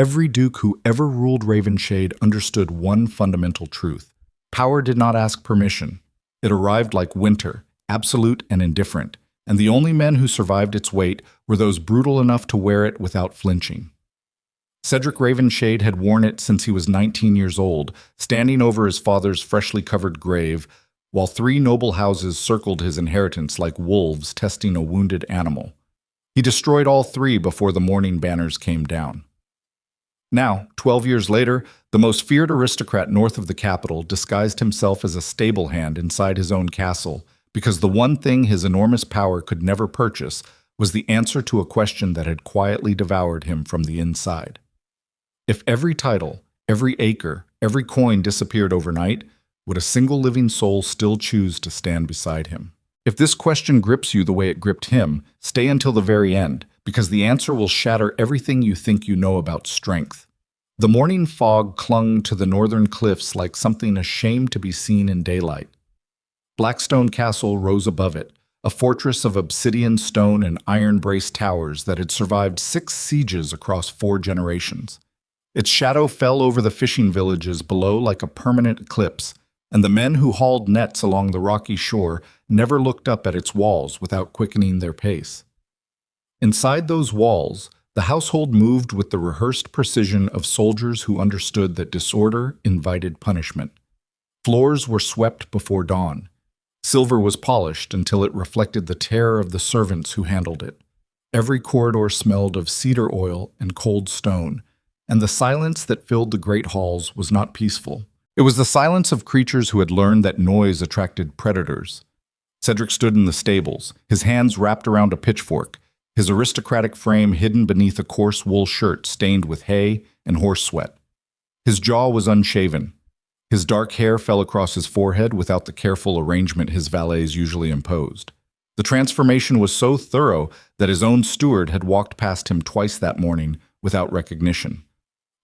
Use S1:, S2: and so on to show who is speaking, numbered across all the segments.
S1: Every duke who ever ruled Ravenshade understood one fundamental truth. Power did not ask permission. It arrived like winter, absolute and indifferent, and the only men who survived its weight were those brutal enough to wear it without flinching. Cedric Ravenshade had worn it since he was 19 years old, standing over his father's freshly covered grave, while 3 noble houses circled his inheritance like wolves testing a wounded animal. He destroyed all 3 before the mourning banners came down. Now, 12 years later, the most feared aristocrat north of the capital disguised himself as a stable hand inside his own castle, because the one thing his enormous power could never purchase was the answer to a question that had quietly devoured him from the inside. If every title, every acre, every coin disappeared overnight, would a single living soul still choose to stand beside him? If this question grips you the way it gripped him, stay until the very end, because the answer will shatter everything you think you know about strength. The morning fog clung to the northern cliffs like something ashamed to be seen in daylight. Blackstone Castle rose above it, a fortress of obsidian stone and iron-braced towers that had survived 6 sieges across 4 generations. Its shadow fell over the fishing villages below like a permanent eclipse, and the men who hauled nets along the rocky shore never looked up at its walls without quickening their pace. Inside those walls, the household moved with the rehearsed precision of soldiers who understood that disorder invited punishment. Floors were swept before dawn. Silver was polished until it reflected the terror of the servants who handled it. Every corridor smelled of cedar oil and cold stone, and the silence that filled the great halls was not peaceful. It was the silence of creatures who had learned that noise attracted predators. Cedric stood in the stables, his hands wrapped around a pitchfork, his aristocratic frame hidden beneath a coarse wool shirt stained with hay and horse sweat. His jaw was unshaven. His dark hair fell across his forehead without the careful arrangement his valets usually imposed. The transformation was so thorough that his own steward had walked past him twice that morning without recognition.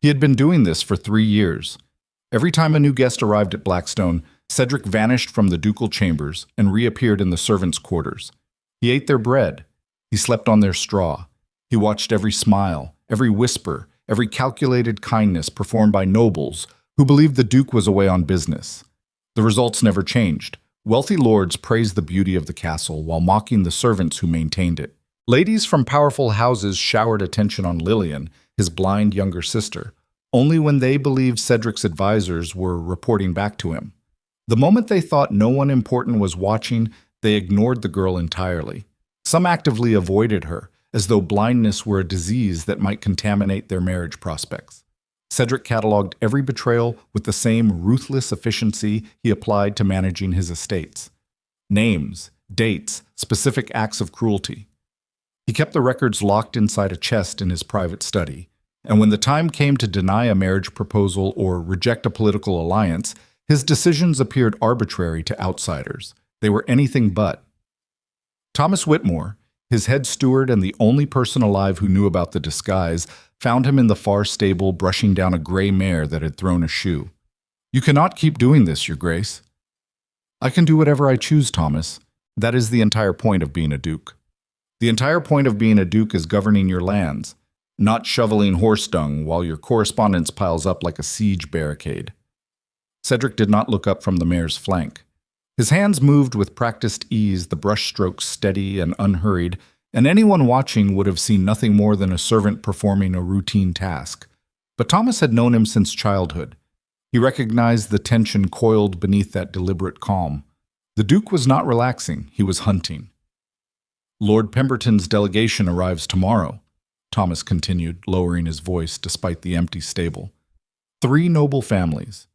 S1: He had been doing this for 3 years. Every time a new guest arrived at Blackstone, Cedric vanished from the ducal chambers and reappeared in the servants' quarters. He ate their bread. He slept on their straw. He watched every smile, every whisper, every calculated kindness performed by nobles who believed the Duke was away on business. The results never changed. Wealthy lords praised the beauty of the castle while mocking the servants who maintained it. Ladies from powerful houses showered attention on Lillian, his blind younger sister, only when they believed Cedric's advisors were reporting back to him. The moment they thought no one important was watching, they ignored the girl entirely. Some actively avoided her, as though blindness were a disease that might contaminate their marriage prospects. Cedric cataloged every betrayal with the same ruthless efficiency he applied to managing his estates. Names, dates, specific acts of cruelty. He kept the records locked inside a chest in his private study, and when the time came to deny a marriage proposal or reject a political alliance, his decisions appeared arbitrary to outsiders. They were anything but. Thomas Whitmore, his head steward and the only person alive who knew about the disguise, found him in the far stable brushing down a gray mare that had thrown a shoe. "You cannot keep doing this, Your Grace." "I can do whatever I choose, Thomas. That is the entire point of being a duke. The entire point of being a duke is governing your lands, not shoveling horse dung while your correspondence piles up like a siege barricade." Cedric did not look up from the mare's flank. His hands moved with practiced ease, the brushstrokes steady and unhurried, and anyone watching would have seen nothing more than a servant performing a routine task. But Thomas had known him since childhood. He recognized the tension coiled beneath that deliberate calm. The Duke was not relaxing, he was hunting. "Lord Pemberton's delegation arrives tomorrow," Thomas continued, lowering his voice despite the empty stable. "3 noble families.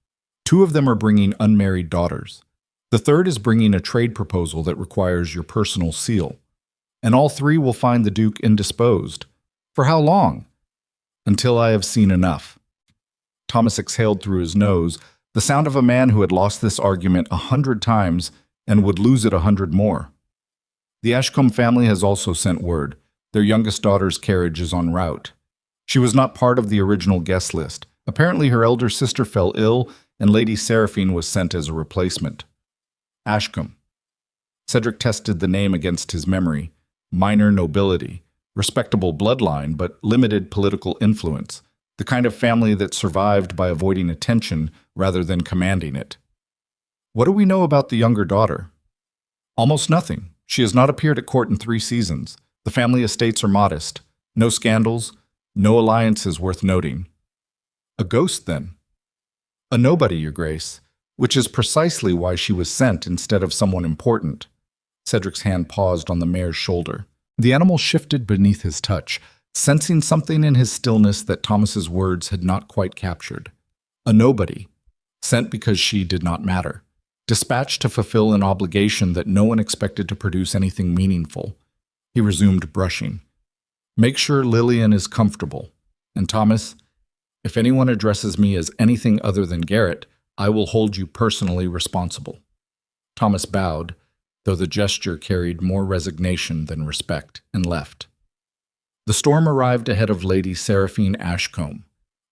S1: 2 of them are bringing unmarried daughters. The 3rd is bringing a trade proposal that requires your personal seal. And all 3 will find the Duke indisposed. For how long? Until I have seen enough." Thomas exhaled through his nose, the sound of a man who had lost this argument 100 times and would lose it 100 more. "The Ashcombe family has also sent word. Their youngest daughter's carriage is en route. She was not part of the original guest list. Apparently her elder sister fell ill, and Lady Seraphine was sent as a replacement." Ashcombe. Cedric tested the name against his memory. Minor nobility, respectable bloodline, but limited political influence. the kind of family that survived by avoiding attention rather than commanding it. What do we know about the younger daughter? Almost nothing. She has not appeared at court in 3 seasons. The family estates are modest. No scandals, no alliances worth noting. A ghost, then? A nobody, Your Grace, which is precisely why she was sent instead of someone important. Cedric's hand paused on the mare's shoulder. The animal shifted beneath his touch, sensing something in his stillness that Thomas's words had not quite captured. A nobody, sent because she did not matter, dispatched to fulfill an obligation that no one expected to produce anything meaningful. He resumed brushing. Make sure Lillian is comfortable. And Thomas, if anyone addresses me as anything other than Garrett, I will hold you personally responsible. Thomas bowed, though the gesture carried more resignation than respect, and left. The storm arrived ahead of Lady Seraphine Ashcombe.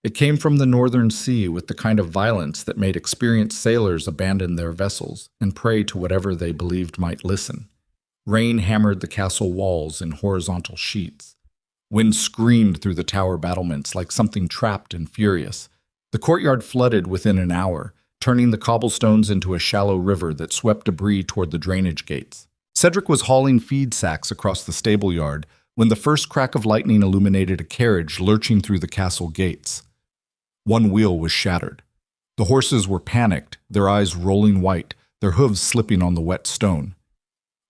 S1: It came from the northern sea with the kind of violence that made experienced sailors abandon their vessels and pray to whatever they believed might listen. Rain hammered the castle walls in horizontal sheets. Wind screamed through the tower battlements like something trapped and furious. The courtyard flooded within an hour, turning the cobblestones into a shallow river that swept debris toward the drainage gates. Cedric was hauling feed sacks across the stable yard when the first crack of lightning illuminated a carriage lurching through the castle gates. One wheel was shattered. The horses were panicked, their eyes rolling white, their hooves slipping on the wet stone.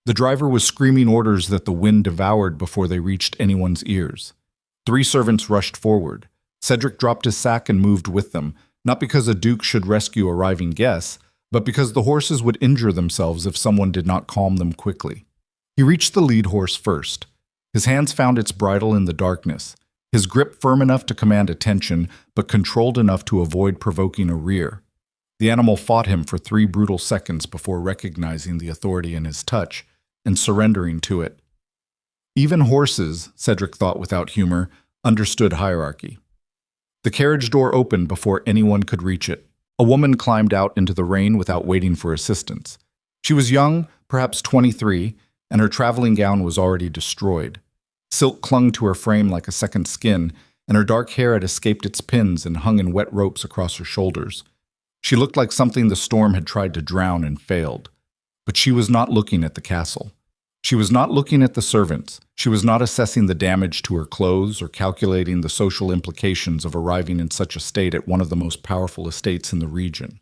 S1: The driver was screaming orders that the wind devoured before they reached anyone's ears. 3 servants rushed forward. Cedric dropped his sack and moved with them, not because a duke should rescue arriving guests, but because the horses would injure themselves if someone did not calm them quickly. He reached the lead horse first. His hands found its bridle in the darkness, his grip firm enough to command attention, but controlled enough to avoid provoking a rear. The animal fought him for 3 brutal seconds before recognizing the authority in his touch and surrendering to it. Even horses, Cedric thought without humor, understood hierarchy. The carriage door opened before anyone could reach it. A woman climbed out into the rain without waiting for assistance. She was young, perhaps 23, and her traveling gown was already destroyed. Silk clung to her frame like a second skin, and her dark hair had escaped its pins and hung in wet ropes across her shoulders. She looked like something the storm had tried to drown and failed. But she was not looking at the castle. She was not looking at the servants. She was not assessing the damage to her clothes or calculating the social implications of arriving in such a state at one of the most powerful estates in the region.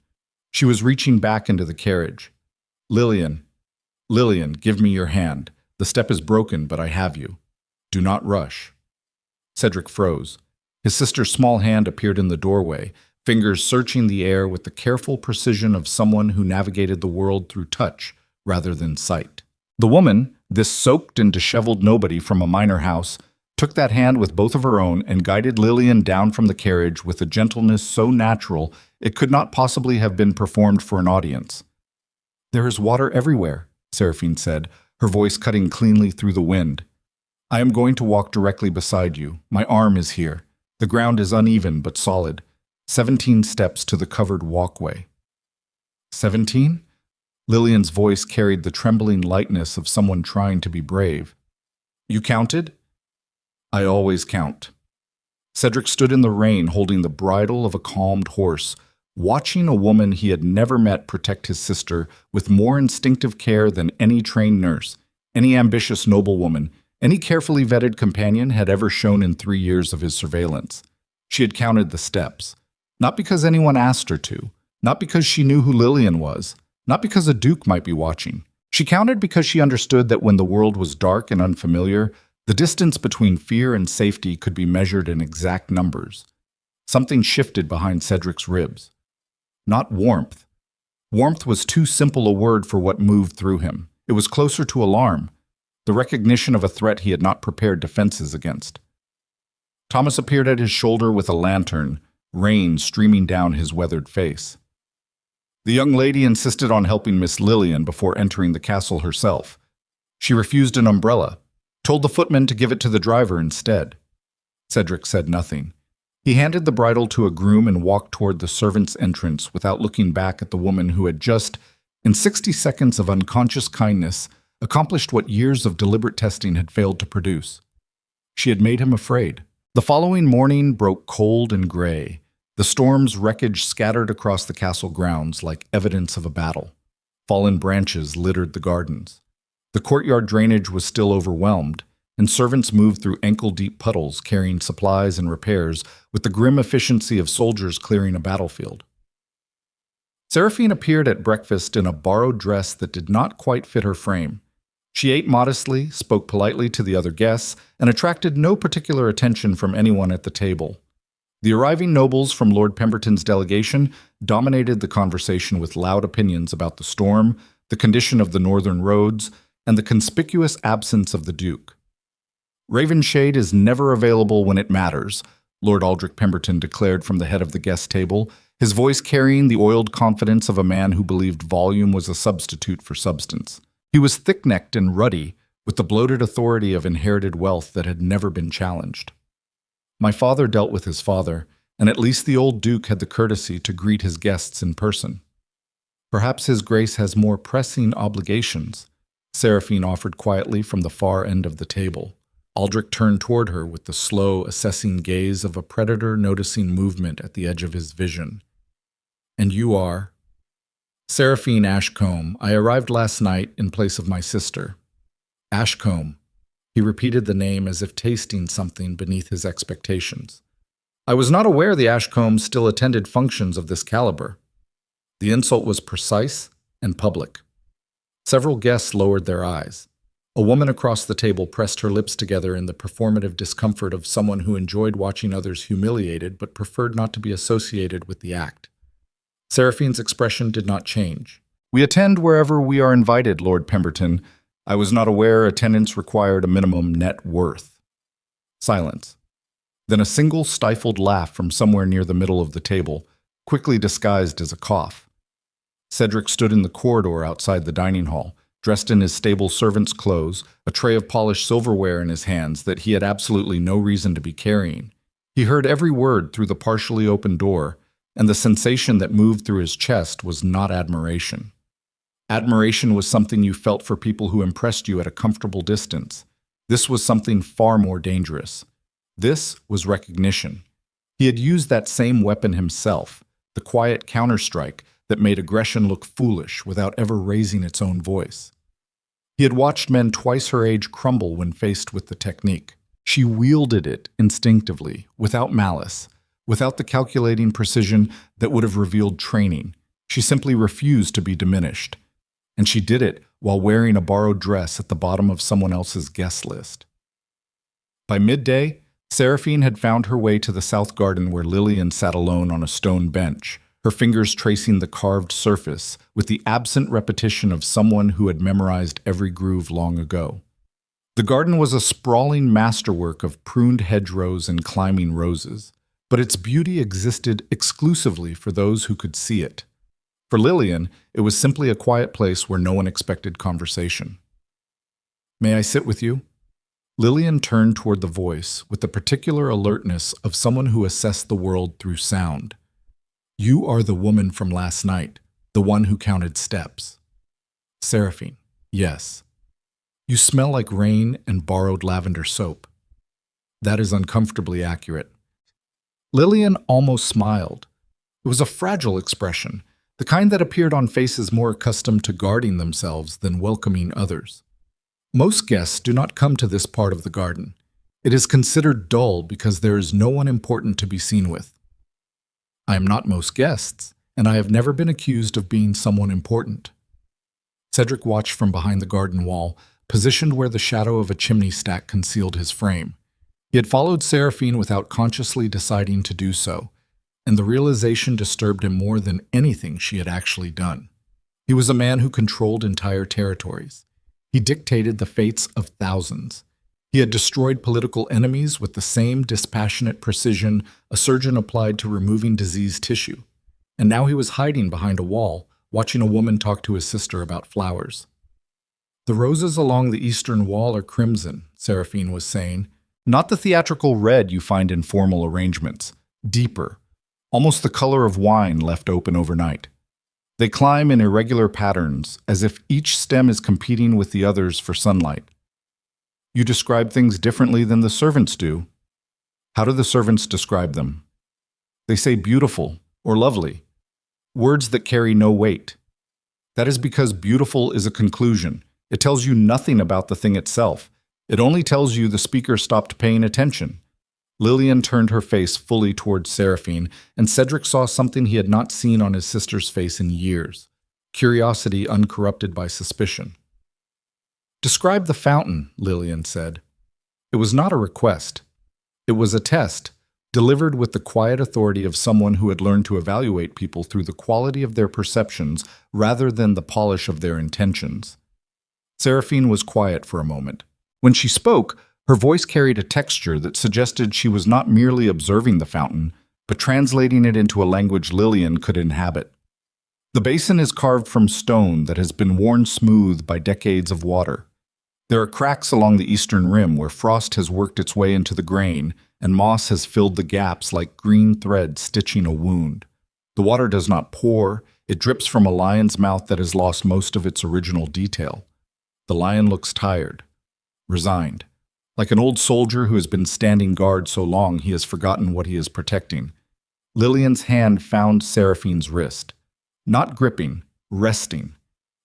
S1: She was reaching back into the carriage. Lillian, give me your hand. The step is broken, but I have you. Do not rush. Cedric froze. His sister's small hand appeared in the doorway, fingers searching the air with the careful precision of someone who navigated the world through touch rather than sight. The woman, this soaked and disheveled nobody from a minor house, took that hand with both of her own and guided Lillian down from the carriage with a gentleness so natural it could not possibly have been performed for an audience. There is water everywhere, Seraphine said, her voice cutting cleanly through the wind. I am going to walk directly beside you. My arm is here. The ground is uneven but solid. 17 steps to the covered walkway. 17? Lillian's voice carried the trembling lightness of someone trying to be brave. You counted? I always count. Cedric stood in the rain holding the bridle of a calmed horse, watching a woman he had never met protect his sister with more instinctive care than any trained nurse, any ambitious noblewoman, any carefully vetted companion had ever shown in 3 years of his surveillance. She had counted the steps. Not because anyone asked her to, not because she knew who Lillian was, not because a duke might be watching. She counted because she understood that when the world was dark and unfamiliar, the distance between fear and safety could be measured in exact numbers. Something shifted behind Cedric's ribs. Not warmth. Warmth was too simple a word for what moved through him. It was closer to alarm, the recognition of a threat he had not prepared defenses against. Thomas appeared at his shoulder with a lantern, rain streaming down his weathered face. The young lady insisted on helping Miss Lillian before entering the castle herself. She refused an umbrella, told the footman to give it to the driver instead. Cedric said nothing. He handed the bridle to a groom and walked toward the servants' entrance without looking back at the woman who had just, in 60 seconds of unconscious kindness, accomplished what years of deliberate testing had failed to produce. She had made him afraid. The following morning broke cold and gray. The storm's wreckage scattered across the castle grounds like evidence of a battle. Fallen branches littered the gardens. The courtyard drainage was still overwhelmed, and servants moved through ankle-deep puddles carrying supplies and repairs with the grim efficiency of soldiers clearing a battlefield. Seraphine appeared at breakfast in a borrowed dress that did not quite fit her frame. She ate modestly, spoke politely to the other guests, and attracted no particular attention from anyone at the table. The arriving nobles from Lord Pemberton's delegation dominated the conversation with loud opinions about the storm, the condition of the northern roads, and the conspicuous absence of the Duke. "Ravenshade is never available when it matters," Lord Aldrich Pemberton declared from the head of the guest table, his voice carrying the oiled confidence of a man who believed volume was a substitute for substance. He was thick-necked and ruddy, with the bloated authority of inherited wealth that had never been challenged. "My father dealt with his father, and at least the old Duke had the courtesy to greet his guests in person. Perhaps his grace has more pressing obligations," Seraphine offered quietly from the far end of the table. Aldrich turned toward her with the slow, assessing gaze of a predator noticing movement at the edge of his vision. "And you are?" "Seraphine Ashcombe. I arrived last night in place of my sister." "Ashcombe." He repeated the name as if tasting something beneath his expectations. "I was not aware the Ashcombes still attended functions of this caliber." The insult was precise and public. Several guests lowered their eyes. A woman across the table pressed her lips together in the performative discomfort of someone who enjoyed watching others humiliated but preferred not to be associated with the act. Seraphine's expression did not change. "We attend wherever we are invited, Lord Pemberton. I was not aware attendance required a minimum net worth." Silence. Then a single stifled laugh from somewhere near the middle of the table, quickly disguised as a cough. Cedric stood in the corridor outside the dining hall, dressed in his stable servant's clothes, a tray of polished silverware in his hands that he had absolutely no reason to be carrying. He heard every word through the partially open door, and the sensation that moved through his chest was not admiration. Admiration was something you felt for people who impressed you at a comfortable distance. This was something far more dangerous. This was recognition. He had used that same weapon himself, the quiet counterstrike that made aggression look foolish without ever raising its own voice. He had watched men twice her age crumble when faced with the technique. She wielded it instinctively, without malice, without the calculating precision that would have revealed training. She simply refused to be diminished. And she did it while wearing a borrowed dress at the bottom of someone else's guest list. By midday, Seraphine had found her way to the south garden where Lillian sat alone on a stone bench, her fingers tracing the carved surface with the absent repetition of someone who had memorized every groove long ago. The garden was a sprawling masterwork of pruned hedgerows and climbing roses, but its beauty existed exclusively for those who could see it. For Lillian, it was simply a quiet place where no one expected conversation. "May I sit with you?" Lillian turned toward the voice with the particular alertness of someone who assessed the world through sound. "You are the woman from last night, the one who counted steps." "Seraphine, yes." "You smell like rain and borrowed lavender soap." "That is uncomfortably accurate." Lillian almost smiled. It was a fragile expression, the kind that appeared on faces more accustomed to guarding themselves than welcoming others. Most guests do not come to this part of the garden. It is considered dull because there is no one important to be seen with. I am not most guests, and I have never been accused of being someone important. Cedric watched from behind the garden wall, positioned where the shadow of a chimney stack concealed his frame. He had followed Seraphine without consciously deciding to do so, and the realization disturbed him more than anything she had actually done. He was a man who controlled entire territories. He dictated the fates of thousands. He had destroyed political enemies with the same dispassionate precision a surgeon applied to removing diseased tissue. And now he was hiding behind a wall, watching a woman talk to his sister about flowers. "The roses along the eastern wall are crimson," Seraphine was saying. "Not the theatrical red you find in formal arrangements. Deeper, almost the color of wine left open overnight. They climb in irregular patterns, as if each stem is competing with the others for sunlight." "You describe things differently than the servants do." How do the servants describe them? They say beautiful or lovely, words that carry no weight. That is because beautiful is a conclusion. It tells you nothing about the thing itself. It only tells you the speaker stopped paying attention. Lillian turned her face fully towards Seraphine, and Cedric saw something he had not seen on his sister's face in years: curiosity uncorrupted by suspicion. "Describe the fountain," Lillian said. It was not a request. It was a test, delivered with the quiet authority of someone who had learned to evaluate people through the quality of their perceptions rather than the polish of their intentions. Seraphine was quiet for a moment. When she spoke, her voice carried a texture that suggested she was not merely observing the fountain, but translating it into a language Lillian could inhabit. "The basin is carved from stone that has been worn smooth by decades of water. There are cracks along the eastern rim where frost has worked its way into the grain, and moss has filled the gaps like green thread stitching a wound. The water does not pour, it drips from a lion's mouth that has lost most of its original detail. The lion looks tired, resigned, like an old soldier who has been standing guard so long he has forgotten what he is protecting." Lillian's hand found Seraphine's wrist. Not gripping, resting.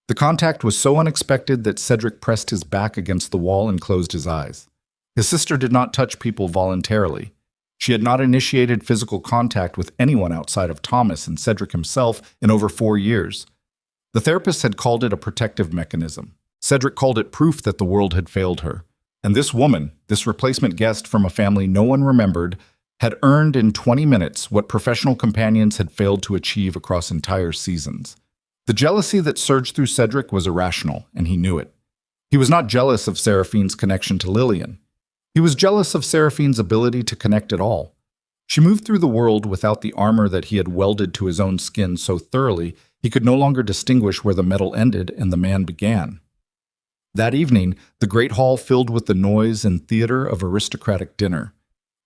S1: The contact was so unexpected that Cedric pressed his back against the wall and closed his eyes. His sister did not touch people voluntarily. She had not initiated physical contact with anyone outside of Thomas and Cedric himself in over 4 years. The therapist had called it a protective mechanism. Cedric called it proof that the world had failed her. And this woman, this replacement guest from a family no one remembered, had earned in 20 minutes what professional companions had failed to achieve across entire seasons. The jealousy that surged through Cedric was irrational, and he knew it. He was not jealous of Seraphine's connection to Lillian. He was jealous of Seraphine's ability to connect at all. She moved through the world without the armor that he had welded to his own skin so thoroughly he could no longer distinguish where the metal ended and the man began. That evening, the great hall filled with the noise and theater of aristocratic dinner.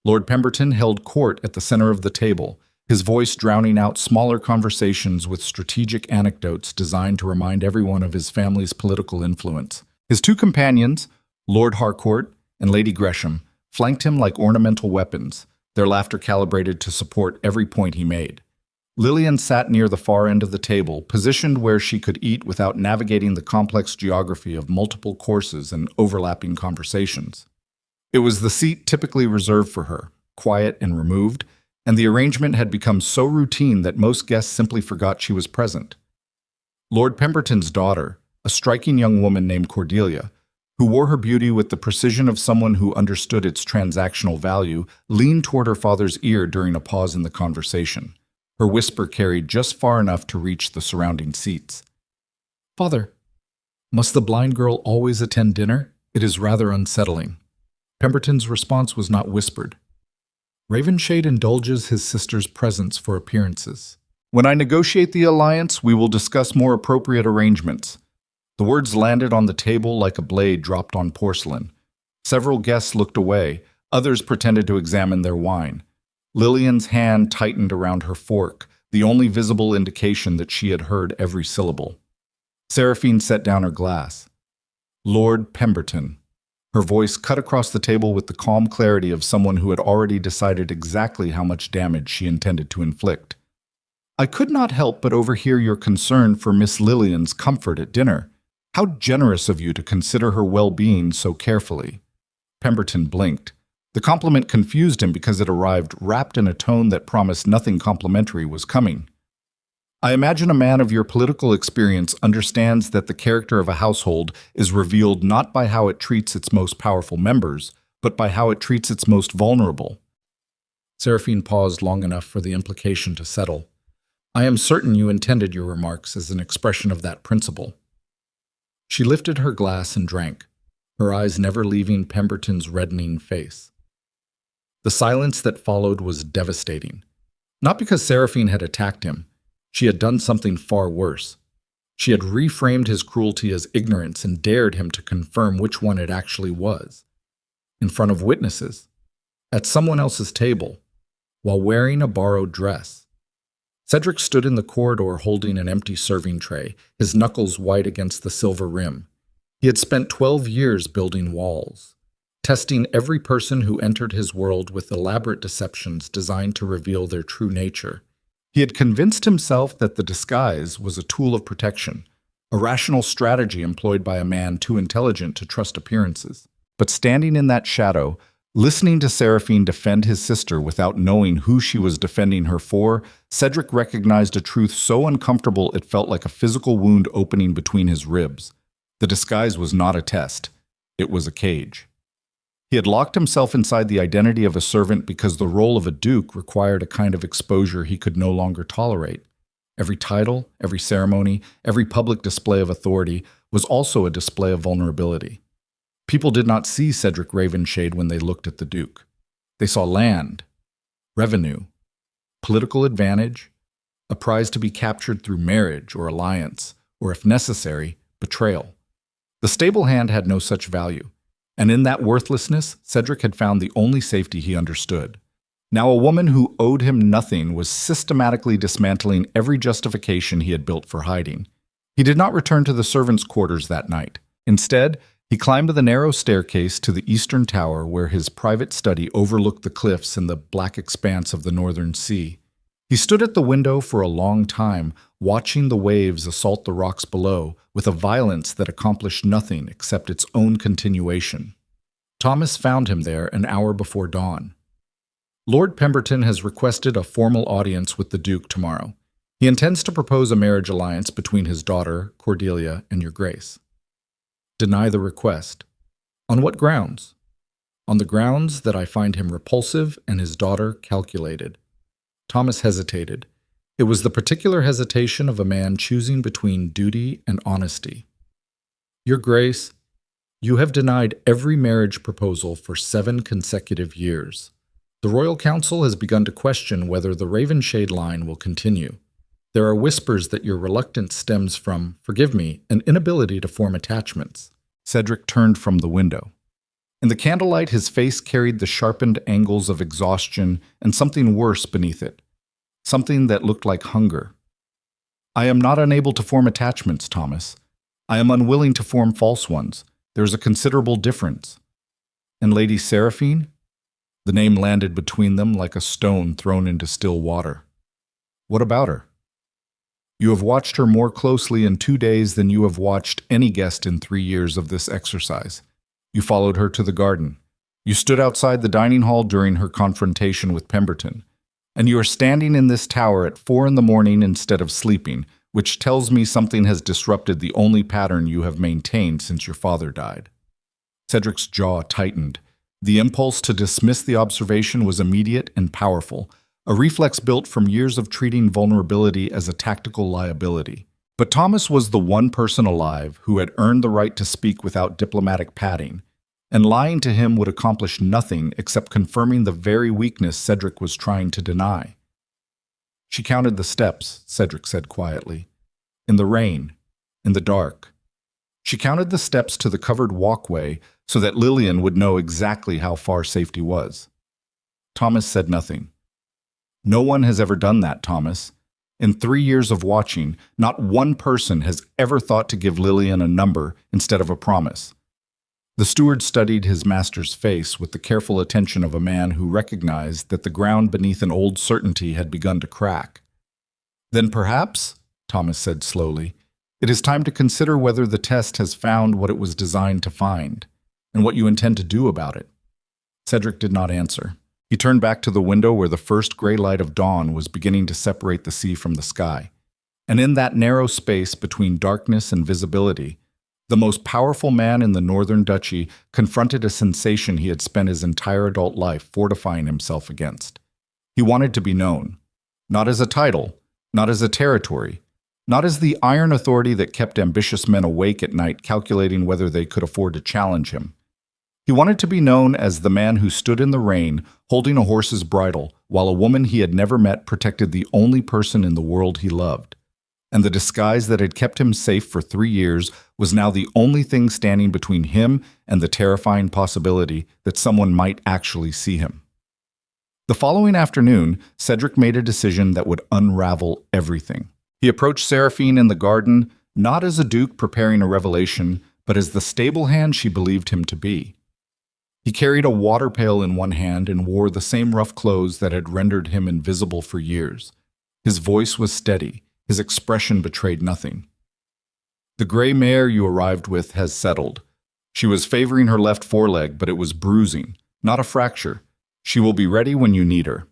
S1: Lord Pemberton held court at the center of the table, his voice drowning out smaller conversations with strategic anecdotes designed to remind everyone of his family's political influence. His 2 companions, Lord Harcourt and Lady Gresham, flanked him like ornamental weapons, their laughter calibrated to support every point he made. Lillian sat near the far end of the table, positioned where she could eat without navigating the complex geography of multiple courses and overlapping conversations. It was the seat typically reserved for her, quiet and removed, and the arrangement had become so routine that most guests simply forgot she was present. Lord Pemberton's daughter, a striking young woman named Cordelia, who wore her beauty with the precision of someone who understood its transactional value, leaned toward her father's ear during a pause in the conversation. Her whisper carried just far enough to reach the surrounding seats. "Father, must the blind girl always attend dinner? It is rather unsettling." Pemberton's response was not whispered. "Ravenshade indulges his sister's presence for appearances. When I negotiate the alliance, we will discuss more appropriate arrangements." The words landed on the table like a blade dropped on porcelain. Several guests looked away, others pretended to examine their wine. Lillian's hand tightened around her fork, the only visible indication that she had heard every syllable. Seraphine set down her glass. "Lord Pemberton." Her voice cut across the table with the calm clarity of someone who had already decided exactly how much damage she intended to inflict. "I could not help but overhear your concern for Miss Lillian's comfort at dinner. How generous of you to consider her well-being so carefully." Pemberton blinked. The compliment confused him because it arrived wrapped in a tone that promised nothing complimentary was coming. "I imagine a man of your political experience understands that the character of a household is revealed not by how it treats its most powerful members, but by how it treats its most vulnerable." Seraphine paused long enough for the implication to settle. "I am certain you intended your remarks as an expression of that principle." She lifted her glass and drank, her eyes never leaving Pemberton's reddening face. The silence that followed was devastating. Not because Seraphine had attacked him. She had done something far worse. She had reframed his cruelty as ignorance and dared him to confirm which one it actually was. In front of witnesses, at someone else's table, while wearing a borrowed dress. Cedric stood in the corridor holding an empty serving tray, his knuckles white against the silver rim. He had spent 12 years building walls. testing every person who entered his world with elaborate deceptions designed to reveal their true nature. He had convinced himself that the disguise was a tool of protection, a rational strategy employed by a man too intelligent to trust appearances. But standing in that shadow, listening to Seraphine defend his sister without knowing who she was defending her for, Cedric recognized a truth so uncomfortable it felt like a physical wound opening between his ribs. The disguise was not a test. It was a cage. He had locked himself inside the identity of a servant because the role of a duke required a kind of exposure he could no longer tolerate. Every title, every ceremony, every public display of authority was also a display of vulnerability. People did not see Cedric Ravenshade when they looked at the duke. They saw land, revenue, political advantage, a prize to be captured through marriage or alliance, or if necessary, betrayal. The stable hand had no such value. And in that worthlessness, Cedric had found the only safety he understood. Now a woman who owed him nothing was systematically dismantling every justification he had built for hiding. He did not return to the servants' quarters that night. Instead, he climbed the narrow staircase to the eastern tower where his private study overlooked the cliffs and the black expanse of the northern sea. He stood at the window for a long time, watching the waves assault the rocks below with a violence that accomplished nothing except its own continuation. Thomas found him there an hour before dawn. Lord Pemberton has requested a formal audience with the Duke tomorrow. He intends to propose a marriage alliance between his daughter, Cordelia, and your Grace. Deny the request. On what grounds? On the grounds that I find him repulsive and his daughter calculated. Thomas hesitated. It was the particular hesitation of a man choosing between duty and honesty. Your Grace, you have denied every marriage proposal for 7 consecutive years. The Royal Council has begun to question whether the Ravenshade line will continue. There are whispers that your reluctance stems from, forgive me, an inability to form attachments. Cedric turned from the window. In the candlelight, his face carried the sharpened angles of exhaustion and something worse beneath it. Something that looked like hunger. I am not unable to form attachments, Thomas. I am unwilling to form false ones. There is a considerable difference. And Lady Seraphine? The name landed between them like a stone thrown into still water. What about her? You have watched her more closely in 2 days than you have watched any guest in 3 years of this exercise. You followed her to the garden. You stood outside the dining hall during her confrontation with Pemberton. And you are standing in this tower at 4 a.m. instead of sleeping, which tells me something has disrupted the only pattern you have maintained since your father died. Cedric's jaw tightened. The impulse to dismiss the observation was immediate and powerful, a reflex built from years of treating vulnerability as a tactical liability. But Thomas was the one person alive who had earned the right to speak without diplomatic padding, and lying to him would accomplish nothing except confirming the very weakness Cedric was trying to deny. She counted the steps, Cedric said quietly. In the rain, in the dark. She counted the steps to the covered walkway so that Lillian would know exactly how far safety was. Thomas said nothing. No one has ever done that, Thomas. In 3 years of watching, not one person has ever thought to give Lillian a number instead of a promise. The steward studied his master's face with the careful attention of a man who recognized that the ground beneath an old certainty had begun to crack. Then perhaps, Thomas said slowly, it is time to consider whether the test has found what it was designed to find, and what you intend to do about it. Cedric did not answer. He turned back to the window where the first gray light of dawn was beginning to separate the sea from the sky. And in that narrow space between darkness and visibility, the most powerful man in the Northern Duchy confronted a sensation he had spent his entire adult life fortifying himself against. He wanted to be known, not as a title, not as a territory, not as the iron authority that kept ambitious men awake at night calculating whether they could afford to challenge him. He wanted to be known as the man who stood in the rain, holding a horse's bridle, while a woman he had never met protected the only person in the world he loved. And the disguise that had kept him safe for 3 years was now the only thing standing between him and the terrifying possibility that someone might actually see him. The following afternoon, Cedric made a decision that would unravel everything. He approached Seraphine in the garden, not as a duke preparing a revelation, but as the stable hand she believed him to be. He carried a water pail in one hand and wore the same rough clothes that had rendered him invisible for years. His voice was steady. His expression betrayed nothing. The gray mare you arrived with has settled. She was favoring her left foreleg, but it was bruising, not a fracture. She will be ready when you need her.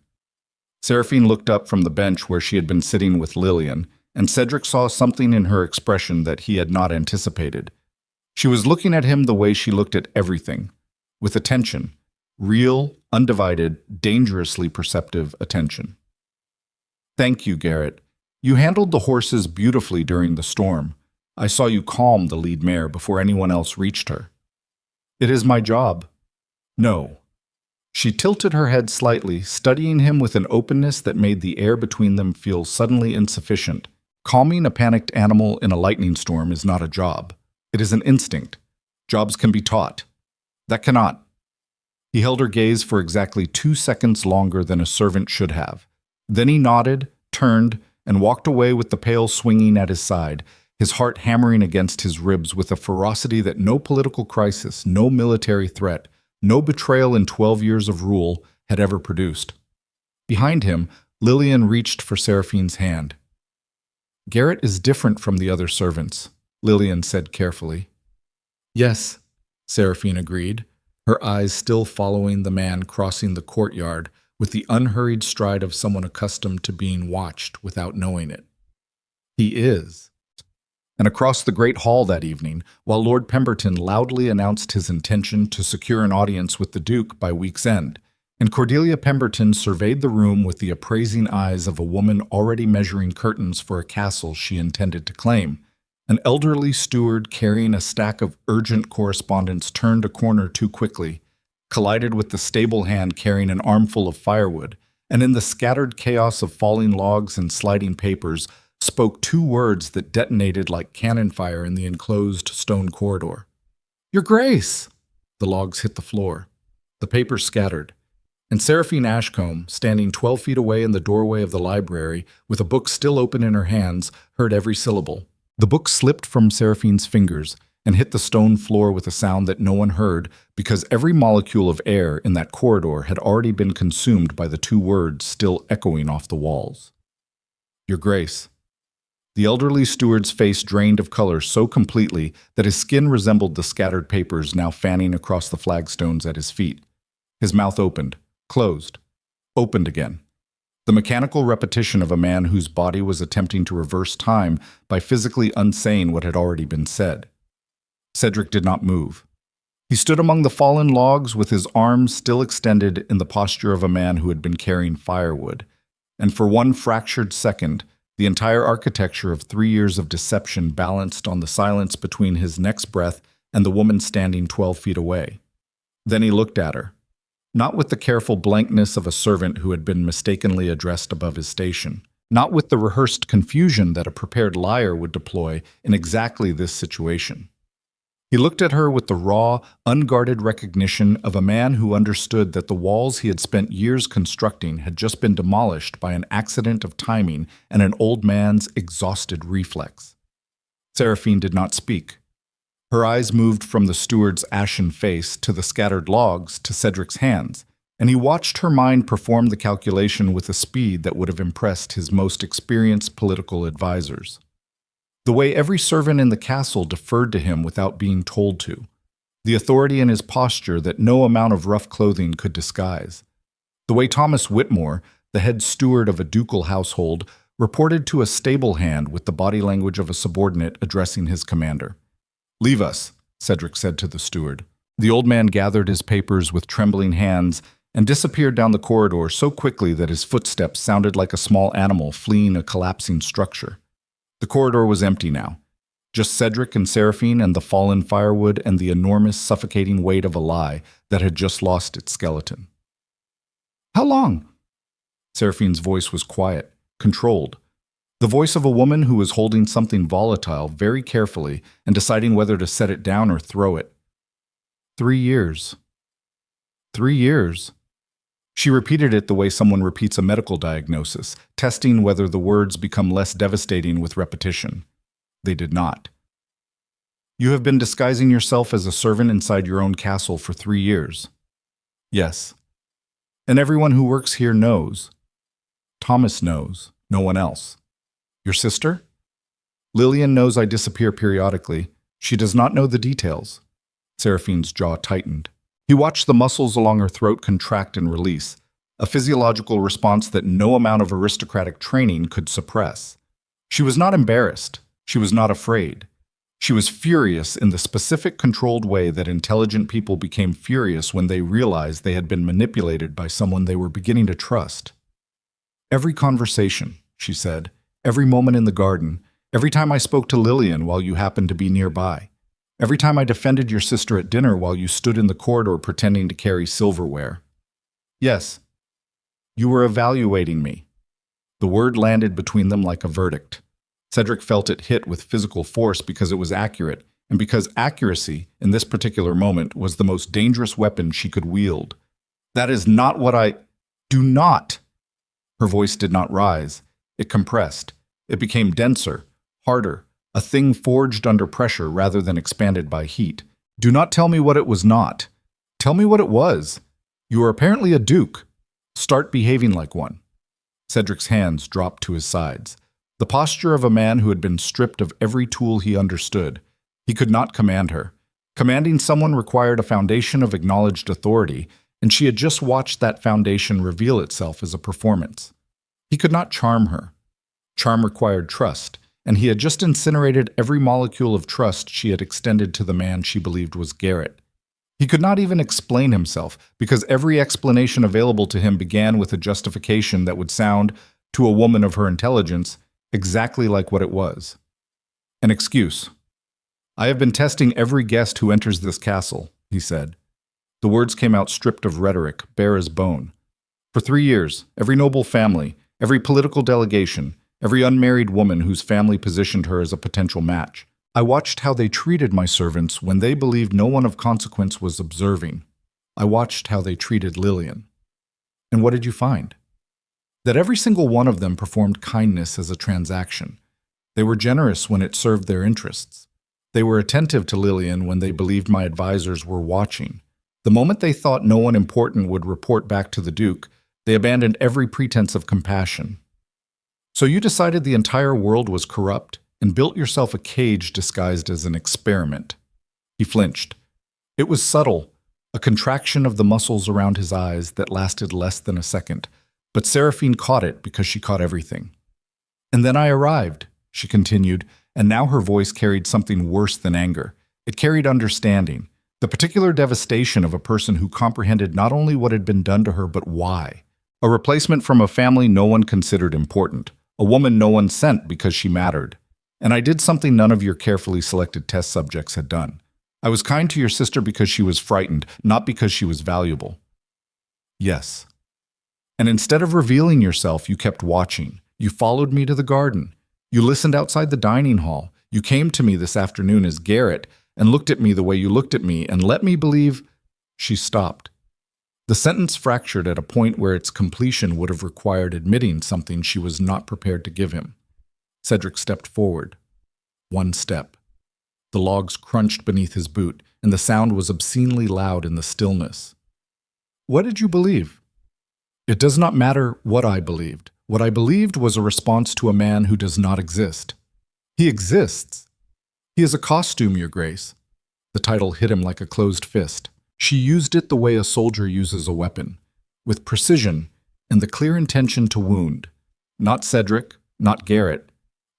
S1: Seraphine looked up from the bench where she had been sitting with Lillian, and Cedric saw something in her expression that he had not anticipated. She was looking at him the way she looked at everything, with attention, real, undivided, dangerously perceptive attention. Thank you, Garrett. You handled the horses beautifully during the storm. I saw you calm the lead mare before anyone else reached her. It is my job. No. She tilted her head slightly, studying him with an openness that made the air between them feel suddenly insufficient. Calming a panicked animal in a lightning storm is not a job. It is an instinct. Jobs can be taught. That cannot. He held her gaze for exactly 2 seconds longer than a servant should have. Then he nodded, turned, and walked away with the pail swinging at his side, his heart hammering against his ribs with a ferocity that no political crisis, no military threat, no betrayal in 12 years of rule had ever produced. Behind him, Lillian reached for Seraphine's hand. Garrett is different from the other servants, Lillian said carefully. Yes, Seraphine agreed, her eyes still following the man crossing the courtyard with the unhurried stride of someone accustomed to being watched without knowing it. He is. And across the great hall that evening, while Lord Pemberton loudly announced his intention to secure an audience with the Duke by week's end, and Cordelia Pemberton surveyed the room with the appraising eyes of a woman already measuring curtains for a castle she intended to claim, an elderly steward carrying a stack of urgent correspondence turned a corner too quickly, collided with the stable hand carrying an armful of firewood, and in the scattered chaos of falling logs and sliding papers, spoke 2 words that detonated like cannon fire in the enclosed stone corridor. Your Grace! The logs hit the floor. The papers scattered. And Seraphine Ashcombe, standing 12 feet away in the doorway of the library, with a book still open in her hands, heard every syllable. The book slipped from Seraphine's fingers and hit the stone floor with a sound that no one heard because every molecule of air in that corridor had already been consumed by the 2 words still echoing off the walls. Your Grace. The elderly steward's face drained of color so completely that his skin resembled the scattered papers now fanning across the flagstones at his feet. His mouth opened, closed, opened again. The mechanical repetition of a man whose body was attempting to reverse time by physically unsaying what had already been said. Cedric did not move. He stood among the fallen logs with his arms still extended in the posture of a man who had been carrying firewood, and for one fractured second, the entire architecture of 3 years of deception balanced on the silence between his next breath and the woman standing 12 feet away. Then he looked at her, not with the careful blankness of a servant who had been mistakenly addressed above his station, not with the rehearsed confusion that a prepared liar would deploy in exactly this situation. He looked at her with the raw, unguarded recognition of a man who understood that the walls he had spent years constructing had just been demolished by an accident of timing and an old man's exhausted reflex. Seraphine did not speak. Her eyes moved from the steward's ashen face to the scattered logs to Cedric's hands, and he watched her mind perform the calculation with a speed that would have impressed his most experienced political advisors. The way every servant in the castle deferred to him without being told to, the authority in his posture that no amount of rough clothing could disguise. The way Thomas Whitmore, the head steward of a ducal household, reported to a stable hand with the body language of a subordinate addressing his commander. "Leave us," Cedric said to the steward. The old man gathered his papers with trembling hands and disappeared down the corridor so quickly that his footsteps sounded like a small animal fleeing a collapsing structure. The corridor was empty now. Just Cedric and Seraphine and the fallen firewood and the enormous, suffocating weight of a lie that had just lost its skeleton. "How long?" Seraphine's voice was quiet, controlled. The voice of a woman who was holding something volatile very carefully and deciding whether to set it down or throw it. 3 years. 3 years. She repeated it the way someone repeats a medical diagnosis, testing whether the words become less devastating with repetition. They did not. "You have been disguising yourself as a servant inside your own castle for 3 years. Yes. And everyone who works here knows. Thomas knows, no one else. Your sister? Lillian knows I disappear periodically. She does not know the details. Seraphine's jaw tightened. He watched the muscles along her throat contract and release, a physiological response that no amount of aristocratic training could suppress. She was not embarrassed. She was not afraid. She was furious in the specific controlled way that intelligent people became furious when they realized they had been manipulated by someone they were beginning to trust. Every conversation, she said, every moment in the garden, every time I spoke to Lillian while you happened to be nearby, every time I defended your sister at dinner while you stood in the corridor pretending to carry silverware. Yes, you were evaluating me. The word landed between them like a verdict. Cedric felt it hit with physical force because it was accurate, and because accuracy, in this particular moment, was the most dangerous weapon she could wield. That is not what I— Do not! Her voice did not rise. It compressed. It became denser, harder, a thing forged under pressure rather than expanded by heat. Do not tell me what it was not. Tell me what it was. You are apparently a duke. Start behaving like one. Cedric's hands dropped to his sides. The posture of a man who had been stripped of every tool he understood. He could not command her. Commanding someone required a foundation of acknowledged authority, and she had just watched that foundation reveal itself as a performance. He could not charm her. Charm required trust, and he had just incinerated every molecule of trust she had extended to the man she believed was Garrett. He could not even explain himself, because every explanation available to him began with a justification that would sound, to a woman of her intelligence, exactly like what it was. An excuse. I have been testing every guest who enters this castle, he said. The words came out stripped of rhetoric, bare as bone. For 3 years, every noble family, every political delegation, every unmarried woman whose family positioned her as a potential match. I watched how they treated my servants when they believed no one of consequence was observing. I watched how they treated Lillian. And what did you find? That every single one of them performed kindness as a transaction. They were generous when it served their interests. They were attentive to Lillian when they believed my advisors were watching. The moment they thought no one important would report back to the Duke, they abandoned every pretense of compassion. So you decided the entire world was corrupt and built yourself a cage disguised as an experiment. He flinched. It was subtle, a contraction of the muscles around his eyes that lasted less than a second, but Seraphine caught it because she caught everything. And then I arrived, she continued, and now her voice carried something worse than anger. It carried understanding, the particular devastation of a person who comprehended not only what had been done to her but why. A replacement from a family no one considered important, a woman no one sent because she mattered. And I did something none of your carefully selected test subjects had done. I was kind to your sister because she was frightened, not because she was valuable. Yes. And instead of revealing yourself, you kept watching. You followed me to the garden. You listened outside the dining hall. You came to me this afternoon as Garrett and looked at me the way you looked at me and let me believe— She stopped. The sentence fractured at a point where its completion would have required admitting something she was not prepared to give him. Cedric stepped forward. 1 step. The logs crunched beneath his boot, and the sound was obscenely loud in the stillness. What did you believe? It does not matter what I believed. What I believed was a response to a man who does not exist. He exists. He is a costume, Your Grace. The title hit him like a closed fist. She used it the way a soldier uses a weapon, with precision and the clear intention to wound. Not Cedric, not Garrett.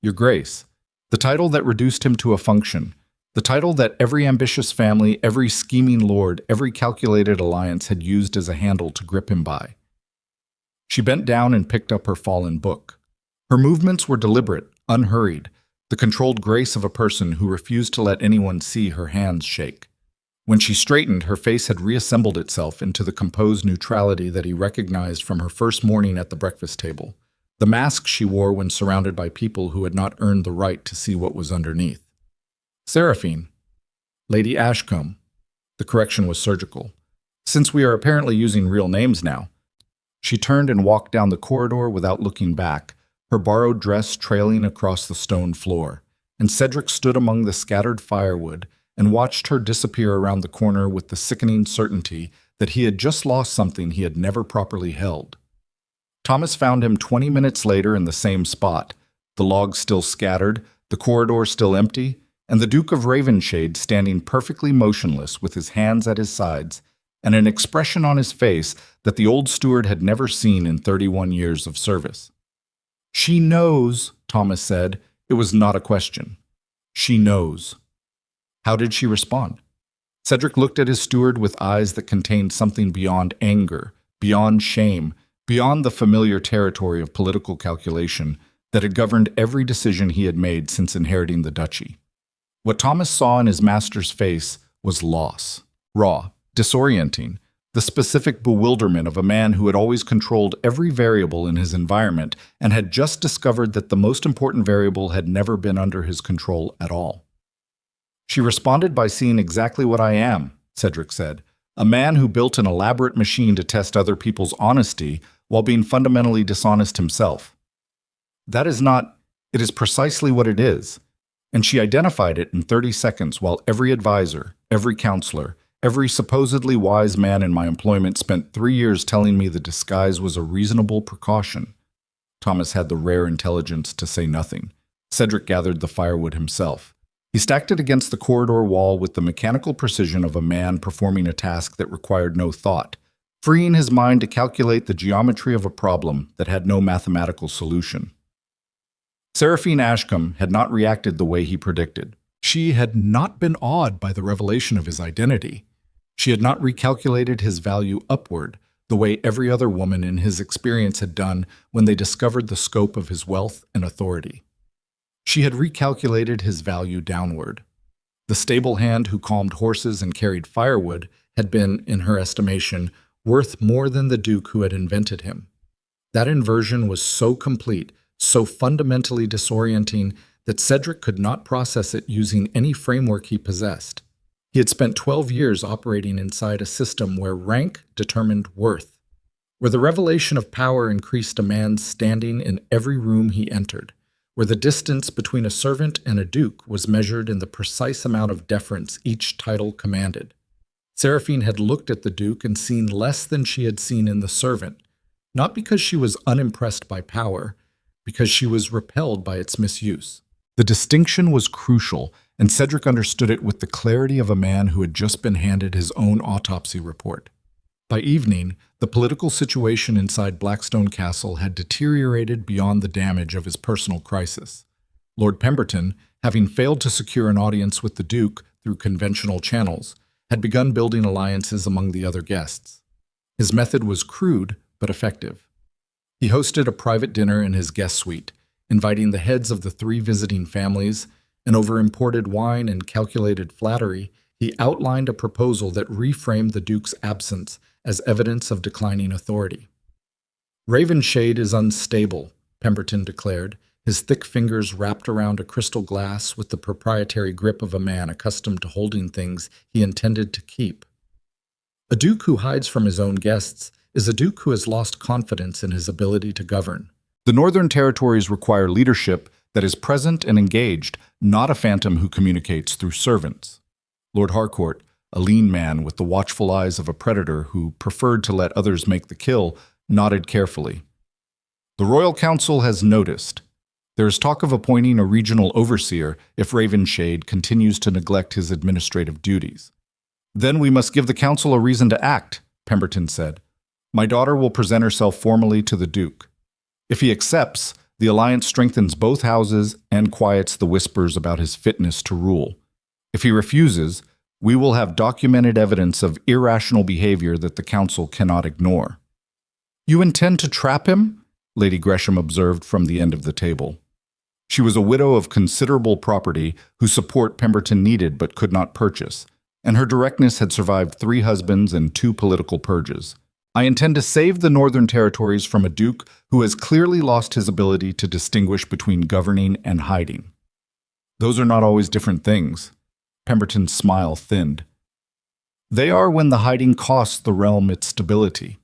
S1: Your Grace. The title that reduced him to a function. The title that every ambitious family, every scheming lord, every calculated alliance had used as a handle to grip him by. She bent down and picked up her fallen book. Her movements were deliberate, unhurried, the controlled grace of a person who refused to let anyone see her hands shake. When she straightened, her face had reassembled itself into the composed neutrality that he recognized from her first morning at the breakfast table, the mask she wore when surrounded by people who had not earned the right to see what was underneath. Seraphine. Lady Ashcombe. The correction was surgical. Since we are apparently using real names now. She turned and walked down the corridor without looking back, her borrowed dress trailing across the stone floor, and Cedric stood among the scattered firewood and watched her disappear around the corner with the sickening certainty that he had just lost something he had never properly held. Thomas found him 20 minutes later in the same spot, the logs still scattered, the corridor still empty, and the Duke of Ravenshade standing perfectly motionless with his hands at his sides and an expression on his face that the old steward had never seen in 31 years of service. "She knows," Thomas said. It was not a question. "She knows." How did she respond? Cedric looked at his steward with eyes that contained something beyond anger, beyond shame, beyond the familiar territory of political calculation that had governed every decision he had made since inheriting the duchy. What Thomas saw in his master's face was loss, raw, disorienting, the specific bewilderment of a man who had always controlled every variable in his environment and had just discovered that the most important variable had never been under his control at all. "She responded by seeing exactly what I am," Cedric said, "a man who built an elaborate machine to test other people's honesty while being fundamentally dishonest himself. That is not, it is precisely what it is. And she identified it in 30 seconds while every advisor, every counselor, every supposedly wise man in my employment spent 3 years telling me the disguise was a reasonable precaution." Thomas had the rare intelligence to say nothing. Cedric gathered the firewood himself. He stacked it against the corridor wall with the mechanical precision of a man performing a task that required no thought, freeing his mind to calculate the geometry of a problem that had no mathematical solution. Seraphine Ashcombe had not reacted the way he predicted. She had not been awed by the revelation of his identity. She had not recalculated his value upward, the way every other woman in his experience had done when they discovered the scope of his wealth and authority. She had recalculated his value downward. The stable hand who calmed horses and carried firewood had been, in her estimation, worth more than the Duke who had invented him. That inversion was so complete, so fundamentally disorienting, that Cedric could not process it using any framework he possessed. He had spent 12 years operating inside a system where rank determined worth, where the revelation of power increased a man's standing in every room he entered, where the distance between a servant and a duke was measured in the precise amount of deference each title commanded. Seraphine had looked at the Duke and seen less than she had seen in the servant, not because she was unimpressed by power, because she was repelled by its misuse. The distinction was crucial, and Cedric understood it with the clarity of a man who had just been handed his own autopsy report. By evening, the political situation inside Blackstone Castle had deteriorated beyond the damage of his personal crisis. Lord Pemberton, having failed to secure an audience with the Duke through conventional channels, had begun building alliances among the other guests. His method was crude but effective. He hosted a private dinner in his guest suite, inviting the heads of the 3 visiting families, and over imported wine and calculated flattery, he outlined a proposal that reframed the Duke's absence as evidence of declining authority. "Ravenshade is unstable," Pemberton declared, his thick fingers wrapped around a crystal glass with the proprietary grip of a man accustomed to holding things he intended to keep. "A duke who hides from his own guests is a duke who has lost confidence in his ability to govern. The Northern Territories require leadership that is present and engaged, not a phantom who communicates through servants." Lord Harcourt, a lean man with the watchful eyes of a predator who preferred to let others make the kill, nodded carefully. "The Royal Council has noticed. There is talk of appointing a regional overseer if Ravenshade continues to neglect his administrative duties." "Then we must give the Council a reason to act," Pemberton said. "My daughter will present herself formally to the Duke. If he accepts, the alliance strengthens both houses and quiets the whispers about his fitness to rule. If he refuses, we will have documented evidence of irrational behavior that the Council cannot ignore." "You intend to trap him?" Lady Gresham observed from the end of the table. She was a widow of considerable property whose support Pemberton needed but could not purchase, and her directness had survived 3 husbands and 2 political purges. "I intend to save the Northern Territories from a duke who has clearly lost his ability to distinguish between governing and hiding." "Those are not always different things." Pemberton's smile thinned. "They are when the hiding costs the realm its stability."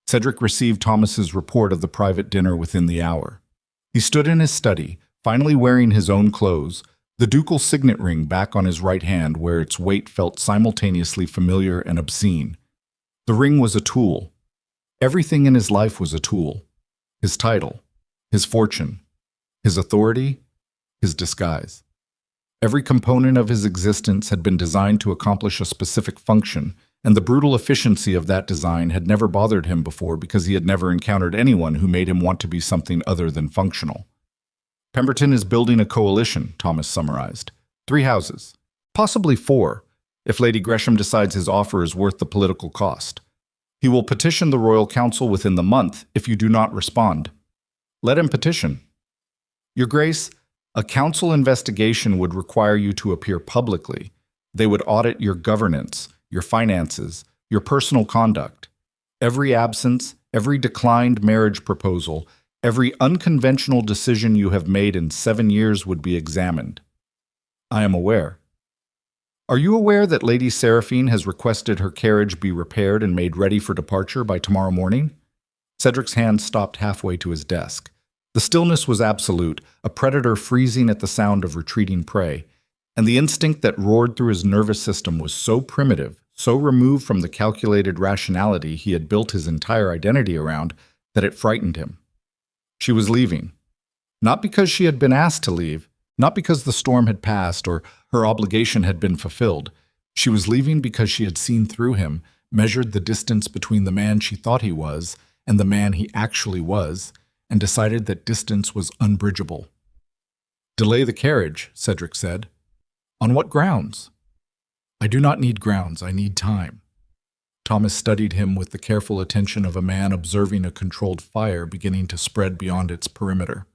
S1: Cedric received Thomas's report of the private dinner within the hour. He stood in his study, finally wearing his own clothes, The ducal signet ring back on his right hand where its weight felt simultaneously familiar and obscene. The ring was a tool. Everything in his life was a tool. His title, his fortune, his authority, his disguise. Every component of his existence had been designed to accomplish a specific function, and the brutal efficiency of that design had never bothered him before because he had never encountered anyone who made him want to be something other than functional. Pemberton is building a coalition, Thomas summarized. 3 houses. Possibly 4, if Lady Gresham decides his offer is worth the political cost. He will petition the Royal Council within the month if you do not respond. Let him petition. Your Grace, a council investigation would require you to appear publicly. They would audit your governance, your finances, your personal conduct. Every absence, every declined marriage proposal, every unconventional decision you have made in 7 years would be examined. I am aware. Are you aware that Lady Seraphine has requested her carriage be repaired and made ready for departure by tomorrow morning? Cedric's hand stopped halfway to his desk. The stillness was absolute, a predator freezing at the sound of retreating prey, and the instinct that roared through his nervous system was so primitive, so removed from the calculated rationality he had built his entire identity around, that it frightened him. She was leaving. Not because she had been asked to leave, not because the storm had passed or her obligation had been fulfilled. She was leaving because she had seen through him, measured the distance between the man she thought he was and the man he actually was, and decided that distance was unbridgeable. Delay the carriage, Cedric said. On what grounds? I do not need grounds, I need time. Thomas studied him with the careful attention of a man observing a controlled fire beginning to spread beyond its perimeter.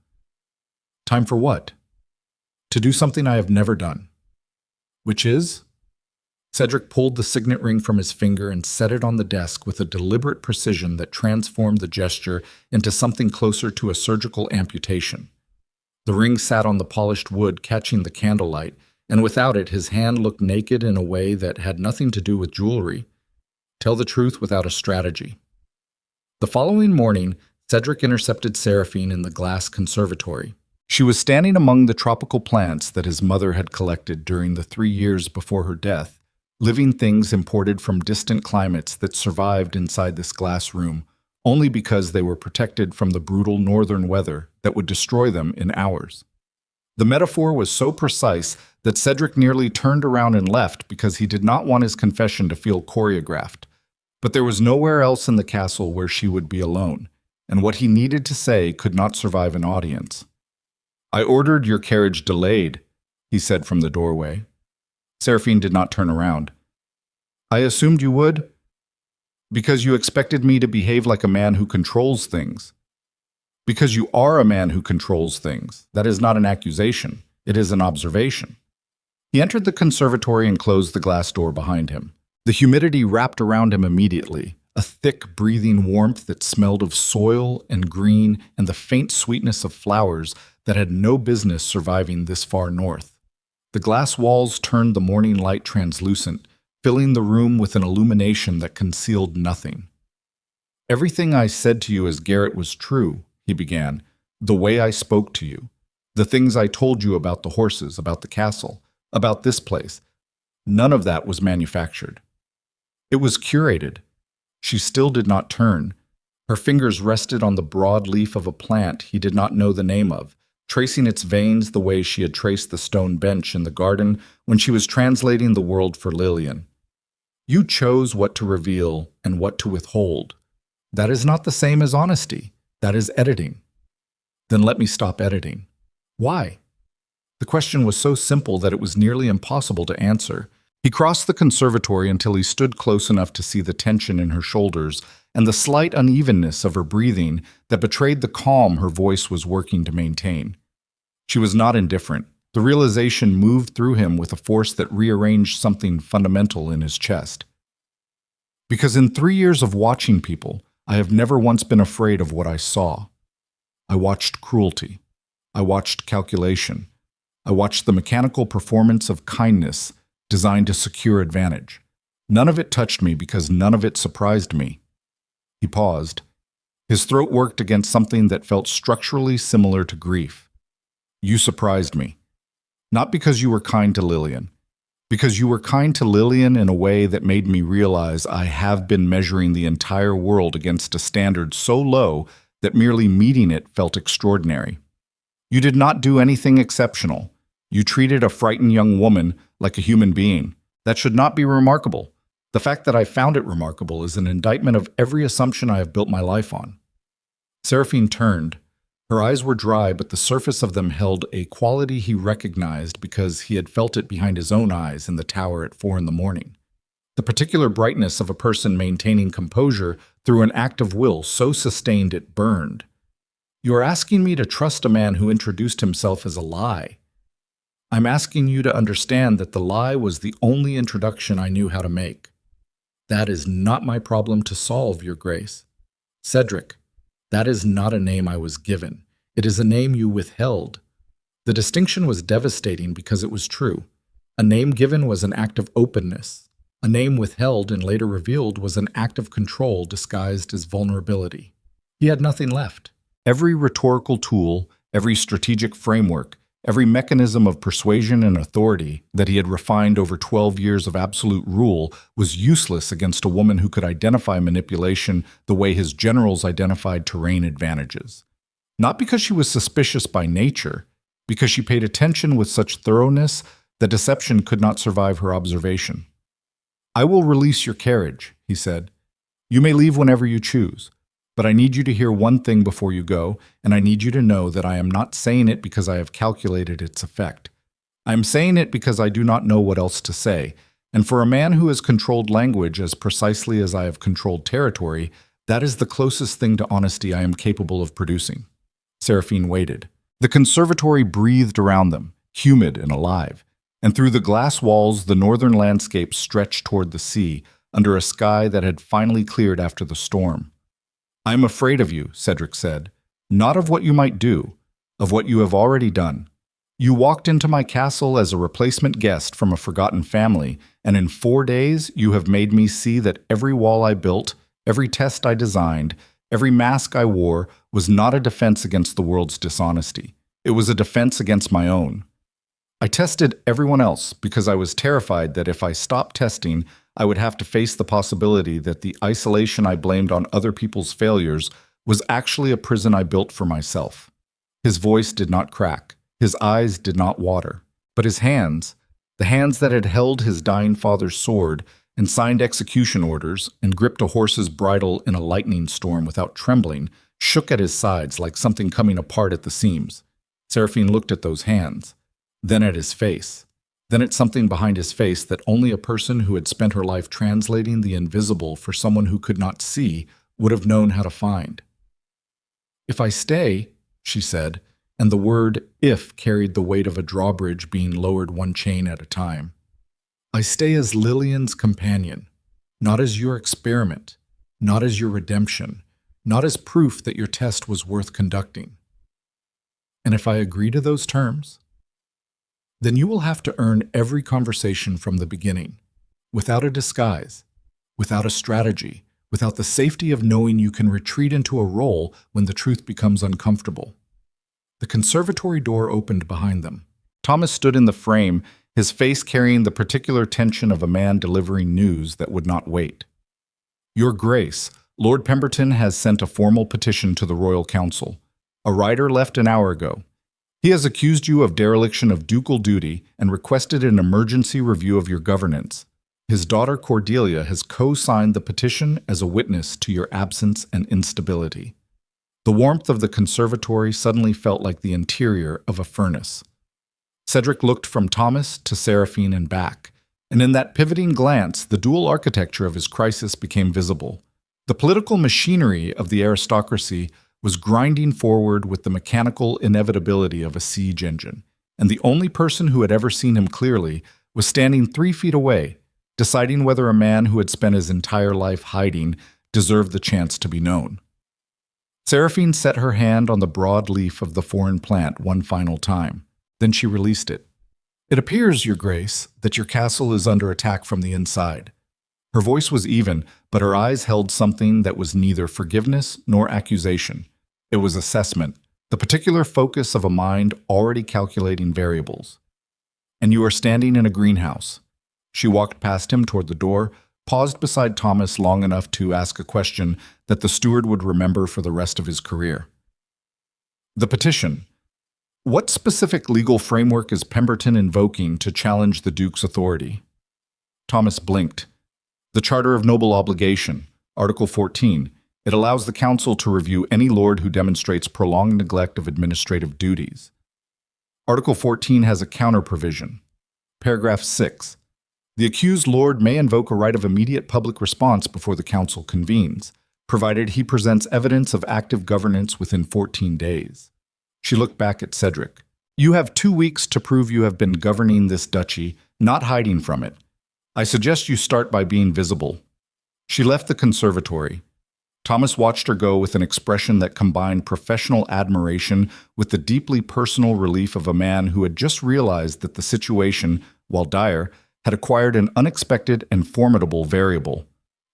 S1: Time for what? To do something I have never done. Which is? Cedric pulled the signet ring from his finger and set it on the desk with a deliberate precision that transformed the gesture into something closer to a surgical amputation. The ring sat on the polished wood, catching the candlelight, and without it his hand looked naked in a way that had nothing to do with jewelry. Tell the truth without a strategy. The following morning, Cedric intercepted Seraphine in the glass conservatory. She was standing among the tropical plants that his mother had collected during the 3 years before her death, living things imported from distant climates that survived inside this glass room only because they were protected from the brutal northern weather that would destroy them in hours. The metaphor was so precise that Cedric nearly turned around and left because he did not want his confession to feel choreographed. But there was nowhere else in the castle where she would be alone, and what he needed to say could not survive an audience. I ordered your carriage delayed, he said from the doorway. Seraphine did not turn around. I assumed you would, because you expected me to behave like a man who controls things. Because you are a man who controls things. That is not an accusation. It is an observation. He entered the conservatory and closed the glass door behind him. The humidity wrapped around him immediately, a thick, breathing warmth that smelled of soil and green and the faint sweetness of flowers that had no business surviving this far north. The glass walls turned the morning light translucent, filling the room with an illumination that concealed nothing. Everything I said to you as Garrett was true, he began. The way I spoke to you. The things I told you about the horses, about the castle, about this place. None of that was manufactured. It was curated. She still did not turn. Her fingers rested on the broad leaf of a plant he did not know the name of, tracing its veins the way she had traced the stone bench in the garden when she was translating the world for Lillian. You chose what to reveal and what to withhold. That is not the same as honesty. That is editing. Then let me stop editing. Why? The question was so simple that it was nearly impossible to answer. He crossed the conservatory until he stood close enough to see the tension in her shoulders and the slight unevenness of her breathing that betrayed the calm her voice was working to maintain. She was not indifferent. The realization moved through him with a force that rearranged something fundamental in his chest. Because in 3 years of watching people, I have never once been afraid of what I saw. I watched cruelty. I watched calculation. I watched the mechanical performance of kindness designed to secure advantage. None of it touched me because none of it surprised me. He paused. His throat worked against something that felt structurally similar to grief. You surprised me. Not because you were kind to Lillian. Because you were kind to Lillian in a way that made me realize I have been measuring the entire world against a standard so low that merely meeting it felt extraordinary. You did not do anything exceptional. You treated a frightened young woman like a human being. That should not be remarkable. The fact that I found it remarkable is an indictment of every assumption I have built my life on. Seraphine turned. Her eyes were dry, but the surface of them held a quality he recognized because he had felt it behind his own eyes in the tower at 4 a.m. The particular brightness of a person maintaining composure through an act of will so sustained it burned. You are asking me to trust a man who introduced himself as a lie. I'm asking you to understand that the lie was the only introduction I knew how to make. That is not my problem to solve, Your Grace. Cedric, that is not a name I was given. It is a name you withheld. The distinction was devastating because it was true. A name given was an act of openness. A name withheld and later revealed was an act of control disguised as vulnerability. He had nothing left. Every rhetorical tool, every strategic framework, every mechanism of persuasion and authority that he had refined over 12 years of absolute rule was useless against a woman who could identify manipulation the way his generals identified terrain advantages. Not because she was suspicious by nature, because she paid attention with such thoroughness that deception could not survive her observation. I will release your carriage, he said. You may leave whenever you choose. But I need you to hear one thing before you go, and I need you to know that I am not saying it because I have calculated its effect. I am saying it because I do not know what else to say, and for a man who has controlled language as precisely as I have controlled territory, that is the closest thing to honesty I am capable of producing. Seraphine waited. The conservatory breathed around them, humid and alive, and through the glass walls the northern landscape stretched toward the sea, under a sky that had finally cleared after the storm. I am afraid of you, Cedric said, not of what you might do, of what you have already done. You walked into my castle as a replacement guest from a forgotten family, and in 4 days you have made me see that every wall I built, every test I designed, every mask I wore was not a defense against the world's dishonesty. It was a defense against my own. I tested everyone else because I was terrified that if I stopped testing, I would have to face the possibility that the isolation I blamed on other people's failures was actually a prison I built for myself. His voice did not crack. His eyes did not water. But his hands, the hands that had held his dying father's sword and signed execution orders and gripped a horse's bridle in a lightning storm without trembling, shook at his sides like something coming apart at the seams. Seraphine looked at those hands, then at his face. Then at something behind his face that only a person who had spent her life translating the invisible for someone who could not see would have known how to find. If I stay, she said, and the word if carried the weight of a drawbridge being lowered one chain at a time. I stay as Lillian's companion, not as your experiment, not as your redemption, not as proof that your test was worth conducting. And if I agree to those terms, then you will have to earn every conversation from the beginning, without a disguise, without a strategy, without the safety of knowing you can retreat into a role when the truth becomes uncomfortable. The conservatory door opened behind them. Thomas stood in the frame, his face carrying the particular tension of a man delivering news that would not wait. Your Grace, Lord Pemberton has sent a formal petition to the Royal Council. A rider left an hour ago. He has accused you of dereliction of ducal duty and requested an emergency review of your governance. His daughter Cordelia has co-signed the petition as a witness to your absence and instability. The warmth of the conservatory suddenly felt like the interior of a furnace. Cedric looked from Thomas to Seraphine and back, and in that pivoting glance, the dual architecture of his crisis became visible. The political machinery of the aristocracy was grinding forward with the mechanical inevitability of a siege engine, and the only person who had ever seen him clearly was standing 3 feet away, deciding whether a man who had spent his entire life hiding deserved the chance to be known. Seraphine set her hand on the broad leaf of the foreign plant one final time. Then she released it. It appears, Your Grace, that your castle is under attack from the inside. Her voice was even, but her eyes held something that was neither forgiveness nor accusation. It was assessment, the particular focus of a mind already calculating variables. and you are standing in a greenhouse." She walked past him toward the door, paused beside Thomas long enough to ask a question that the steward would remember for the rest of his career. The petition. What specific legal framework is Pemberton invoking to challenge the Duke's authority? Thomas blinked. The Charter of Noble Obligation, Article 14. It allows the Council to review any lord who demonstrates prolonged neglect of administrative duties. Article 14 has a counter provision. Paragraph 6. The accused lord may invoke a right of immediate public response before the Council convenes, provided he presents evidence of active governance within 14 days. She looked back at Cedric. You have 2 weeks to prove you have been governing this duchy, not hiding from it. I suggest you start by being visible. She left the conservatory. Thomas watched her go with an expression that combined professional admiration with the deeply personal relief of a man who had just realized that the situation, while dire, had acquired an unexpected and formidable variable.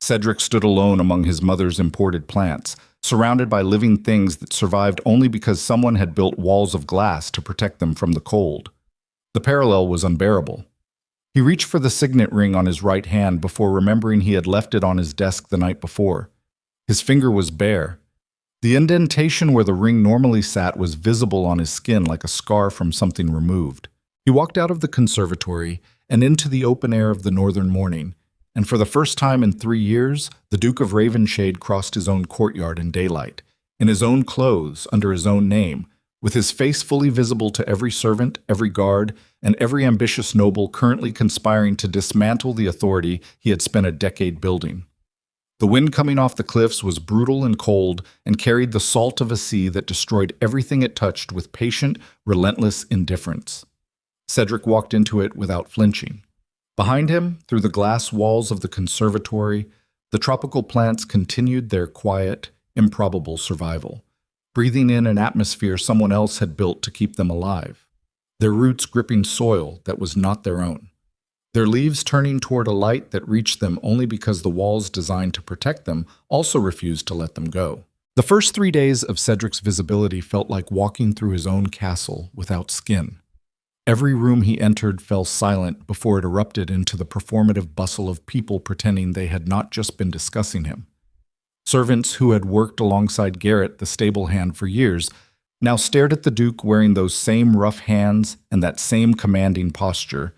S1: Cedric stood alone among his mother's imported plants, surrounded by living things that survived only because someone had built walls of glass to protect them from the cold. The parallel was unbearable. He reached for the signet ring on his right hand before remembering he had left it on his desk the night before. His finger was bare. The indentation where the ring normally sat was visible on his skin like a scar from something removed. He walked out of the conservatory and into the open air of the northern morning, and for the first time in 3 years, the Duke of Ravenshade crossed his own courtyard in daylight, in his own clothes, under his own name, with his face fully visible to every servant, every guard, and every ambitious noble currently conspiring to dismantle the authority he had spent a decade building. The wind coming off the cliffs was brutal and cold and carried the salt of a sea that destroyed everything it touched with patient, relentless indifference. Cedric walked into it without flinching. Behind him, through the glass walls of the conservatory, the tropical plants continued their quiet, improbable survival, breathing in an atmosphere someone else had built to keep them alive, their roots gripping soil that was not their own, their leaves turning toward a light that reached them only because the walls designed to protect them also refused to let them go. The first 3 days of Cedric's visibility felt like walking through his own castle without skin. Every room he entered fell silent before it erupted into the performative bustle of people pretending they had not just been discussing him. Servants who had worked alongside Garrett, the stable hand, for years, now stared at the Duke wearing those same rough hands and that same commanding posture,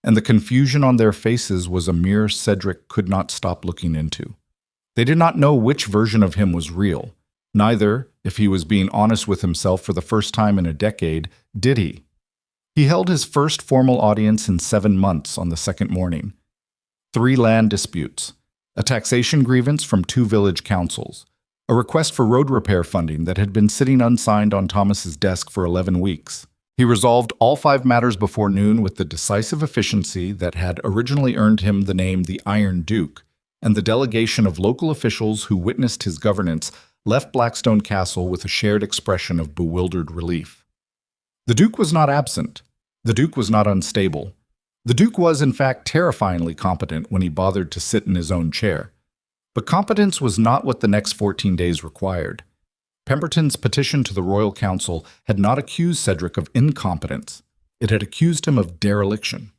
S1: and the confusion on their faces was a mirror Cedric could not stop looking into. They did not know which version of him was real. Neither, if he was being honest with himself for the first time in a decade, did he. He held his first formal audience in 7 months on the second morning. 3 land disputes, a taxation grievance from 2 village councils, a request for road repair funding that had been sitting unsigned on Thomas's desk for 11 weeks. He resolved all 5 matters before noon with the decisive efficiency that had originally earned him the name the Iron Duke, and the delegation of local officials who witnessed his governance left Blackstone Castle with a shared expression of bewildered relief. The Duke was not absent. The Duke was not unstable. The Duke was, in fact, terrifyingly competent when he bothered to sit in his own chair. But competence was not what the next 14 days required. Pemberton's petition to the Royal Council had not accused Cedric of incompetence. It had accused him of dereliction,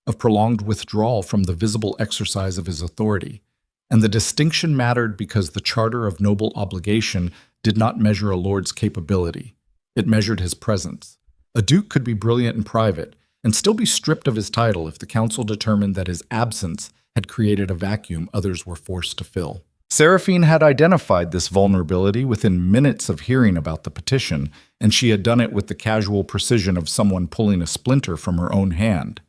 S1: of prolonged withdrawal from the visible exercise of his authority. And the distinction mattered because the Charter of Noble Obligation did not measure a lord's capability. It measured his presence. A duke could be brilliant in private and still be stripped of his title if the council determined that his absence had created a vacuum others were forced to fill. Seraphine had identified this vulnerability within minutes of hearing about the petition, and she had done it with the casual precision of someone pulling a splinter from her own hand.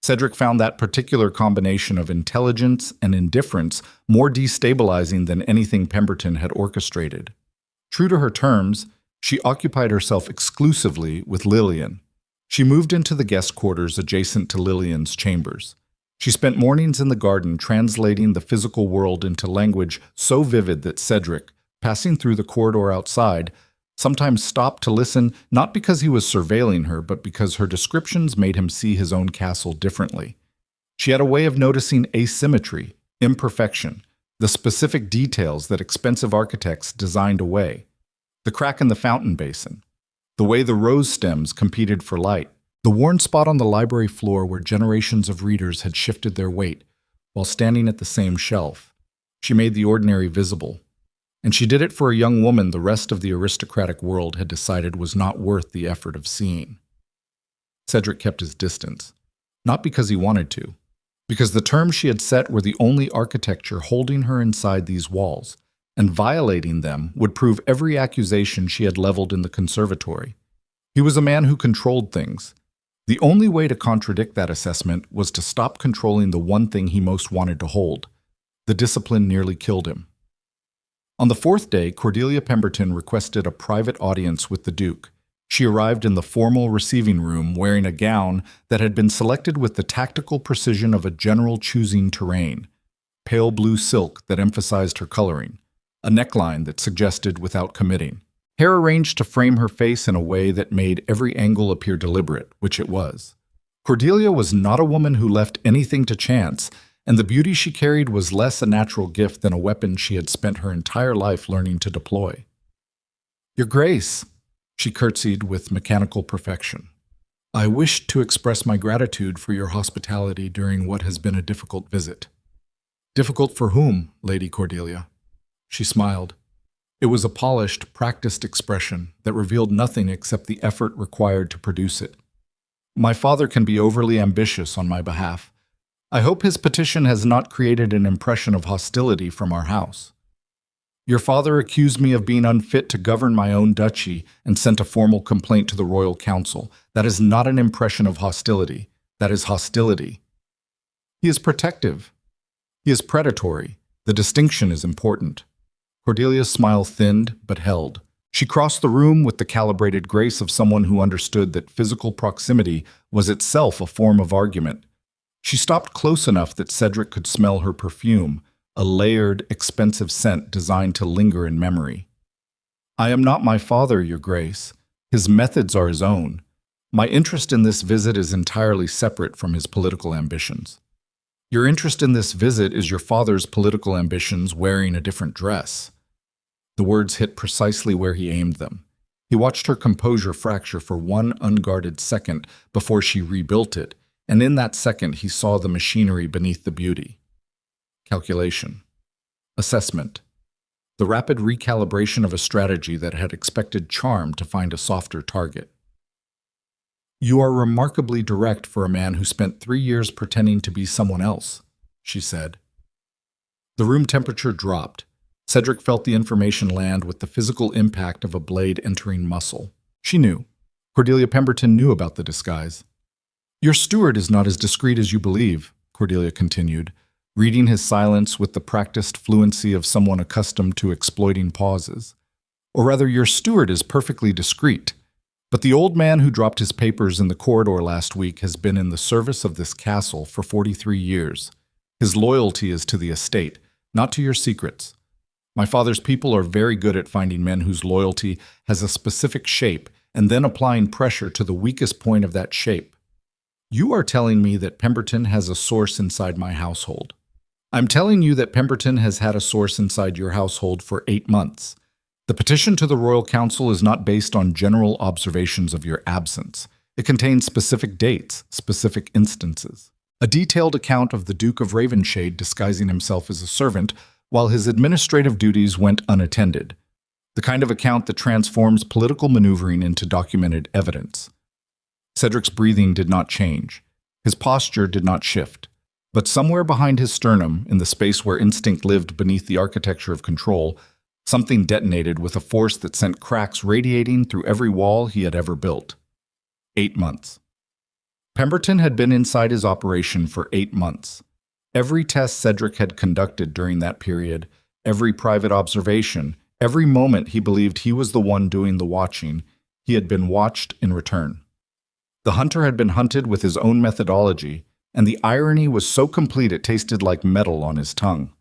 S1: Cedric found that particular combination of intelligence and indifference more destabilizing than anything Pemberton had orchestrated. True to her terms, she occupied herself exclusively with Lillian. She moved into the guest quarters adjacent to Lillian's chambers. She spent mornings in the garden translating the physical world into language so vivid that Cedric, passing through the corridor outside, sometimes stopped to listen not because he was surveilling her, but because her descriptions made him see his own castle differently. She had a way of noticing asymmetry, imperfection, the specific details that expensive architects designed away. The crack in the fountain basin, the way the rose stems competed for light, The worn spot on the library floor where generations of readers had shifted their weight while standing at the same shelf. She made the ordinary visible. And she did it for a young woman the rest of the aristocratic world had decided was not worth the effort of seeing. Cedric kept his distance, not because he wanted to, because the terms she had set were the only architecture holding her inside these walls, and violating them would prove every accusation she had leveled in the conservatory. He was a man who controlled things. The only way to contradict that assessment was to stop controlling the one thing he most wanted to hold. The discipline nearly killed him. On the fourth day, Cordelia Pemberton requested a private audience with the Duke. She arrived in the formal receiving room wearing a gown that had been selected with the tactical precision of a general choosing terrain, pale blue silk that emphasized her coloring, a neckline that suggested without committing, hair arranged to frame her face in a way that made every angle appear deliberate, which it was. Cordelia was not a woman who left anything to chance, and the beauty she carried was less a natural gift than a weapon she had spent her entire life learning to deploy. "Your Grace," she curtsied with mechanical perfection. "I wish to express my gratitude for your hospitality during what has been a difficult visit." "Difficult for whom, Lady Cordelia?" She smiled. It was a polished, practiced expression that revealed nothing except the effort required to produce it. "My father can be overly ambitious on my behalf. I hope his petition has not created an impression of hostility from our house. Your father accused me of being unfit to govern my own duchy and sent a formal complaint to the royal council. That is not an impression of hostility. That is hostility. He is protective. He is predatory. The distinction is important." Cordelia's smile thinned but held. She crossed the room with the calibrated grace of someone who understood that physical proximity was itself a form of argument. She stopped close enough that Cedric could smell her perfume, a layered, expensive scent designed to linger in memory. "I am not my father, Your Grace. His methods are his own. My interest in this visit is entirely separate from his political ambitions." "Your interest in this visit is your father's political ambitions wearing a different dress." The words hit precisely where he aimed them. He watched her composure fracture for one unguarded second before she rebuilt it, and in that second he saw the machinery beneath the beauty. Calculation. Assessment. The rapid recalibration of a strategy that had expected charm to find a softer target. "You are remarkably direct for a man who spent 3 years pretending to be someone else," she said. The room temperature dropped. Cedric felt the information land with the physical impact of a blade entering muscle. She knew. Cordelia Pemberton knew about the disguise. "Your steward is not as discreet as you believe," Cordelia continued, reading his silence with the practiced fluency of someone accustomed to exploiting pauses. "Or rather, your steward is perfectly discreet. But the old man who dropped his papers in the corridor last week has been in the service of this castle for 43 years. His loyalty is to the estate, not to your secrets. My father's people are very good at finding men whose loyalty has a specific shape and then applying pressure to the weakest point of that shape. You are telling me that Pemberton has a source inside my household. I'm telling you that Pemberton has had a source inside your household for 8 months. The petition to the Royal Council is not based on general observations of your absence. It contains specific dates, specific instances. A detailed account of the Duke of Ravenshade disguising himself as a servant while his administrative duties went unattended. The kind of account that transforms political maneuvering into documented evidence. Cedric's breathing did not change. His posture did not shift. But somewhere behind his sternum, in the space where instinct lived beneath the architecture of control, something detonated with a force that sent cracks radiating through every wall he had ever built. 8 months. Pemberton had been inside his operation for 8 months. Every test Cedric had conducted during that period, every private observation, every moment he believed he was the one doing the watching, he had been watched in return. The hunter had been hunted with his own methodology, and the irony was so complete it tasted like metal on his tongue.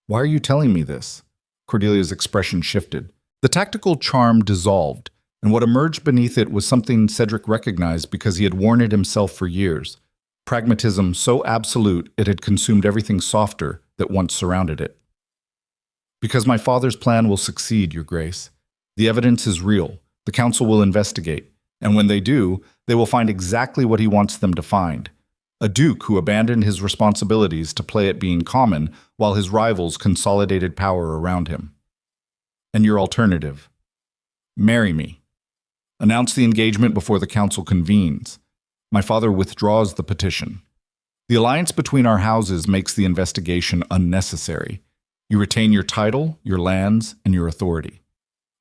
S1: "Why are you telling me this?" Cordelia's expression shifted. The tactical charm dissolved, and what emerged beneath it was something Cedric recognized because he had worn it himself for years. Pragmatism so absolute it had consumed everything softer that once surrounded it. "Because my father's plan will succeed, Your Grace. The evidence is real. The council will investigate. And when they do, they will find exactly what he wants them to find. A duke who abandoned his responsibilities to play at being common while his rivals consolidated power around him. And your alternative? Marry me. Announce the engagement before the council convenes. My father withdraws the petition. The alliance between our houses makes the investigation unnecessary. You retain your title, your lands, and your authority.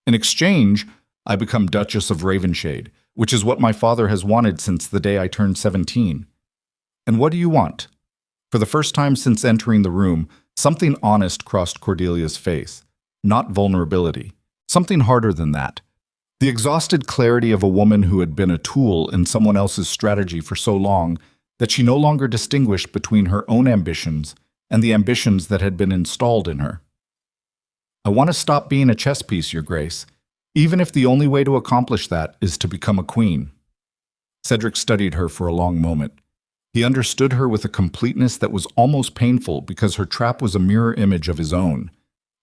S1: In exchange, I become Duchess of Ravenshade, which is what my father has wanted since the day I turned 17. And what do you want? For the first time since entering the room, something honest crossed Cordelia's face. Not vulnerability. Something harder than that. The exhausted clarity of a woman who had been a tool in someone else's strategy for so long that she no longer distinguished between her own ambitions and the ambitions that had been installed in her. I want to stop being a chess piece, Your Grace, even if the only way to accomplish that is to become a queen. Cedric studied her for a long moment. He understood her with a completeness that was almost painful because her trap was a mirror image of his own.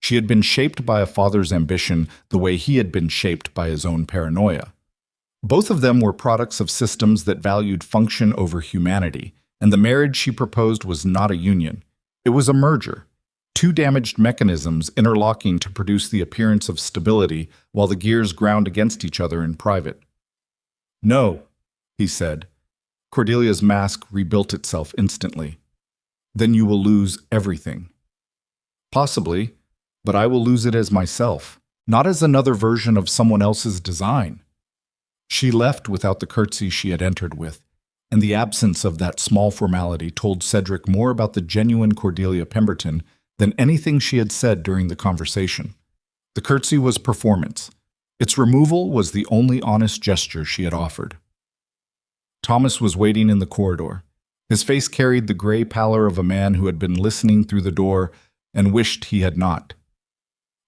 S1: She had been shaped by a father's ambition the way he had been shaped by his own paranoia. Both of them were products of systems that valued function over humanity, and the marriage she proposed was not a union. It was a merger. Two damaged mechanisms interlocking to produce the appearance of stability while the gears ground against each other in private. No, he said. Cordelia's mask rebuilt itself instantly. Then you will lose everything. Possibly, but I will lose it as myself, not as another version of someone else's design. She left without the curtsy she had entered with, and the absence of that small formality told Cedric more about the genuine Cordelia Pemberton than anything she had said during the conversation. The curtsy was performance. Its removal was the only honest gesture she had offered. Thomas was waiting in the corridor. His face carried the gray pallor of a man who had been listening through the door and wished he had not.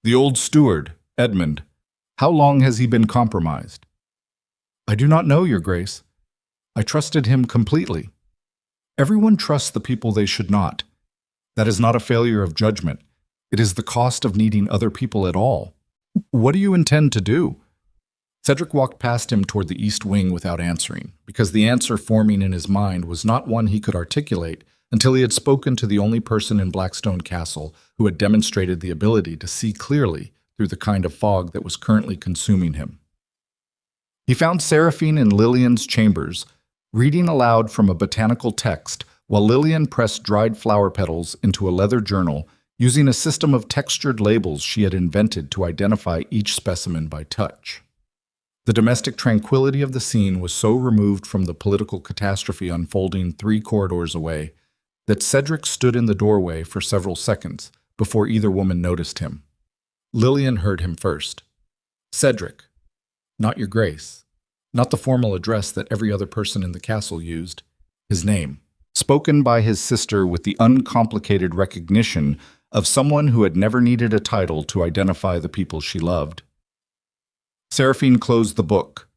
S1: The old steward, Edmund, how long has he been compromised? I do not know, Your Grace. I trusted him completely. Everyone trusts the people they should not. That is not a failure of judgment. It is the cost of needing other people at all. What do you intend to do? Cedric walked past him toward the east wing without answering, because the answer forming in his mind was not one he could articulate until he had spoken to the only person in Blackstone Castle who had demonstrated the ability to see clearly through the kind of fog that was currently consuming him. He found Seraphine in Lillian's chambers, reading aloud from a botanical text while Lillian pressed dried flower petals into a leather journal using a system of textured labels she had invented to identify each specimen by touch. The domestic tranquility of the scene was so removed from the political catastrophe unfolding 3 corridors away that Cedric stood in the doorway for several seconds before either woman noticed him. Lillian heard him first. Cedric. Not Your Grace. Not the formal address that every other person in the castle used. His name, spoken by his sister with the uncomplicated recognition of someone who had never needed a title to identify the people she loved. Seraphine closed the book.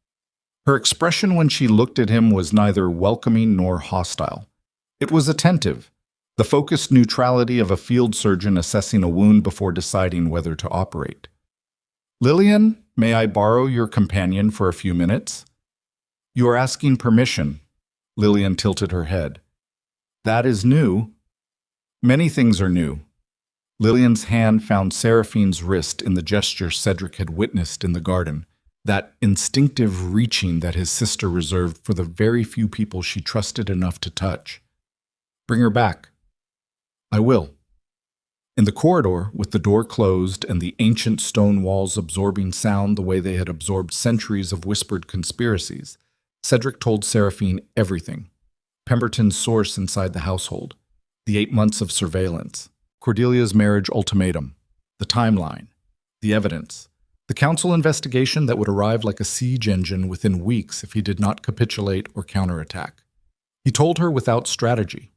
S1: Her expression when she looked at him was neither welcoming nor hostile. It was attentive, the focused neutrality of a field surgeon assessing a wound before deciding whether to operate. Lillian, may I borrow your companion for a few minutes? You are asking permission. Lillian tilted her head. That is new. Many things are new. Lillian's hand found Seraphine's wrist in the gesture Cedric had witnessed in the garden, that instinctive reaching that his sister reserved for the very few people she trusted enough to touch. Bring her back. I will. In the corridor, with the door closed and the ancient stone walls absorbing sound the way they had absorbed centuries of whispered conspiracies, Cedric told Seraphine everything. Pemberton's source inside the household, the 8 months of surveillance, Cordelia's marriage ultimatum, the timeline, the evidence, the council investigation that would arrive like a siege engine within weeks if he did not capitulate or counterattack. He told her without strategy,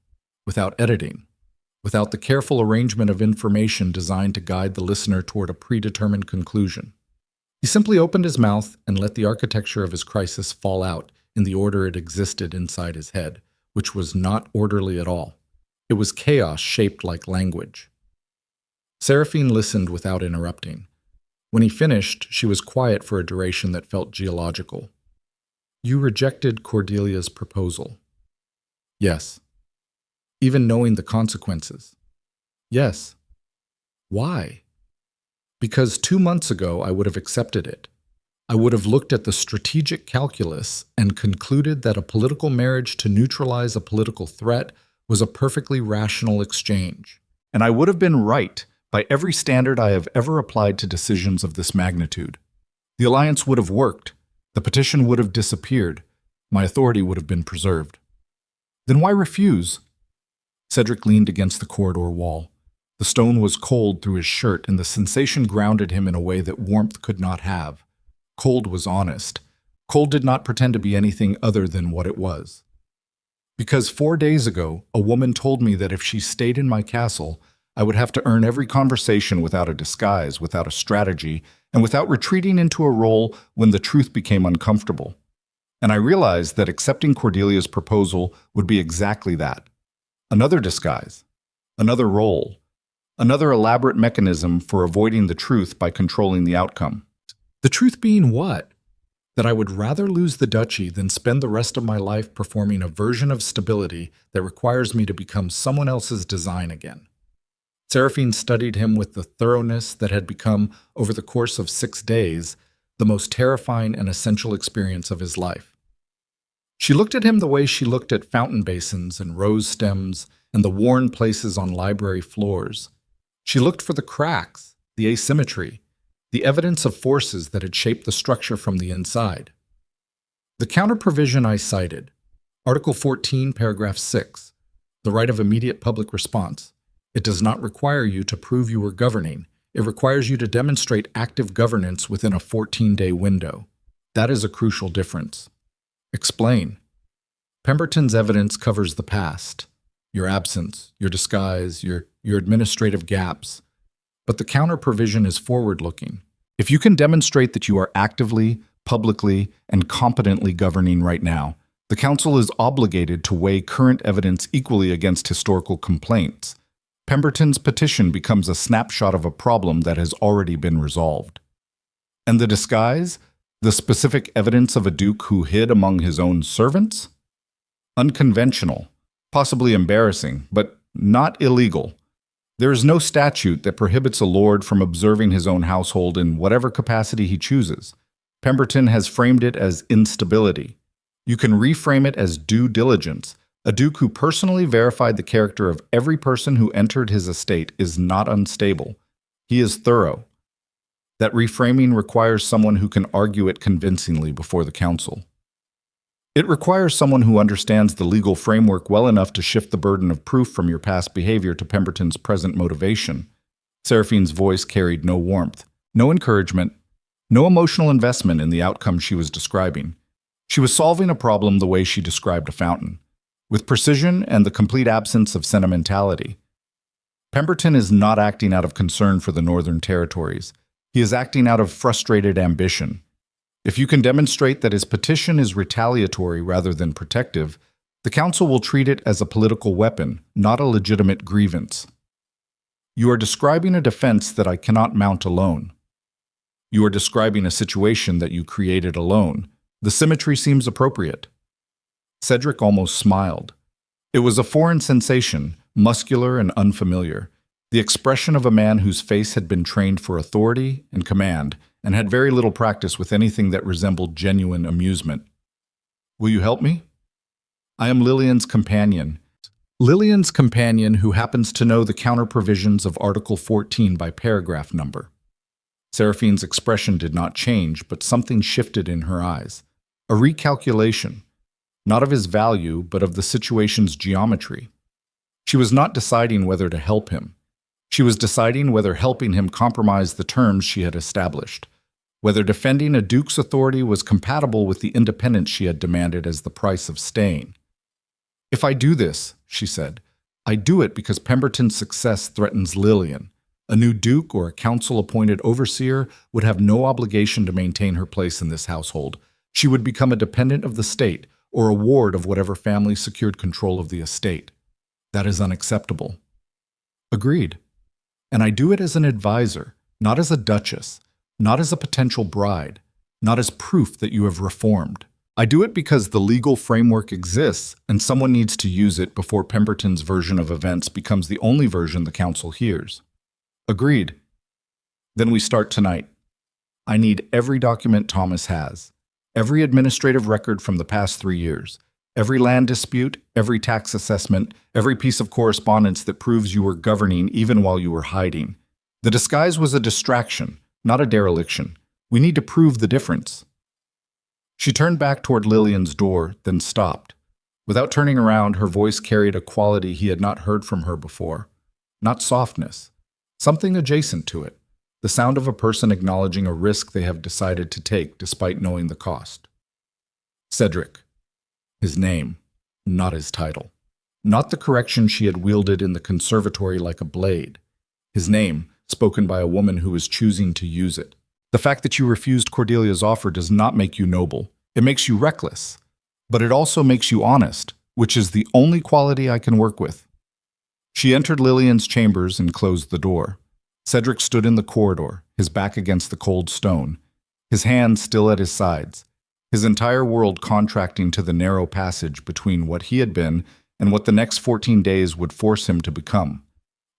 S1: without editing, without the careful arrangement of information designed to guide the listener toward a predetermined conclusion. He simply opened his mouth and let the architecture of his crisis fall out in the order it existed inside his head, which was not orderly at all. It was chaos shaped like language. Seraphine listened without interrupting. When he finished, she was quiet for a duration that felt geological. You rejected Cordelia's proposal. Yes. Even knowing the consequences. Yes. Why? Because 2 months ago I would have accepted it. I would have looked at the strategic calculus and concluded that a political marriage to neutralize a political threat was a perfectly rational exchange. And I would have been right by every standard I have ever applied to decisions of this magnitude. The alliance would have worked. The petition would have disappeared. My authority would have been preserved. Then why refuse? Cedric leaned against the corridor wall. The stone was cold through his shirt, and the sensation grounded him in a way that warmth could not have. Cold was honest. Cold did not pretend to be anything other than what it was. Because 4 days ago, a woman told me that if she stayed in my castle, I would have to earn every conversation without a disguise, without a strategy, and without retreating into a role when the truth became uncomfortable. And I realized that accepting Cordelia's proposal would be exactly that. Another disguise, another role, another elaborate mechanism for avoiding the truth by controlling the outcome. The truth being what? That I would rather lose the duchy than spend the rest of my life performing a version of stability that requires me to become someone else's design again. Seraphine studied him with the thoroughness that had become, over the course of 6 days, the most terrifying and essential experience of his life. She looked at him the way she looked at fountain basins and rose stems and the worn places on library floors. She looked for the cracks, the asymmetry, the evidence of forces that had shaped the structure from the inside. The counter-provision I cited, Article 14, Paragraph 6, the right of immediate public response. It does not require you to prove you were governing. It requires you to demonstrate active governance within a 14-day window. That is a crucial difference. Explain. Pemberton's evidence covers the past, your absence, your disguise, your administrative gaps. But the counter-provision is forward-looking. If you can demonstrate that you are actively, publicly, and competently governing right now, the Council is obligated to weigh current evidence equally against historical complaints. Pemberton's petition becomes a snapshot of a problem that has already been resolved. And the disguise? The specific evidence of a duke who hid among his own servants? Unconventional, possibly embarrassing, but not illegal. There is no statute that prohibits a lord from observing his own household in whatever capacity he chooses. Pemberton has framed it as instability. You can reframe it as due diligence. A duke who personally verified the character of every person who entered his estate is not unstable. He is thorough. That reframing requires someone who can argue it convincingly before the council. It requires someone who understands the legal framework well enough to shift the burden of proof from your past behavior to Pemberton's present motivation. Seraphine's voice carried no warmth, no encouragement, no emotional investment in the outcome she was describing. She was solving a problem the way she described a fountain, with precision and the complete absence of sentimentality. Pemberton is not acting out of concern for the Northern Territories. He is acting out of frustrated ambition. If you can demonstrate that his petition is retaliatory rather than protective, the Council will treat it as a political weapon, not a legitimate grievance. You are describing a defense that I cannot mount alone. You are describing a situation that you created alone. The symmetry seems appropriate. Cedric almost smiled. It was a foreign sensation, muscular and unfamiliar, the expression of a man whose face had been trained for authority and command and had very little practice with anything that resembled genuine amusement. Will you help me? I am Lillian's companion. Lillian's companion who happens to know the counter-provisions of Article 14 by paragraph number. Seraphine's expression did not change, but something shifted in her eyes. A recalculation. Not of his value, but of the situation's geometry. She was not deciding whether to help him. She was deciding whether helping him compromised the terms she had established, whether defending a duke's authority was compatible with the independence she had demanded as the price of staying. If I do this, she said, I do it because Pemberton's success threatens Lillian. A new duke or a council-appointed overseer would have no obligation to maintain her place in this household. She would become a dependent of the state, or a ward of whatever family secured control of the estate. That is unacceptable. Agreed. And I do it as an advisor, not as a duchess, not as a potential bride, not as proof that you have reformed. I do it because the legal framework exists and someone needs to use it before Pemberton's version of events becomes the only version the council hears. Agreed. Then we start tonight. I need every document Thomas has, every administrative record from the past 3 years, every land dispute, every tax assessment, every piece of correspondence that proves you were governing even while you were hiding. The disguise was a distraction, not a dereliction. We need to prove the difference. She turned back toward Lillian's door, then stopped. Without turning around, her voice carried a quality he had not heard from her before. Not softness, something adjacent to it. The sound of a person acknowledging a risk they have decided to take despite knowing the cost. Cedric. His name, not his title. Not the correction she had wielded in the conservatory like a blade. His name, spoken by a woman who was choosing to use it. The fact that you refused Cordelia's offer does not make you noble. It makes you reckless. But it also makes you honest, which is the only quality I can work with. She entered Lillian's chambers and closed the door. Cedric stood in the corridor, his back against the cold stone, his hands still at his sides, his entire world contracting to the narrow passage between what he had been and what the next 14 days would force him to become.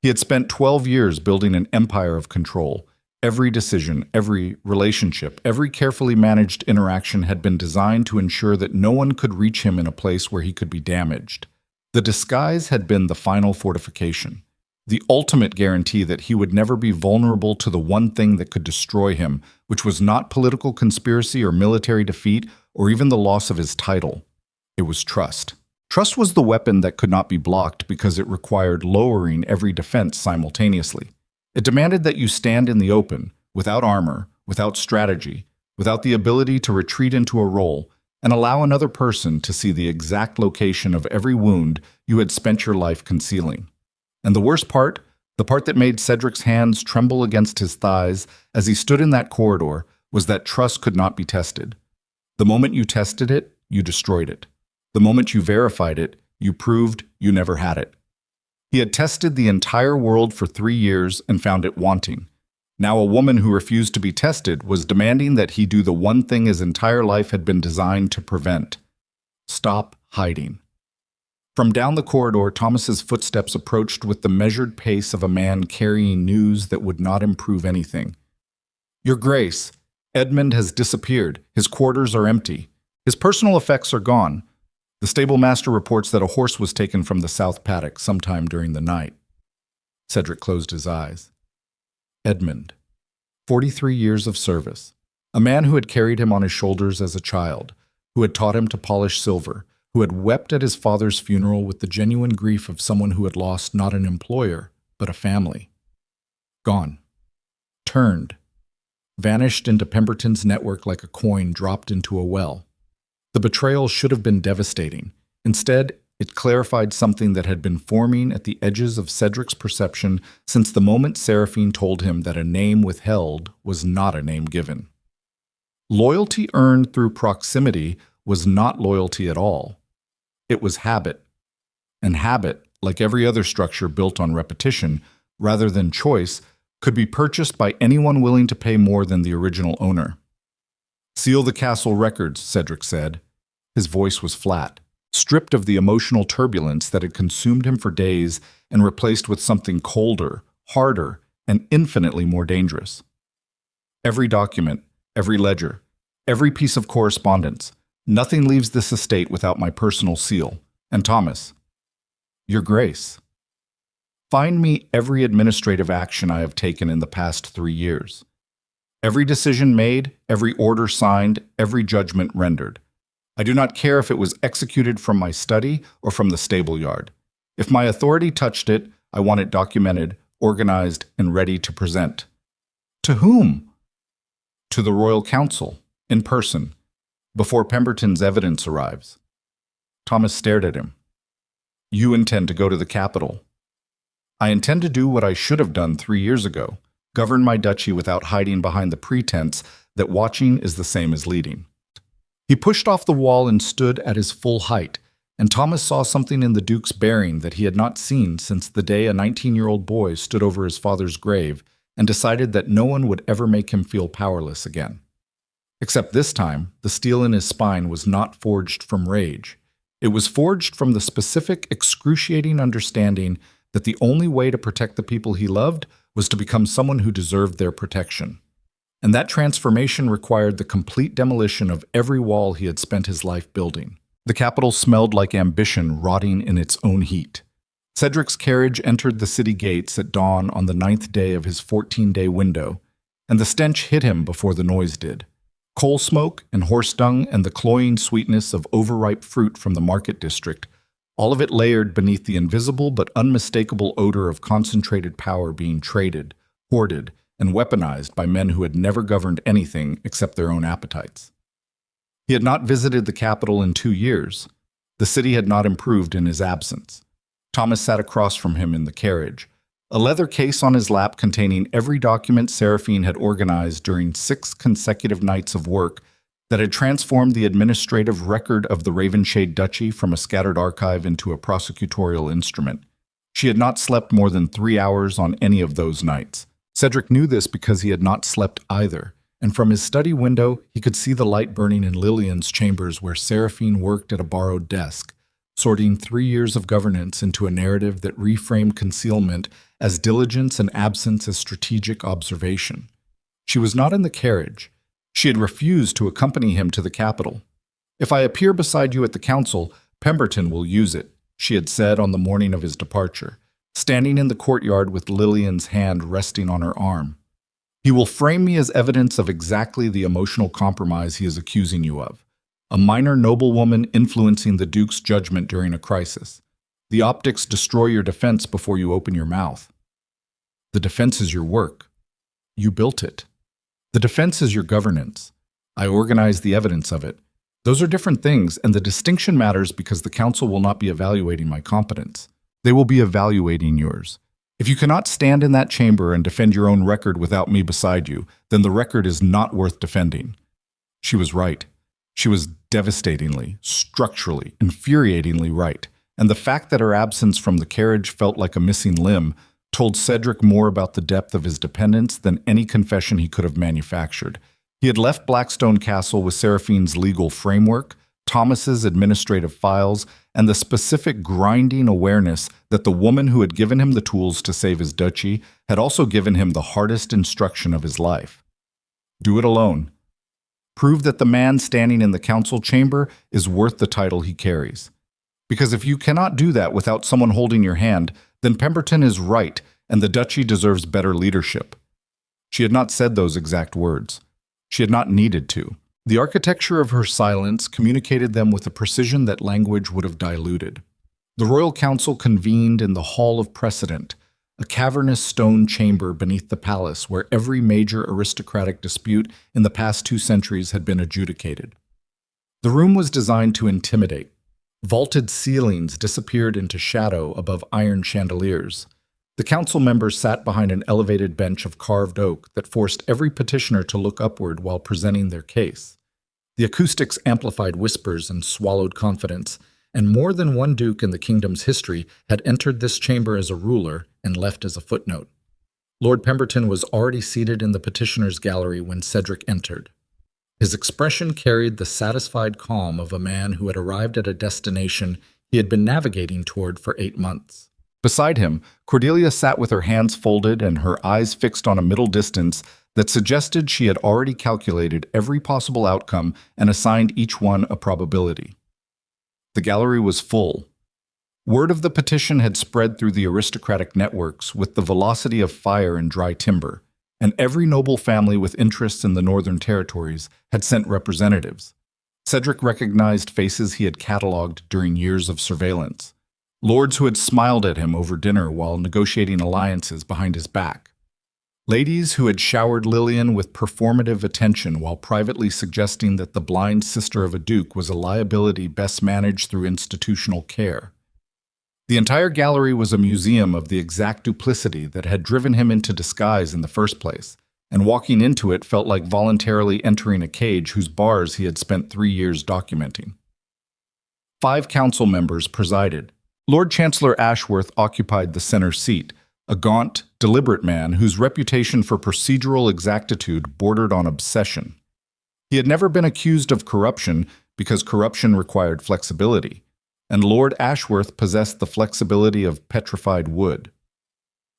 S1: He had spent 12 years building an empire of control. Every decision, every relationship, every carefully managed interaction had been designed to ensure that no one could reach him in a place where he could be damaged. The disguise had been the final fortification. The ultimate guarantee that he would never be vulnerable to the one thing that could destroy him, which was not political conspiracy or military defeat or even the loss of his title. It was trust. Trust was the weapon that could not be blocked because it required lowering every defense simultaneously. It demanded that you stand in the open, without armor, without strategy, without the ability to retreat into a role, and allow another person to see the exact location of every wound you had spent your life concealing. And the worst part, the part that made Cedric's hands tremble against his thighs as he stood in that corridor, was that trust could not be tested. The moment you tested it, you destroyed it. The moment you verified it, you proved you never had it. He had tested the entire world for 3 years and found it wanting. Now a woman who refused to be tested was demanding that he do the one thing his entire life had been designed to prevent. Stop hiding. From down the corridor, Thomas's footsteps approached with the measured pace of a man carrying news that would not improve anything. Your Grace, Edmund has disappeared. His quarters are empty. His personal effects are gone. The stable master reports that a horse was taken from the south paddock sometime during the night. Cedric closed his eyes. Edmund, 43 years of service. A man who had carried him on his shoulders as a child, who had taught him to polish silver, who had wept at his father's funeral with the genuine grief of someone who had lost not an employer, but a family. Gone. Turned. Vanished into Pemberton's network like a coin dropped into a well. The betrayal should have been devastating. Instead, it clarified something that had been forming at the edges of Cedric's perception since the moment Seraphine told him that a name withheld was not a name given. Loyalty earned through proximity was not loyalty at all. It was habit. And habit, like every other structure built on repetition, rather than choice, could be purchased by anyone willing to pay more than the original owner. Seal the castle records, Cedric said. His voice was flat, stripped of the emotional turbulence that had consumed him for days and replaced with something colder, harder, and infinitely more dangerous. Every document, every ledger, every piece of correspondence, nothing leaves this estate without my personal seal. And Thomas, Your Grace, find me every administrative action I have taken in the past 3 years. Every decision made, every order signed, every judgment rendered. I do not care if it was executed from my study or from the stable yard. If my authority touched it, I want it documented, organized, and ready to present. To whom? To the Royal Council, in person, before Pemberton's evidence arrives. Thomas stared at him. You intend to go to the capital. I intend to do what I should have done 3 years ago, govern my duchy without hiding behind the pretense that watching is the same as leading. He pushed off the wall and stood at his full height, and Thomas saw something in the Duke's bearing that he had not seen since the day a 19-year-old boy stood over his father's grave and decided that no one would ever make him feel powerless again. Except this time, the steel in his spine was not forged from rage. It was forged from the specific, excruciating understanding that the only way to protect the people he loved was to become someone who deserved their protection. And that transformation required the complete demolition of every wall he had spent his life building. The capital smelled like ambition rotting in its own heat. Cedric's carriage entered the city gates at dawn on the 9th day of his 14-day window, and the stench hit him before the noise did. Coal smoke and horse dung and the cloying sweetness of overripe fruit from the market district, all of it layered beneath the invisible but unmistakable odor of concentrated power being traded, hoarded, and weaponized by men who had never governed anything except their own appetites. He had not visited the capital in 2 years. The city had not improved in his absence. Thomas sat across from him in the carriage, a leather case on his lap containing every document Seraphine had organized during 6 consecutive nights of work that had transformed the administrative record of the Ravenshade Duchy from a scattered archive into a prosecutorial instrument. She had not slept more than 3 hours on any of those nights. Cedric knew this because he had not slept either, and from his study window he could see the light burning in Lillian's chambers where Seraphine worked at a borrowed desk, sorting 3 years of governance into a narrative that reframed concealment as diligence and absence as strategic observation. She was not in the carriage. She had refused to accompany him to the capital. "If I appear beside you at the council, Pemberton will use it," she had said on the morning of his departure, standing in the courtyard with Lillian's hand resting on her arm. "He will frame me as evidence of exactly the emotional compromise he is accusing you of. A minor noblewoman influencing the Duke's judgment during a crisis. The optics destroy your defense before you open your mouth. The defense is your work. You built it. The defense is your governance. I organize the evidence of it. Those are different things, and the distinction matters because the council will not be evaluating my competence. They will be evaluating yours. If you cannot stand in that chamber and defend your own record without me beside you, then the record is not worth defending." She was right. She was devastatingly, structurally, infuriatingly right, and the fact that her absence from the carriage felt like a missing limb told Cedric more about the depth of his dependence than any confession he could have manufactured. He had left Blackstone Castle with Seraphine's legal framework, Thomas's administrative files, and the specific grinding awareness that the woman who had given him the tools to save his duchy had also given him the hardest instruction of his life. Do it alone. Prove that the man standing in the council chamber is worth the title he carries. Because if you cannot do that without someone holding your hand, then Pemberton is right, and the duchy deserves better leadership. She had not said those exact words. She had not needed to. The architecture of her silence communicated them with a precision that language would have diluted. The royal council convened in the Hall of Precedent, a cavernous stone chamber beneath the palace where every major aristocratic dispute in the past 2 centuries had been adjudicated. The room was designed to intimidate. Vaulted ceilings disappeared into shadow above iron chandeliers. The council members sat behind an elevated bench of carved oak that forced every petitioner to look upward while presenting their case. The acoustics amplified whispers and swallowed confidence, and more than one duke in the kingdom's history had entered this chamber as a ruler and left as a footnote. Lord Pemberton was already seated in the petitioner's gallery when Cedric entered. His expression carried the satisfied calm of a man who had arrived at a destination he had been navigating toward for 8 months. Beside him, Cordelia sat with her hands folded and her eyes fixed on a middle distance that suggested she had already calculated every possible outcome and assigned each one a probability. The gallery was full. Word of the petition had spread through the aristocratic networks with the velocity of fire in dry timber, and every noble family with interests in the Northern Territories had sent representatives. Cedric recognized faces he had catalogued during years of surveillance. Lords who had smiled at him over dinner while negotiating alliances behind his back. Ladies who had showered Lillian with performative attention while privately suggesting that the blind sister of a duke was a liability best managed through institutional care. The entire gallery was a museum of the exact duplicity that had driven him into disguise in the first place, and walking into it felt like voluntarily entering a cage whose bars he had spent 3 years documenting. 5 council members presided. Lord Chancellor Ashworth occupied the center seat, a gaunt, deliberate man whose reputation for procedural exactitude bordered on obsession. He had never been accused of corruption because corruption required flexibility, and Lord Ashworth possessed the flexibility of petrified wood.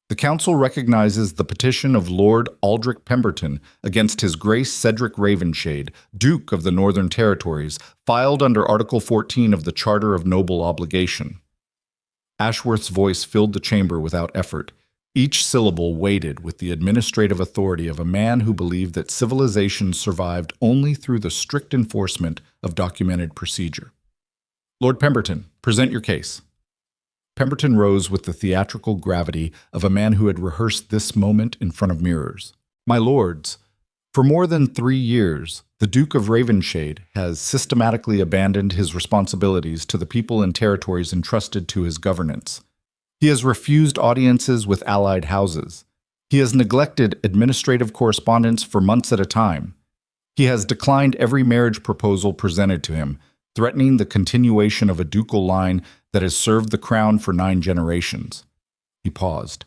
S1: The Council recognizes the petition of Lord Aldrich Pemberton against His Grace Cedric Ravenshade, Duke of the Northern Territories, filed under Article 14 of the Charter of Noble Obligation. Ashworth's voice filled the chamber without effort. Each syllable weighted with the administrative authority of a man who believed that civilization survived only through the strict enforcement of documented procedure. Lord Pemberton, present your case. Pemberton rose with the theatrical gravity of a man who had rehearsed this moment in front of mirrors. My lords, for more than 3 years, the Duke of Ravenshade has systematically abandoned his responsibilities to the people and territories entrusted to his governance. He has refused audiences with allied houses. He has neglected administrative correspondence for months at a time. He has declined every marriage proposal presented to him, threatening the continuation of a ducal line that has served the crown for 9 generations. He paused.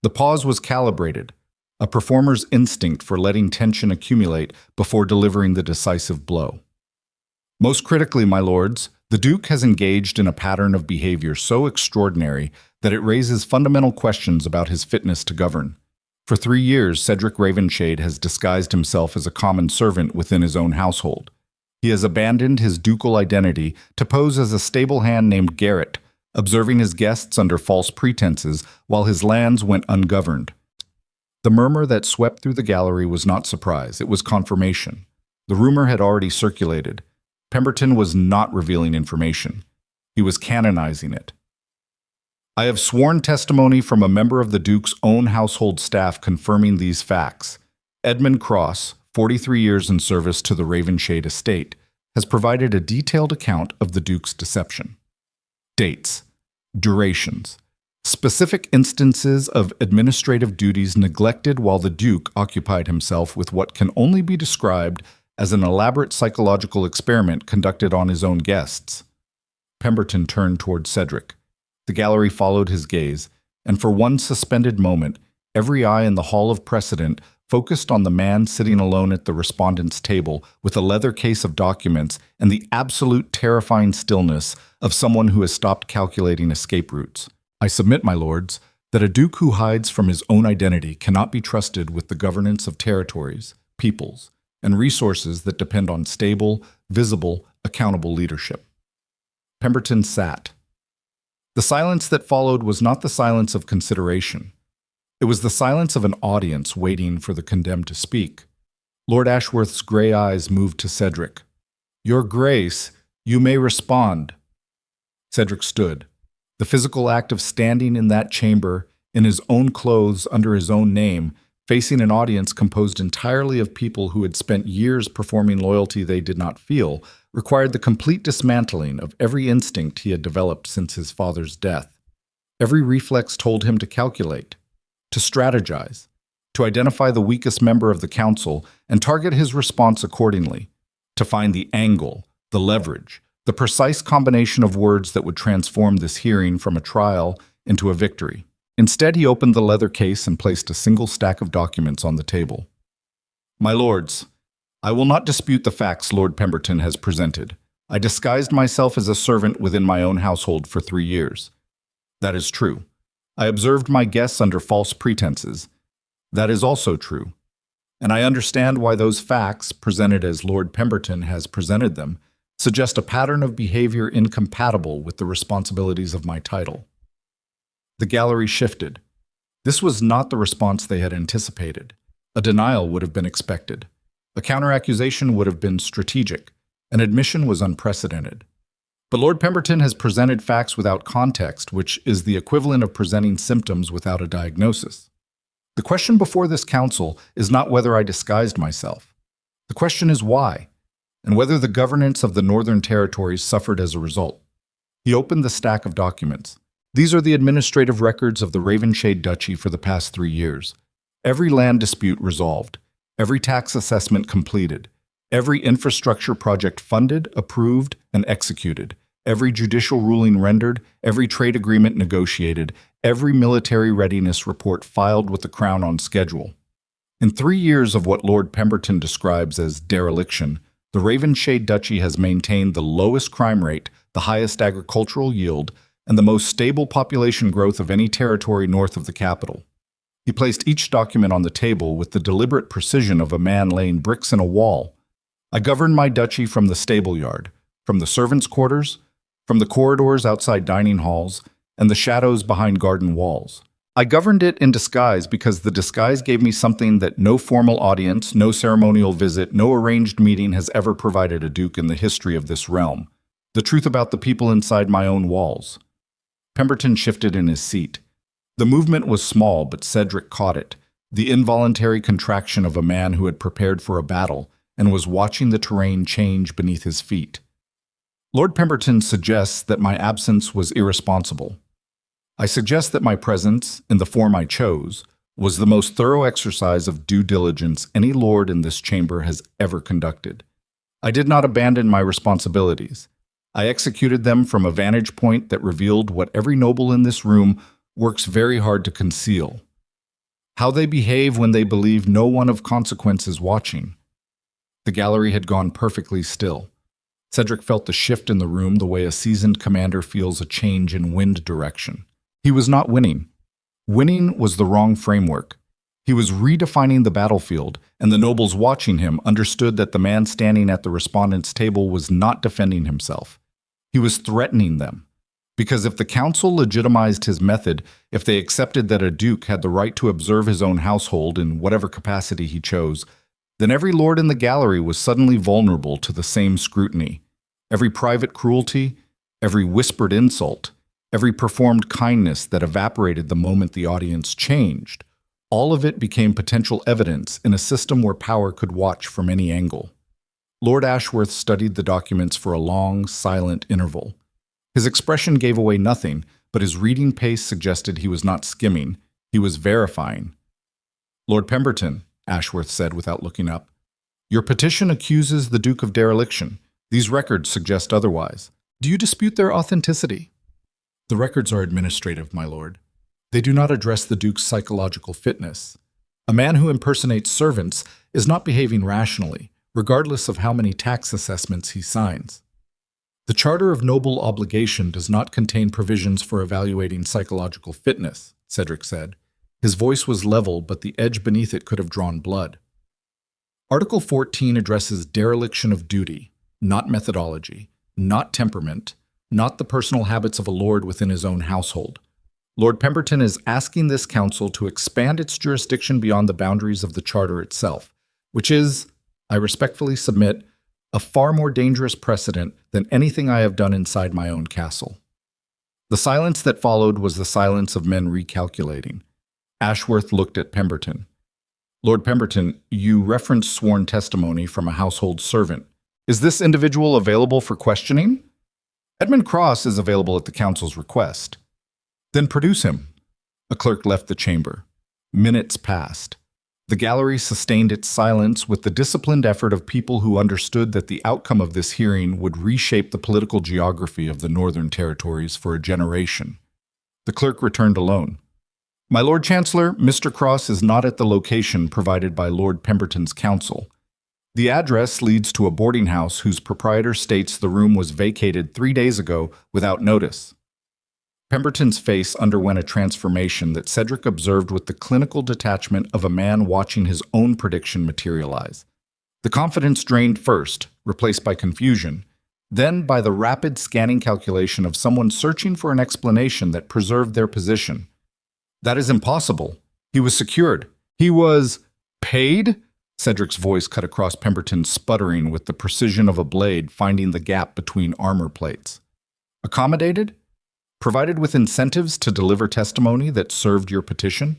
S1: The pause was calibrated, a performer's instinct for letting tension accumulate before delivering the decisive blow. Most critically, my lords, the Duke has engaged in a pattern of behavior so extraordinary that it raises fundamental questions about his fitness to govern. For 3 years, Cedric Ravenshade has disguised himself as a common servant within his own household. He has abandoned his ducal identity to pose as a stable hand named Garrett, observing his guests under false pretenses while his lands went ungoverned. The murmur that swept through the gallery was not surprise, it was confirmation. The rumor had already circulated. Pemberton was not revealing information. He was canonizing it. I have sworn testimony from a member of the Duke's own household staff confirming these facts. Edmund Cross, 43 years in service to the Ravenshade estate, has provided a detailed account of the Duke's deception. Dates, durations, specific instances of administrative duties neglected while the Duke occupied himself with what can only be described as an elaborate psychological experiment conducted on his own guests. Pemberton turned toward Cedric. The gallery followed his gaze, and for one suspended moment, every eye in the Hall of Precedent focused on the man sitting alone at the respondent's table with a leather case of documents and the absolute terrifying stillness of someone who has stopped calculating escape routes. I submit, my lords, that a duke who hides from his own identity cannot be trusted with the governance of territories, peoples, and resources that depend on stable, visible, accountable leadership. Pemberton sat. The silence that followed was not the silence of consideration. It was the silence of an audience waiting for the condemned to speak. Lord Ashworth's gray eyes moved to Cedric. Your Grace, you may respond. Cedric stood. The physical act of standing in that chamber, in his own clothes under his own name, facing an audience composed entirely of people who had spent years performing loyalty they did not feel, required the complete dismantling of every instinct he had developed since his father's death. Every reflex told him to calculate, to strategize, to identify the weakest member of the council and target his response accordingly, to find the angle, the leverage, the precise combination of words that would transform this hearing from a trial into a victory. Instead, he opened the leather case and placed a single stack of documents on the table. My lords, I will not dispute the facts Lord Pemberton has presented. I disguised myself as a servant within my own household for 3 years. That is true. I observed my guests under false pretenses. That is also true. And I understand why those facts, presented as Lord Pemberton has presented them, suggest a pattern of behavior incompatible with the responsibilities of my title. The gallery shifted. This was not the response they had anticipated. A denial would have been expected. A counteraccusation would have been strategic. An admission was unprecedented. But Lord Pemberton has presented facts without context, which is the equivalent of presenting symptoms without a diagnosis. The question before this council is not whether I disguised myself. The question is why, and whether the governance of the Northern Territories suffered as a result. He opened the stack of documents. These are the administrative records of the Ravenshade Duchy for the past 3 years. Every land dispute resolved, every tax assessment completed, every infrastructure project funded, approved, and executed, every judicial ruling rendered, every trade agreement negotiated, every military readiness report filed with the Crown on schedule. In 3 years of what Lord Pemberton describes as dereliction, the Ravenshade Duchy has maintained the lowest crime rate, the highest agricultural yield, and the most stable population growth of any territory north of the capital. He placed each document on the table with the deliberate precision of a man laying bricks in a wall. I govern my duchy from the stable yard, from the servants' quarters, from the corridors outside dining halls, and the shadows behind garden walls. I governed it in disguise because the disguise gave me something that no formal audience, no ceremonial visit, no arranged meeting has ever provided a duke in the history of this realm: the truth about the people inside my own walls. Pemberton shifted in his seat. The movement was small, but Cedric caught it, the involuntary contraction of a man who had prepared for a battle and was watching the terrain change beneath his feet. Lord Pemberton suggests that my absence was irresponsible. I suggest that my presence, in the form I chose, was the most thorough exercise of due diligence any lord in this chamber has ever conducted. I did not abandon my responsibilities. I executed them from a vantage point that revealed what every noble in this room works very hard to conceal: how they behave when they believe no one of consequence is watching. The gallery had gone perfectly still. Cedric felt the shift in the room the way a seasoned commander feels a change in wind direction. He was not winning. Winning was the wrong framework. He was redefining the battlefield, and the nobles watching him understood that the man standing at the respondents' table was not defending himself. He was threatening them. Because if the council legitimized his method, if they accepted that a duke had the right to observe his own household in whatever capacity he chose, then every lord in the gallery was suddenly vulnerable to the same scrutiny. Every private cruelty, every whispered insult, every performed kindness that evaporated the moment the audience changed, all of it became potential evidence in a system where power could watch from any angle. Lord Ashworth studied the documents for a long, silent interval. His expression gave away nothing, but his reading pace suggested he was not skimming, he was verifying. "Lord Pemberton," Ashworth said without looking up, "your petition accuses the Duke of dereliction. These records suggest otherwise. Do you dispute their authenticity?" "The records are administrative, my lord. They do not address the Duke's psychological fitness. A man who impersonates servants is not behaving rationally, regardless of how many tax assessments he signs. The Charter of Noble Obligation does not contain provisions for evaluating psychological fitness," Cedric said. His voice was level, but the edge beneath it could have drawn blood. Article 14 addresses dereliction of duty, not methodology, not temperament, not the personal habits of a lord within his own household. Lord Pemberton is asking this council to expand its jurisdiction beyond the boundaries of the Charter itself, which is, I respectfully submit, a far more dangerous precedent than anything I have done inside my own castle. The silence that followed was the silence of men recalculating. Ashworth looked at Pemberton. "Lord Pemberton, you referenced sworn testimony from a household servant. Is this individual available for questioning?" "Edmund Cross is available at the council's request." "Then produce him." A clerk left the chamber. Minutes passed. The gallery sustained its silence with the disciplined effort of people who understood that the outcome of this hearing would reshape the political geography of the Northern Territories for a generation. The clerk returned alone. "My Lord Chancellor, Mr. Cross is not at the location provided by Lord Pemberton's council. The address leads to a boarding house whose proprietor states the room was vacated 3 days ago without notice." Pemberton's face underwent a transformation that Cedric observed with the clinical detachment of a man watching his own prediction materialize. The confidence drained first, replaced by confusion, then by the rapid scanning calculation of someone searching for an explanation that preserved their position. "That is impossible. He was secured. He was paid?" Cedric's voice cut across Pemberton's sputtering with the precision of a blade finding the gap between armor plates. "Accommodated? Provided with incentives to deliver testimony that served your petition?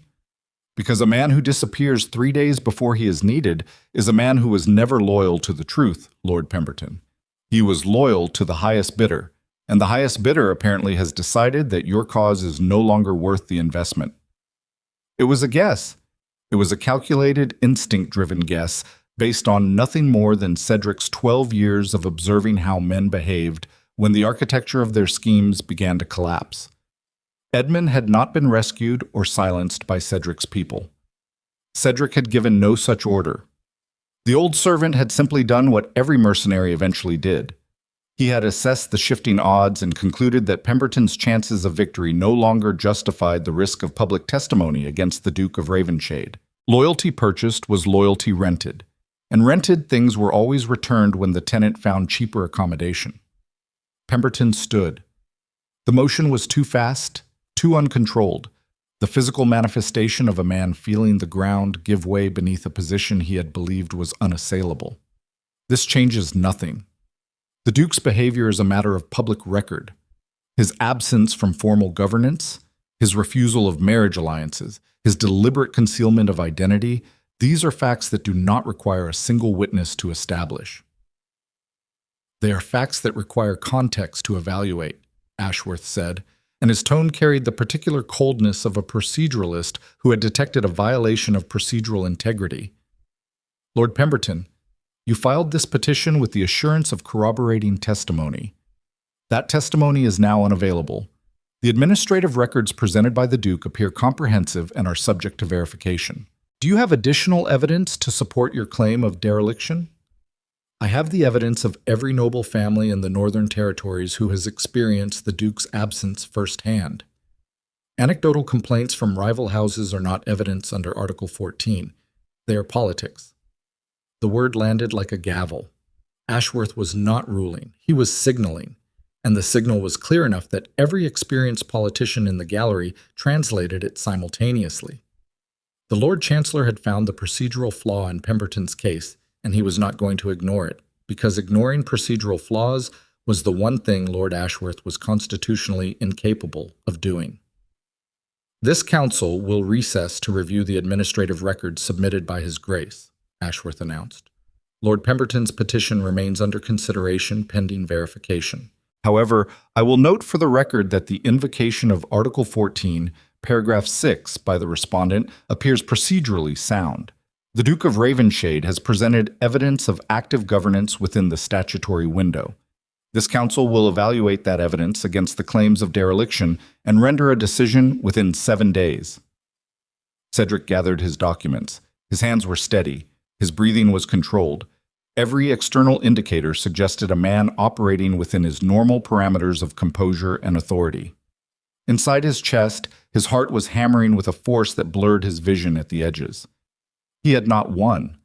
S1: Because a man who disappears 3 days before he is needed is a man who was never loyal to the truth, Lord Pemberton. He was loyal to the highest bidder, and the highest bidder apparently has decided that your cause is no longer worth the investment." It was a guess. It was a calculated, instinct-driven guess based on nothing more than Cedric's 12 years of observing how men behaved when the architecture of their schemes began to collapse. Edmund had not been rescued or silenced by Cedric's people. Cedric had given no such order. The old servant had simply done what every mercenary eventually did. He had assessed the shifting odds and concluded that Pemberton's chances of victory no longer justified the risk of public testimony against the Duke of Ravenshade. Loyalty purchased was loyalty rented, and rented things were always returned when the tenant found cheaper accommodation. Pemberton stood. The motion was too fast, too uncontrolled, the physical manifestation of a man feeling the ground give way beneath a position he had believed was unassailable. This changes nothing. The Duke's behavior is a matter of public record. His absence from formal governance, his refusal of marriage alliances, his deliberate concealment of identity, these are facts that do not require a single witness to establish. They are facts that require context to evaluate, Ashworth said, and his tone carried the particular coldness of a proceduralist who had detected a violation of procedural integrity. Lord Pemberton, you filed this petition with the assurance of corroborating testimony. That testimony is now unavailable. The administrative records presented by the Duke appear comprehensive and are subject to verification. Do you have additional evidence to support your claim of dereliction? I have the evidence of every noble family in the Northern Territories who has experienced the Duke's absence firsthand. Anecdotal complaints from rival houses are not evidence under Article 14. They are politics. The word landed like a gavel. Ashworth was not ruling, he was signaling, and the signal was clear enough that every experienced politician in the gallery translated it simultaneously. The Lord Chancellor had found the procedural flaw in Pemberton's case, and he was not going to ignore it, because ignoring procedural flaws was the one thing Lord Ashworth was constitutionally incapable of doing. This council will recess to review the administrative records submitted by His Grace, Ashworth announced. Lord Pemberton's petition remains under consideration pending verification. However, I will note for the record that the invocation of Article 14, Paragraph 6 by the respondent appears procedurally sound. The Duke of Ravenshade has presented evidence of active governance within the statutory window. This council will evaluate that evidence against the claims of dereliction and render a decision within 7 days. Cedric gathered his documents. His hands were steady. His breathing was controlled. Every external indicator suggested a man operating within his normal parameters of composure and authority. Inside his chest, his heart was hammering with a force that blurred his vision at the edges. He had not won.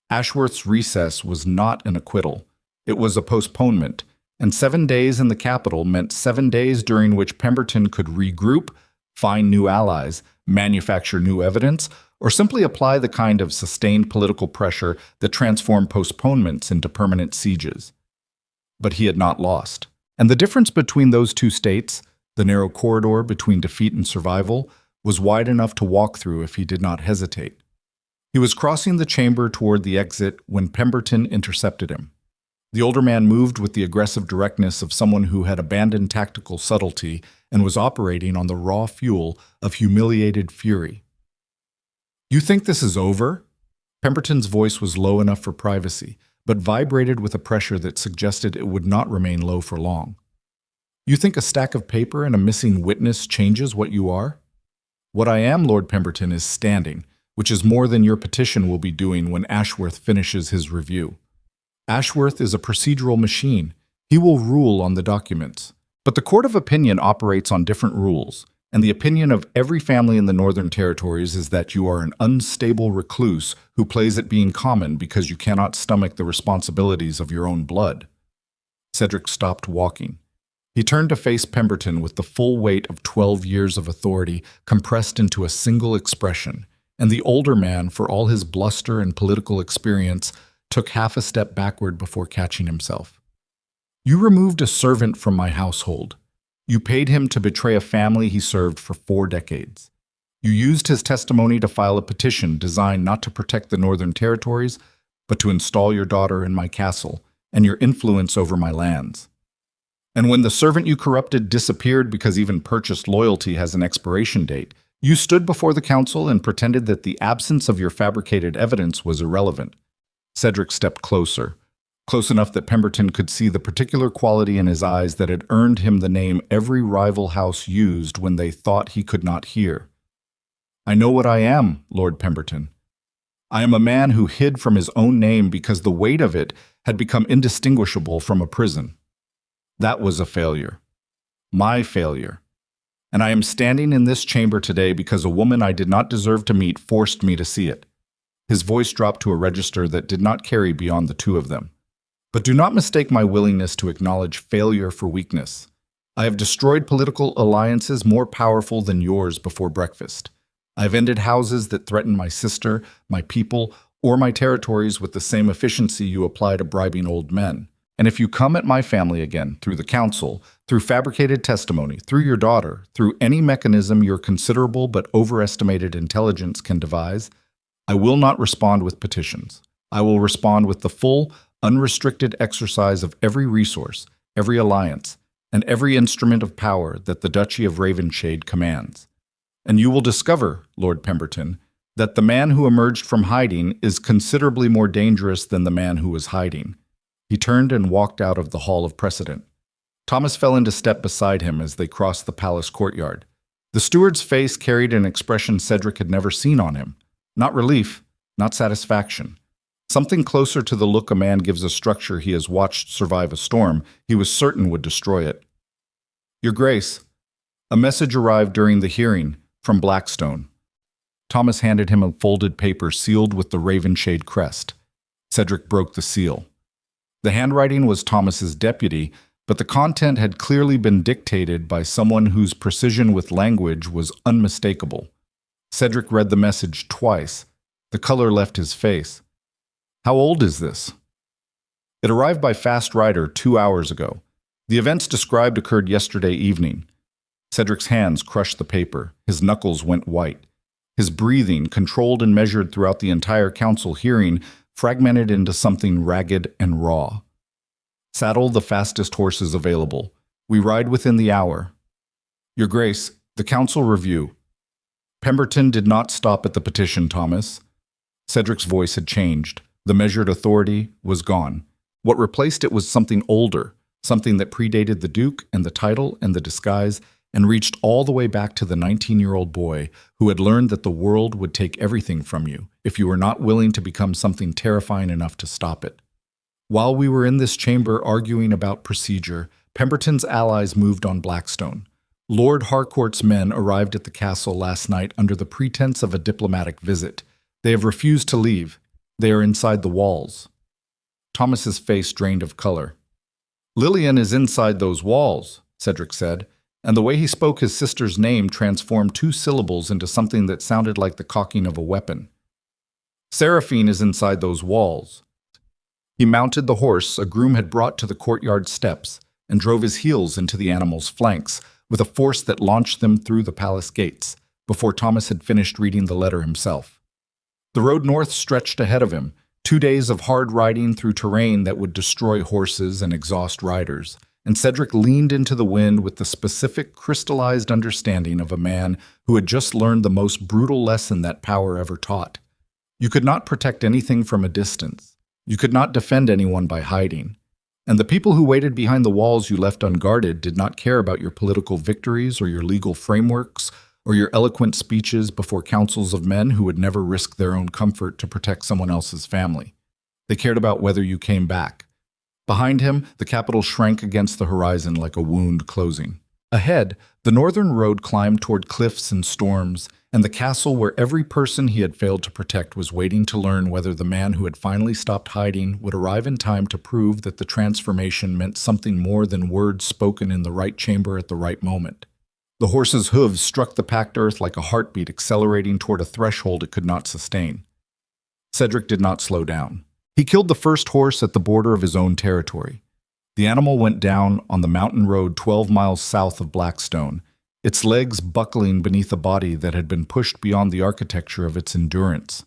S1: Ashworth's recess was not an acquittal. It was a postponement, and 7 days in the capital meant 7 days during which Pemberton could regroup, find new allies, manufacture new evidence, or simply apply the kind of sustained political pressure that transformed postponements into permanent sieges. But he had not lost. And the difference between those two states, the narrow corridor between defeat and survival, was wide enough to walk through if he did not hesitate. He was crossing the chamber toward the exit when Pemberton intercepted him. The older man moved with the aggressive directness of someone who had abandoned tactical subtlety and was operating on the raw fuel of humiliated fury. "You think this is over?" Pemberton's voice was low enough for privacy, but vibrated with a pressure that suggested it would not remain low for long. "You think a stack of paper and a missing witness changes what you are?" "What I am, Lord Pemberton, is standing, which is more than your petition will be doing when Ashworth finishes his review. Ashworth is a procedural machine. He will rule on the documents. But the court of opinion operates on different rules, and the opinion of every family in the Northern Territories is that you are an unstable recluse who plays at being common because you cannot stomach the responsibilities of your own blood." Cedric stopped walking. He turned to face Pemberton with the full weight of 12 years of authority compressed into a single expression, and the older man, for all his bluster and political experience, took half a step backward before catching himself. "You removed a servant from my household. You paid him to betray a family he served for 4 decades. You used his testimony to file a petition designed not to protect the Northern Territories, but to install your daughter in my castle and your influence over my lands. And when the servant you corrupted disappeared because even purchased loyalty has an expiration date, you stood before the council and pretended that the absence of your fabricated evidence was irrelevant." Cedric stepped closer, close enough that Pemberton could see the particular quality in his eyes that had earned him the name every rival house used when they thought he could not hear. I know what I am, Lord Pemberton. I am a man who hid from his own name because the weight of it had become indistinguishable from a prison. That was a failure. My failure. And I am standing in this chamber today because a woman I did not deserve to meet forced me to see it. His voice dropped to a register that did not carry beyond the two of them. But do not mistake my willingness to acknowledge failure for weakness. I have destroyed political alliances more powerful than yours before breakfast. I have ended houses that threaten my sister, my people, or my territories with the same efficiency you apply to bribing old men. And if you come at my family again, through the council, through fabricated testimony, through your daughter, through any mechanism your considerable but overestimated intelligence can devise, I will not respond with petitions. I will respond with the full, unrestricted exercise of every resource, every alliance, and every instrument of power that the Duchy of Ravenshade commands. And you will discover, Lord Pemberton, that the man who emerged from hiding is considerably more dangerous than the man who was hiding. He turned and walked out of the Hall of Precedent. Thomas fell into step beside him as they crossed the palace courtyard. The steward's face carried an expression Cedric had never seen on him. Not relief, not satisfaction. Something closer to the look a man gives a structure he has watched survive a storm he was certain would destroy it. Your Grace, a message arrived during the hearing from Blackstone. Thomas handed him a folded paper sealed with the Ravenshade crest. Cedric broke the seal. The handwriting was Thomas's deputy, but the content had clearly been dictated by someone whose precision with language was unmistakable. Cedric read the message twice. The color left his face. How old is this? It arrived by fast rider 2 hours ago. The events described occurred yesterday evening. Cedric's hands crushed the paper. His knuckles went white. His breathing, controlled and measured throughout the entire council hearing, fragmented into something ragged and raw. Saddle the fastest horses available. We ride within the hour. Your Grace, the council review. Pemberton did not stop at the petition, Thomas. Cedric's voice had changed. The measured authority was gone. What replaced it was something older, something that predated the Duke and the title and the disguise, and reached all the way back to the 19-year-old boy who had learned that the world would take everything from you if you were not willing to become something terrifying enough to stop it. While we were in this chamber arguing about procedure, Pemberton's allies moved on Blackstone. Lord Harcourt's men arrived at the castle last night under the pretense of a diplomatic visit. They have refused to leave. They are inside the walls. Thomas's face drained of color. Lillian is inside those walls, Cedric said, and the way he spoke his sister's name transformed 2 syllables into something that sounded like the cocking of a weapon. Seraphine is inside those walls. He mounted the horse a groom had brought to the courtyard steps and drove his heels into the animal's flanks with a force that launched them through the palace gates before Thomas had finished reading the letter himself. The road north stretched ahead of him, 2 days of hard riding through terrain that would destroy horses and exhaust riders, and Cedric leaned into the wind with the specific, crystallized understanding of a man who had just learned the most brutal lesson that power ever taught. You could not protect anything from a distance. You could not defend anyone by hiding. And the people who waited behind the walls you left unguarded did not care about your political victories or your legal frameworks or your eloquent speeches before councils of men who would never risk their own comfort to protect someone else's family. They cared about whether you came back. Behind him, the capital shrank against the horizon like a wound closing. Ahead, the northern road climbed toward cliffs and storms, and the castle where every person he had failed to protect was waiting to learn whether the man who had finally stopped hiding would arrive in time to prove that the transformation meant something more than words spoken in the right chamber at the right moment. The horse's hooves struck the packed earth like a heartbeat accelerating toward a threshold it could not sustain. Cedric did not slow down. He killed the first horse at the border of his own territory. The animal went down on the mountain road 12 miles south of Blackstone, its legs buckling beneath a body that had been pushed beyond the architecture of its endurance.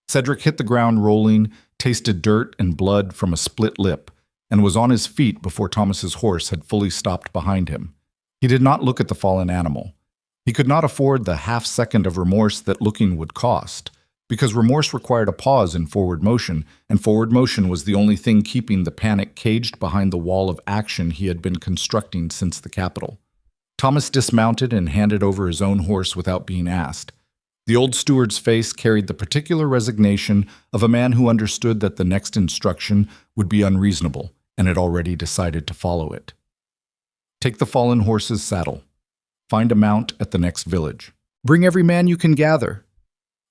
S1: Cedric hit the ground rolling, tasted dirt and blood from a split lip, and was on his feet before Thomas's horse had fully stopped behind him. He did not look at the fallen animal. He could not afford the half-second of remorse that looking would cost, because remorse required a pause in forward motion, and forward motion was the only thing keeping the panic caged behind the wall of action he had been constructing since the capital. Thomas dismounted and handed over his own horse without being asked. The old steward's face carried the particular resignation of a man who understood that the next instruction would be unreasonable and had already decided to follow it. Take the fallen horse's saddle. Find a mount at the next village. Bring every man you can gather.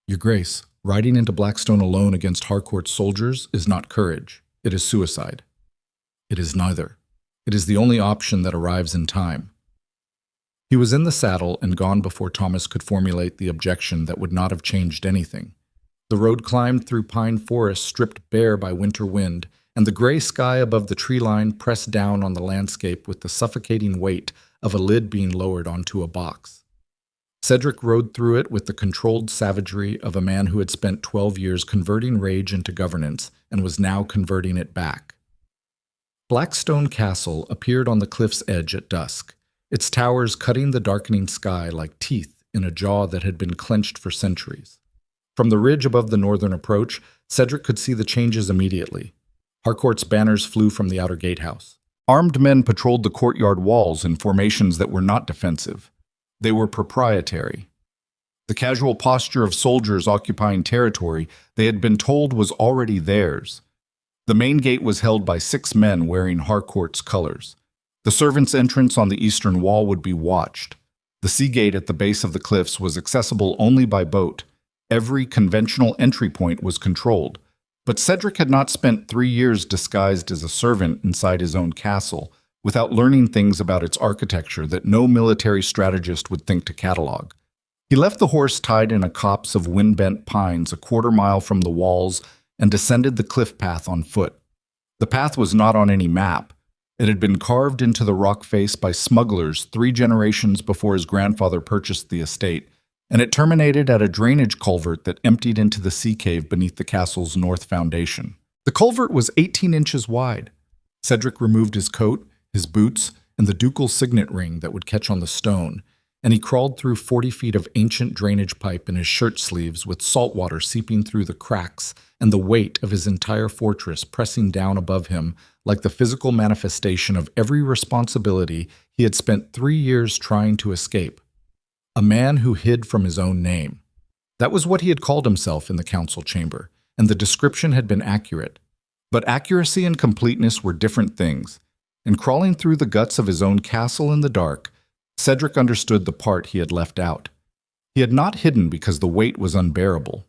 S1: Your Grace, riding into Blackstone alone against Harcourt's soldiers is not courage. It is suicide. It is neither. It is the only option that arrives in time. He was in the saddle and gone before Thomas could formulate the objection that would not have changed anything. The road climbed through pine forest stripped bare by winter wind, and the gray sky above the tree line pressed down on the landscape with the suffocating weight of a lid being lowered onto a box. Cedric rode through it with the controlled savagery of a man who had spent 12 years converting rage into governance and was now converting it back. Blackstone Castle appeared on the cliff's edge at dusk, its towers cutting the darkening sky like teeth in a jaw that had been clenched for centuries. From the ridge above the northern approach, Cedric could see the changes immediately. Harcourt's banners flew from the outer gatehouse. Armed men patrolled the courtyard walls in formations that were not defensive. They were proprietary. The casual posture of soldiers occupying territory they had been told was already theirs. The main gate was held by 6 men wearing Harcourt's colors. The servants' entrance on the eastern wall would be watched. The sea gate at the base of the cliffs was accessible only by boat. Every conventional entry point was controlled. But Cedric had not spent 3 years disguised as a servant inside his own castle, without learning things about its architecture that no military strategist would think to catalog. He left the horse tied in a copse of wind-bent pines a quarter-mile from the walls and descended the cliff path on foot. The path was not on any map. It had been carved into the rock face by smugglers 3 generations before his grandfather purchased the estate, and it terminated at a drainage culvert that emptied into the sea cave beneath the castle's north foundation. The culvert was 18 inches wide. Cedric removed his coat, his boots, and the ducal signet ring that would catch on the stone, and he crawled through 40 feet of ancient drainage pipe in his shirt sleeves with salt water seeping through the cracks and the weight of his entire fortress pressing down above him like the physical manifestation of every responsibility he had spent 3 years trying to escape. A man who hid from his own name. That was what he had called himself in the council chamber, and the description had been accurate. But accuracy and completeness were different things, and crawling through the guts of his own castle in the dark, Cedric understood the part he had left out. He had not hidden because the weight was unbearable.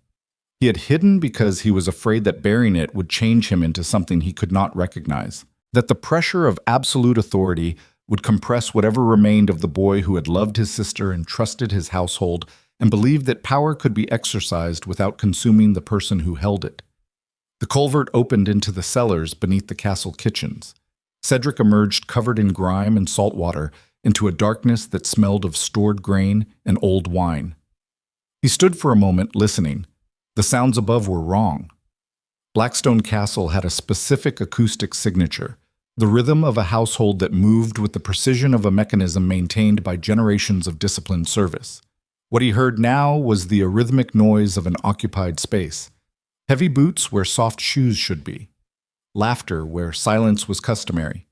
S1: He had hidden because he was afraid that bearing it would change him into something he could not recognize, that the pressure of absolute authority would compress whatever remained of the boy who had loved his sister and trusted his household and believed that power could be exercised without consuming the person who held it. The culvert opened into the cellars beneath the castle kitchens. Cedric emerged covered in grime and salt water into a darkness that smelled of stored grain and old wine. He stood for a moment listening. The sounds above were wrong. Blackstone Castle had a specific acoustic signature, the rhythm of a household that moved with the precision of a mechanism maintained by generations of disciplined service. What he heard now was the arrhythmic noise of an occupied space. Heavy boots where soft shoes should be. Laughter where silence was customary.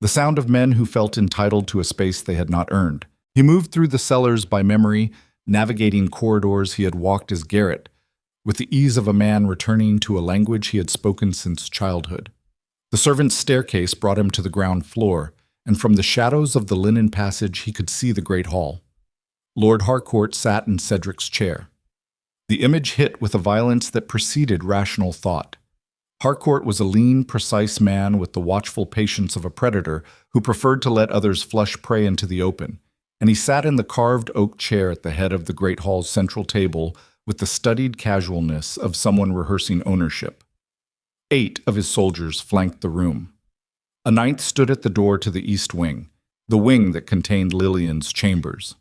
S1: The sound of men who felt entitled to a space they had not earned. He moved through the cellars by memory, navigating corridors he had walked as Garrett, with the ease of a man returning to a language he had spoken since childhood. The servant's staircase brought him to the ground floor, and from the shadows of the linen passage he could see the great hall. Lord Harcourt sat in Cedric's chair. The image hit with a violence that preceded rational thought. Harcourt was a lean, precise man with the watchful patience of a predator who preferred to let others flush prey into the open, and he sat in the carved oak chair at the head of the great hall's central table with the studied casualness of someone rehearsing ownership. 8 of his soldiers flanked the room. A 9th stood at the door to the east wing, the wing that contained Lillian's chambers.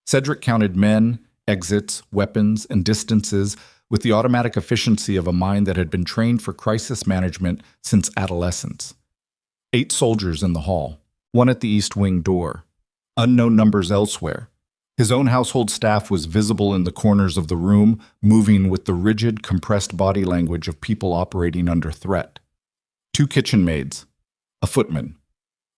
S1: Cedric counted men, exits, weapons, and distances with the automatic efficiency of a mind that had been trained for crisis management since adolescence. 8 soldiers in the hall, 1 at the east wing door, unknown numbers elsewhere. His own household staff was visible in the corners of the room, moving with the rigid, compressed body language of people operating under threat. 2 kitchen maids, a footman.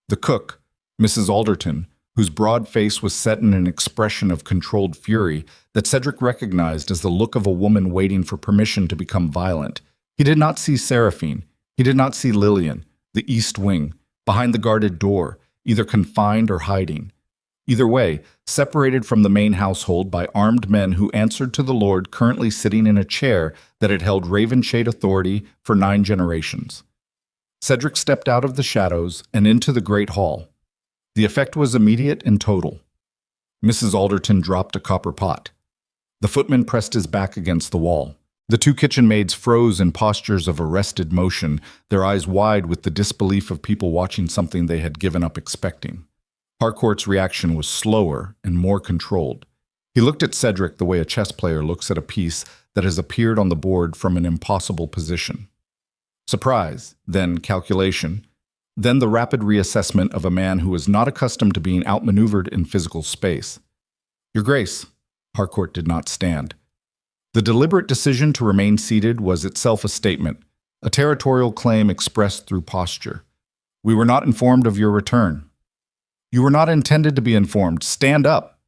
S1: The cook, Mrs. Alderton, whose broad face was set in an expression of controlled fury that Cedric recognized as the look of a woman waiting for permission to become violent. He did not see Seraphine. He did not see Lillian, the East Wing, behind the guarded door, either confined or hiding. Either way, separated from the main household by armed men who answered to the Lord currently sitting in a chair that had held Ravenshade authority for 9 generations. Cedric stepped out of the shadows and into the great hall. The effect was immediate and total. Mrs. Alderton dropped a copper pot. The footman pressed his back against the wall. The 2 kitchen maids froze in postures of arrested motion, their eyes wide with the disbelief of people watching something they had given up expecting. Harcourt's reaction was slower and more controlled. He looked at Cedric the way a chess player looks at a piece that has appeared on the board from an impossible position. Surprise, then calculation, then the rapid reassessment of a man who was not accustomed to being outmaneuvered in physical space. Your Grace, Harcourt did not stand. The deliberate decision to remain seated was itself a statement, a territorial claim expressed through posture. We were not informed of your return. You were not intended to be informed. Stand up.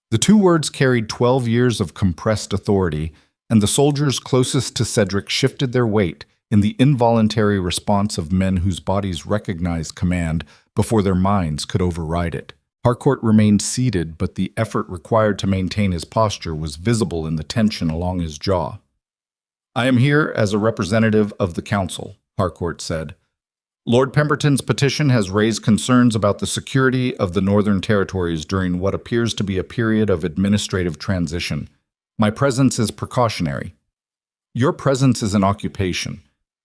S1: The 2 words carried 12 years of compressed authority, and the soldiers closest to Cedric shifted their weight in the involuntary response of men whose bodies recognized command before their minds could override it. Harcourt remained seated, but the effort required to maintain his posture was visible in the tension along his jaw. I am here as a representative of the council, Harcourt said. Lord Pemberton's petition has raised concerns about the security of the Northern Territories during what appears to be a period of administrative transition. My presence is precautionary. Your presence is an occupation.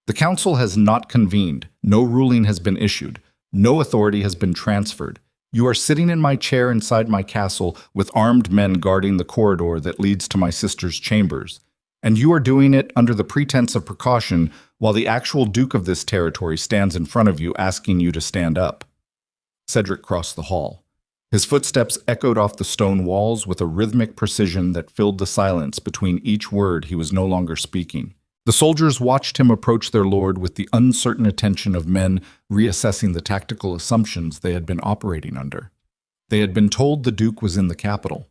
S1: The council has not convened. No ruling has been issued. No authority has been transferred. You are sitting in my chair inside my castle with armed men guarding the corridor that leads to my sister's chambers. And you are doing it under the pretense of precaution while the actual Duke of this territory stands in front of you asking you to stand up. Cedric crossed the hall. His footsteps echoed off the stone walls with a rhythmic precision that filled the silence between each word he was no longer speaking. The soldiers watched him approach their lord with the uncertain attention of men reassessing the tactical assumptions they had been operating under. They had been told the Duke was in the capital.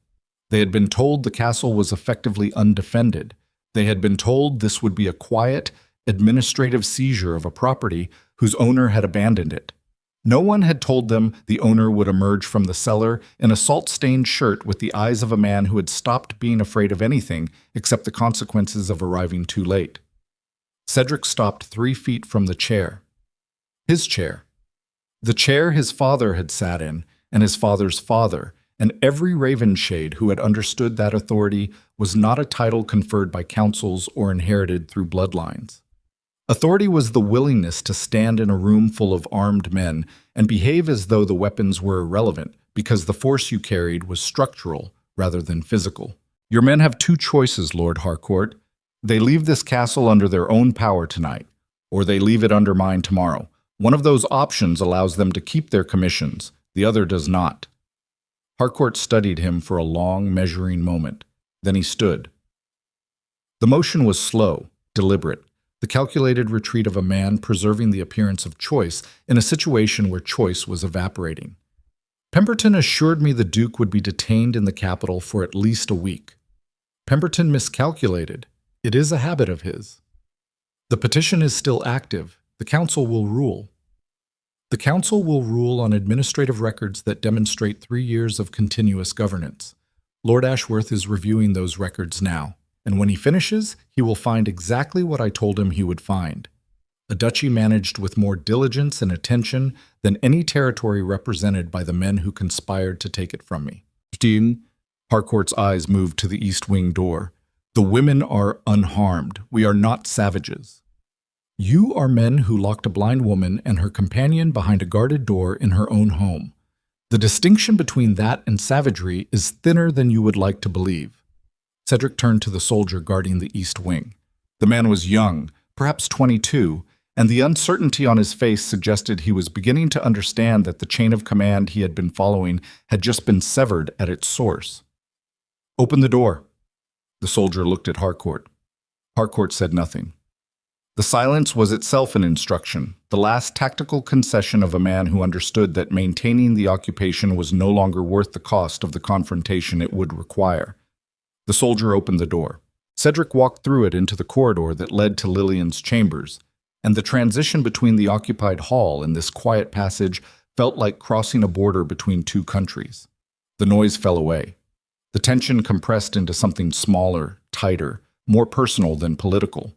S1: They had been told the castle was effectively undefended. They had been told this would be a quiet, administrative seizure of a property whose owner had abandoned it. No one had told them the owner would emerge from the cellar in a salt-stained shirt with the eyes of a man who had stopped being afraid of anything except the consequences of arriving too late. Cedric stopped 3 feet from the chair. His chair. The chair his father had sat in, and his father's father, and every Ravenshade who had understood that authority was not a title conferred by councils or inherited through bloodlines. Authority was the willingness to stand in a room full of armed men and behave as though the weapons were irrelevant because the force you carried was structural rather than physical. Your men have 2 choices, Lord Harcourt. They leave this castle under their own power tonight, or they leave it under mine tomorrow. One of those options allows them to keep their commissions, the other does not. Harcourt studied him for a long, measuring moment. Then he stood. The motion was slow, deliberate, the calculated retreat of a man preserving the appearance of choice in a situation where choice was evaporating. Pemberton assured me the Duke would be detained in the capital for at least a week. Pemberton miscalculated. It is a habit of his. The petition is still active. The council will rule. The council will rule on administrative records that demonstrate 3 years of continuous governance. Lord Ashworth is reviewing those records now. And when he finishes, he will find exactly what I told him he would find. A duchy managed with more diligence and attention than any territory represented by the men who conspired to take it from me. Dean, Harcourt's eyes moved to the east wing door. The women are unharmed. We are not savages. You are men who locked a blind woman and her companion behind a guarded door in her own home. The distinction between that and savagery is thinner than you would like to believe. Cedric turned to the soldier guarding the east wing. The man was young, perhaps 22, and the uncertainty on his face suggested he was beginning to understand that the chain of command he had been following had just been severed at its source. Open the door. The soldier looked at Harcourt. Harcourt said nothing. The silence was itself an instruction, the last tactical concession of a man who understood that maintaining the occupation was no longer worth the cost of the confrontation it would require. The soldier opened the door. Cedric walked through it into the corridor that led to Lillian's chambers, and the transition between the occupied hall and this quiet passage felt like crossing a border between two countries. The noise fell away. The tension compressed into something smaller, tighter, more personal than political.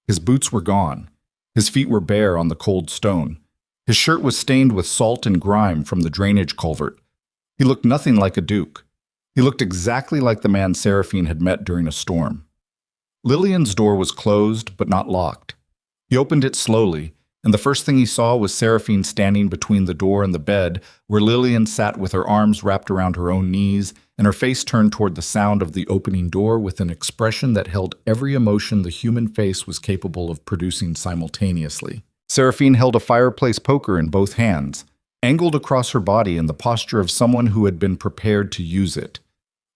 S1: His boots were gone. His feet were bare on the cold stone. His shirt was stained with salt and grime from the drainage culvert. He looked nothing like a duke. He looked exactly like the man Seraphine had met during a storm. Lillian's door was closed, but not locked. He opened it slowly, and the first thing he saw was Seraphine standing between the door and the bed, where Lillian sat with her arms wrapped around her own knees and her face turned toward the sound of the opening door with an expression that held every emotion the human face was capable of producing simultaneously. Seraphine held a fireplace poker in both hands, angled across her body in the posture of someone who had been prepared to use it.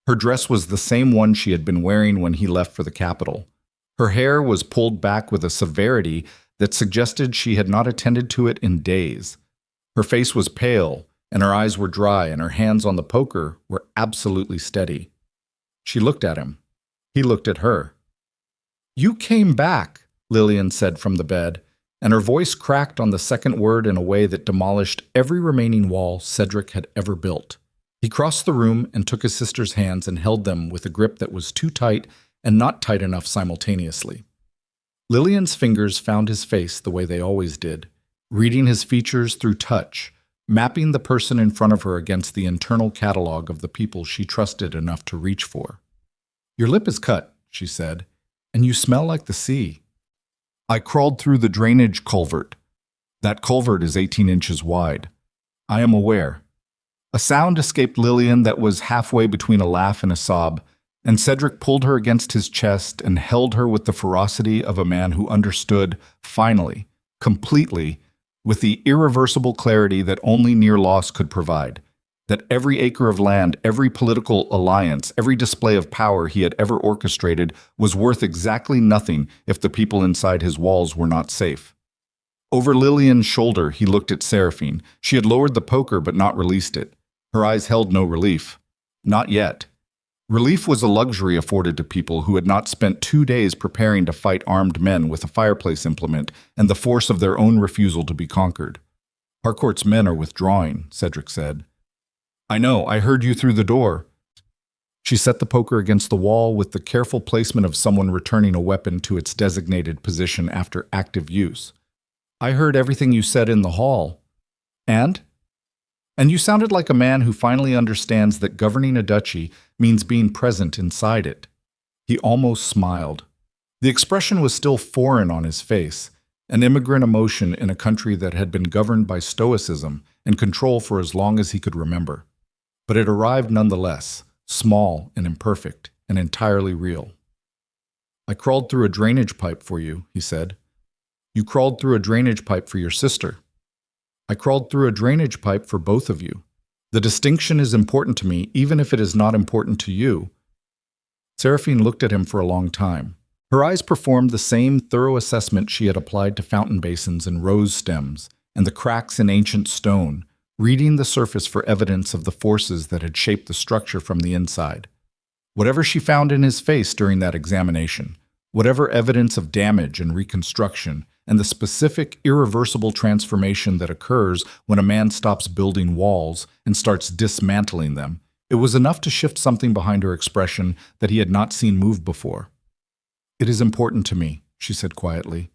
S1: Her dress was the same one she had been wearing when he left for the capital. Her hair was pulled back with a severity that suggested she had not attended to it in days. Her face was pale, and her eyes were dry, and her hands on the poker were absolutely steady. She looked at him. He looked at her. "You came back," Lillian said from the bed, and her voice cracked on the second word in a way that demolished every remaining wall Cedric had ever built. He crossed the room and took his sister's hands and held them with a grip that was too tight and not tight enough simultaneously. Lillian's fingers found his face the way they always did, reading his features through touch, mapping the person in front of her against the internal catalog of the people she trusted enough to reach for. "Your lip is cut," she said, "and you smell like the sea." "I crawled through the drainage culvert. That culvert is 18 inches wide. I am aware." A sound escaped Lillian that was halfway between a laugh and a sob, and Cedric pulled her against his chest and held her with the ferocity of a man who understood, finally, completely, with the irreversible clarity that only near loss could provide, that every acre of land, every political alliance, every display of power he had ever orchestrated was worth exactly nothing if the people inside his walls were not safe. Over Lillian's shoulder, he looked at Seraphine. She had lowered the poker but not released it. Her eyes held no relief. Not yet. Relief was a luxury afforded to people who had not spent 2 days preparing to fight armed men with a fireplace implement and the force of their own refusal to be conquered. "Harcourt's men are withdrawing," Cedric said. "I know, I heard you through the door." She set the poker against the wall with the careful placement of someone returning a weapon to its designated position after active use. "I heard everything you said in the hall. And you sounded like a man who finally understands that governing a duchy means being present inside it." He almost smiled. The expression was still foreign on his face, an immigrant emotion in a country that had been governed by stoicism and control for as long as he could remember. But it arrived nonetheless, small and imperfect and entirely real. "I crawled through a drainage pipe for you," he said. "You crawled through a drainage pipe for your sister. I crawled through a drainage pipe for both of you. The distinction is important to me, even if it is not important to you." Seraphine looked at him for a long time. Her eyes performed the same thorough assessment she had applied to fountain basins and rose stems and the cracks in ancient stone, reading the surface for evidence of the forces that had shaped the structure from the inside. Whatever she found in his face during that examination, whatever evidence of damage and reconstruction, and the specific, irreversible transformation that occurs when a man stops building walls and starts dismantling them, it was enough to shift something behind her expression that he had not seen move before. "It is important to me," she said quietly.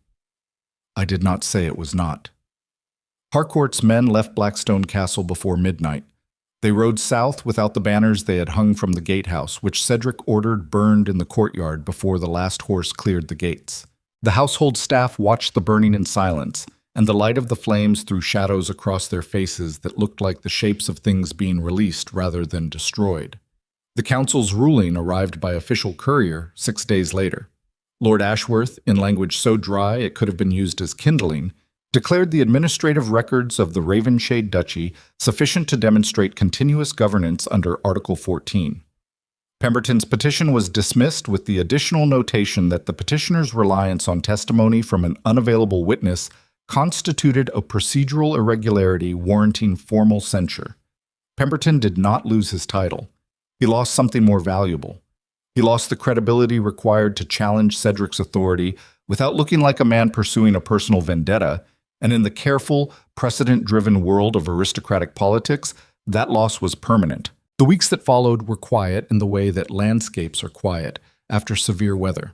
S1: "I did not say it was not." Harcourt's men left Blackstone Castle before midnight. They rode south without the banners they had hung from the gatehouse, which Cedric ordered burned in the courtyard before the last horse cleared the gates. The household staff watched the burning in silence, and the light of the flames threw shadows across their faces that looked like the shapes of things being released rather than destroyed. The council's ruling arrived by official courier 6 days later. Lord Ashworth, in language so dry it could have been used as kindling, declared the administrative records of the Ravenshade Duchy sufficient to demonstrate continuous governance under Article 14. Pemberton's petition was dismissed with the additional notation that the petitioner's reliance on testimony from an unavailable witness constituted a procedural irregularity warranting formal censure. Pemberton did not lose his title. He lost something more valuable. He lost the credibility required to challenge Cedric's authority without looking like a man pursuing a personal vendetta, and in the careful, precedent-driven world of aristocratic politics, that loss was permanent. The weeks that followed were quiet in the way that landscapes are quiet after severe weather.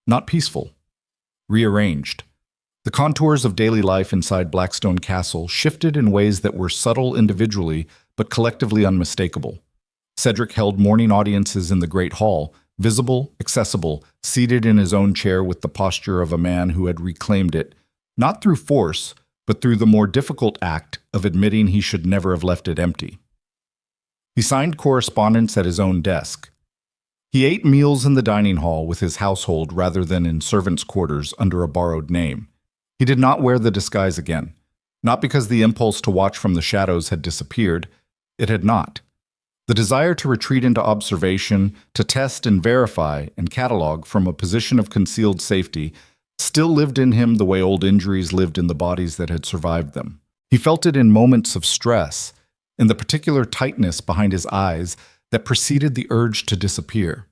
S1: Not peaceful. Rearranged. The contours of daily life inside Blackstone Castle shifted in ways that were subtle individually but collectively unmistakable. Cedric held morning audiences in the Great Hall, visible, accessible, seated in his own chair with the posture of a man who had reclaimed it, not through force, but through the more difficult act of admitting he should never have left it empty. He signed correspondence at his own desk. He ate meals in the dining hall with his household rather than in servants' quarters under a borrowed name. He did not wear the disguise again, not because the impulse to watch from the shadows had disappeared. It had not. The desire to retreat into observation, to test and verify and catalog from a position of concealed safety, still lived in him the way old injuries lived in the bodies that had survived them. He felt it in moments of stress, in the particular tightness behind his eyes that preceded the urge to disappear.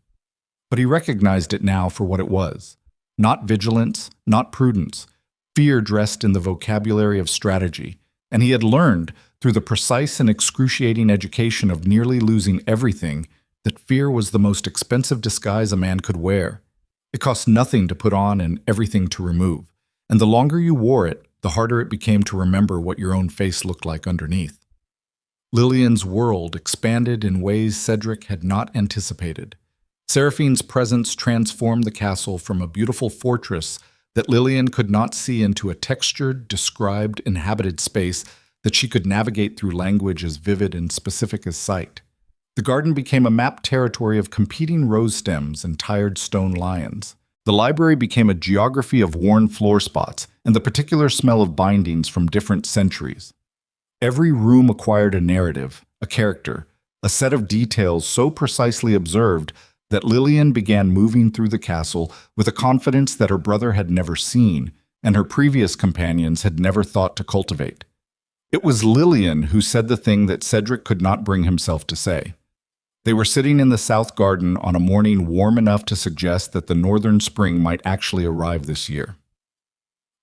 S1: But he recognized it now for what it was. Not vigilance, not prudence, fear dressed in the vocabulary of strategy, and he had learned, through the precise and excruciating education of nearly losing everything, that fear was the most expensive disguise a man could wear. It cost nothing to put on and everything to remove, and the longer you wore it, the harder it became to remember what your own face looked like underneath. Lillian's world expanded in ways Cedric had not anticipated. Seraphine's presence transformed the castle from a beautiful fortress that Lillian could not see into a textured, described, inhabited space that she could navigate through language as vivid and specific as sight. The garden became a mapped territory of competing rose stems and tired stone lions. The library became a geography of worn floor spots and the particular smell of bindings from different centuries. Every room acquired a narrative, a character, a set of details so precisely observed that Lillian began moving through the castle with a confidence that her brother had never seen and her previous companions had never thought to cultivate. It was Lillian who said the thing that Cedric could not bring himself to say. They were sitting in the south garden on a morning warm enough to suggest that the northern spring might actually arrive this year.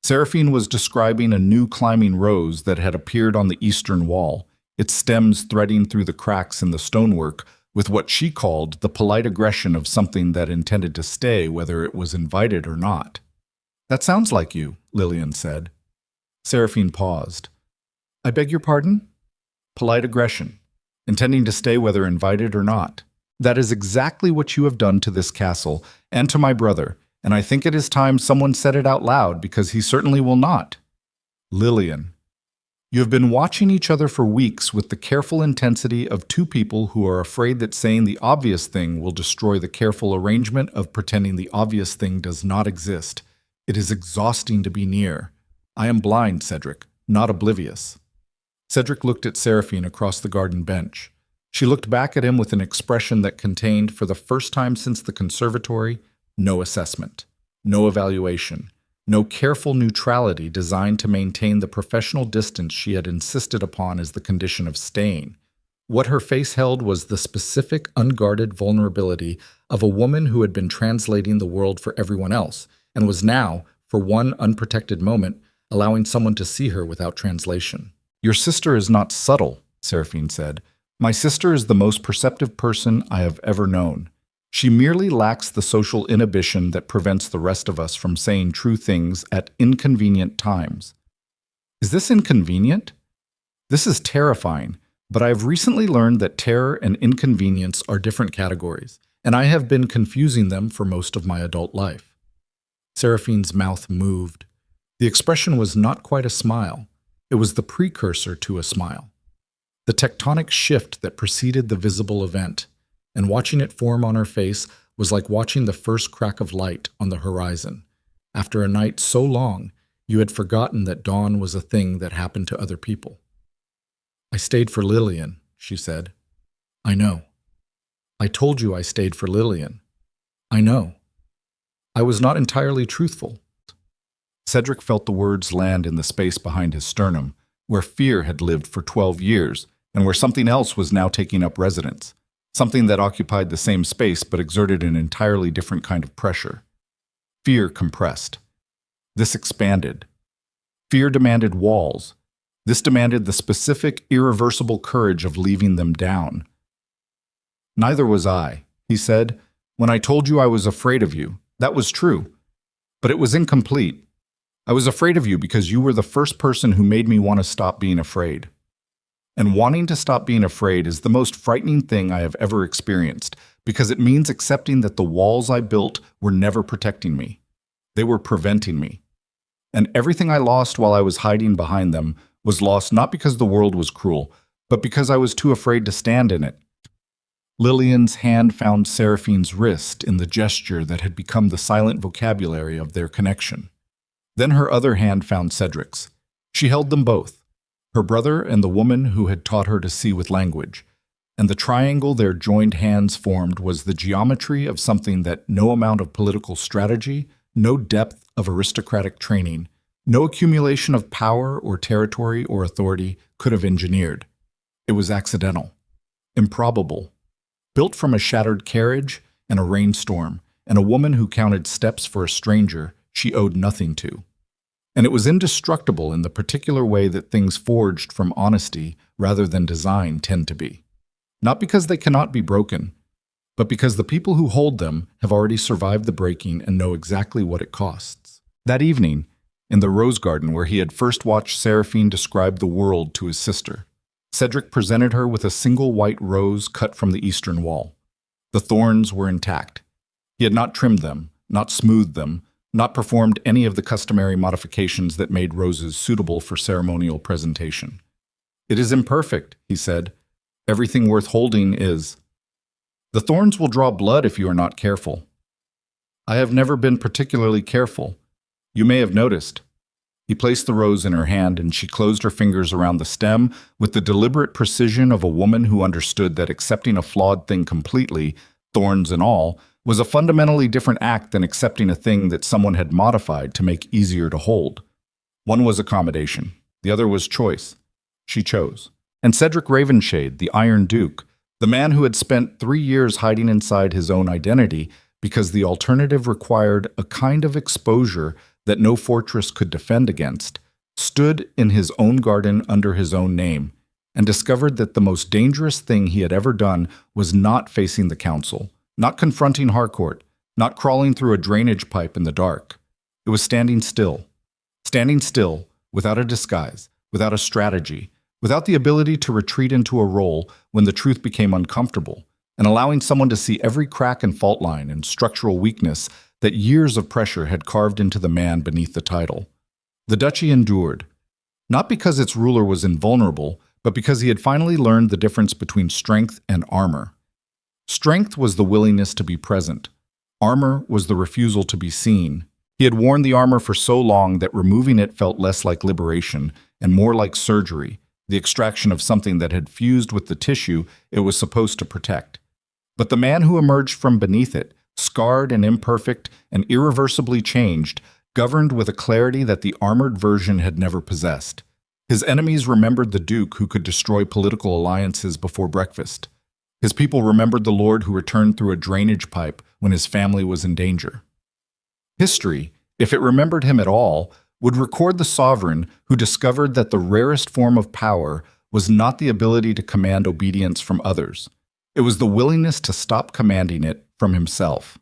S1: Seraphine was describing a new climbing rose that had appeared on the eastern wall, its stems threading through the cracks in the stonework with what she called the polite aggression of something that intended to stay whether it was invited or not. "That sounds like you," Lillian said. Seraphine paused. "I beg your pardon?" "Polite aggression. Intending to stay whether invited or not. That is exactly what you have done to this castle and to my brother, and I think it is time someone said it out loud because he certainly will not." "Lillian, you have been watching each other for weeks with the careful intensity of two people who are afraid that saying the obvious thing will destroy the careful arrangement of pretending the obvious thing does not exist. It is exhausting to be near. I am blind, Cedric, not oblivious." Cedric looked at Seraphine across the garden bench. She looked back at him with an expression that contained, for the first time since the conservatory, no assessment, no evaluation, no careful neutrality designed to maintain the professional distance she had insisted upon as the condition of staying. What her face held was the specific, unguarded vulnerability of a woman who had been translating the world for everyone else, and was now, for one unprotected moment, allowing someone to see her without translation. "Your sister is not subtle," Seraphine said. "My sister is the most perceptive person I have ever known. She merely lacks the social inhibition that prevents the rest of us from saying true things at inconvenient times." "Is this inconvenient?" "This is terrifying, but I have recently learned that terror and inconvenience are different categories, and I have been confusing them for most of my adult life." Seraphine's mouth moved. The expression was not quite a smile. It was the precursor to a smile. The tectonic shift that preceded the visible event, and watching it form on her face was like watching the first crack of light on the horizon. After a night so long, you had forgotten that dawn was a thing that happened to other people. "I stayed for Lillian," she said. "I know." I told you I stayed for Lillian. I know. I was not entirely truthful. Cedric felt the words land in the space behind his sternum, where fear had lived for 12 years, and where something else was now taking up residence. Something that occupied the same space but exerted an entirely different kind of pressure. Fear compressed. This expanded. Fear demanded walls. This demanded the specific, irreversible courage of leaving them down. Neither was I, he said. When I told you I was afraid of you, that was true. But it was incomplete. I was afraid of you because you were the first person who made me want to stop being afraid. And wanting to stop being afraid is the most frightening thing I have ever experienced, because it means accepting that the walls I built were never protecting me. They were preventing me. And everything I lost while I was hiding behind them was lost not because the world was cruel, but because I was too afraid to stand in it. Lillian's hand found Seraphine's wrist in the gesture that had become the silent vocabulary of their connection. Then her other hand found Cedric's. She held them both, her brother and the woman who had taught her to see with language, and the triangle their joined hands formed was the geometry of something that no amount of political strategy, no depth of aristocratic training, no accumulation of power or territory or authority could have engineered. It was accidental, improbable, built from a shattered carriage and a rainstorm, and a woman who counted steps for a stranger she owed nothing to. And it was indestructible in the particular way that things forged from honesty rather than design tend to be. Not because they cannot be broken, but because the people who hold them have already survived the breaking and know exactly what it costs. That evening, in the rose garden where he had first watched Seraphine describe the world to his sister, Cedric presented her with a single white rose cut from the eastern wall. The thorns were intact. He had not trimmed them, not smoothed them, not performed any of the customary modifications that made roses suitable for ceremonial presentation. "It is imperfect," he said. "Everything worth holding is. The thorns will draw blood if you are not careful. I have never been particularly careful. You may have noticed." He placed the rose in her hand, and she closed her fingers around the stem with the deliberate precision of a woman who understood that accepting a flawed thing completely, thorns and all, was a fundamentally different act than accepting a thing that someone had modified to make easier to hold. One was accommodation. The other was choice. She chose. And Cedric Ravenshade, the Iron Duke, the man who had spent 3 years hiding inside his own identity because the alternative required a kind of exposure that no fortress could defend against, stood in his own garden under his own name, and discovered that the most dangerous thing he had ever done was not facing the council, not confronting Harcourt, not crawling through a drainage pipe in the dark. It was standing still, without a disguise, without a strategy, without the ability to retreat into a role when the truth became uncomfortable, and allowing someone to see every crack and fault line and structural weakness that years of pressure had carved into the man beneath the title. The duchy endured, not because its ruler was invulnerable, but because he had finally learned the difference between strength and armor. Strength was the willingness to be present. Armor was the refusal to be seen. He had worn the armor for so long that removing it felt less like liberation and more like surgery, the extraction of something that had fused with the tissue it was supposed to protect. But the man who emerged from beneath it, scarred and imperfect and irreversibly changed, governed with a clarity that the armored version had never possessed. His enemies remembered the Duke who could destroy political alliances before breakfast. His people remembered the Lord who returned through a drainage pipe when his family was in danger. History, if it remembered him at all, would record the sovereign who discovered that the rarest form of power was not the ability to command obedience from others. It was the willingness to stop commanding it from himself.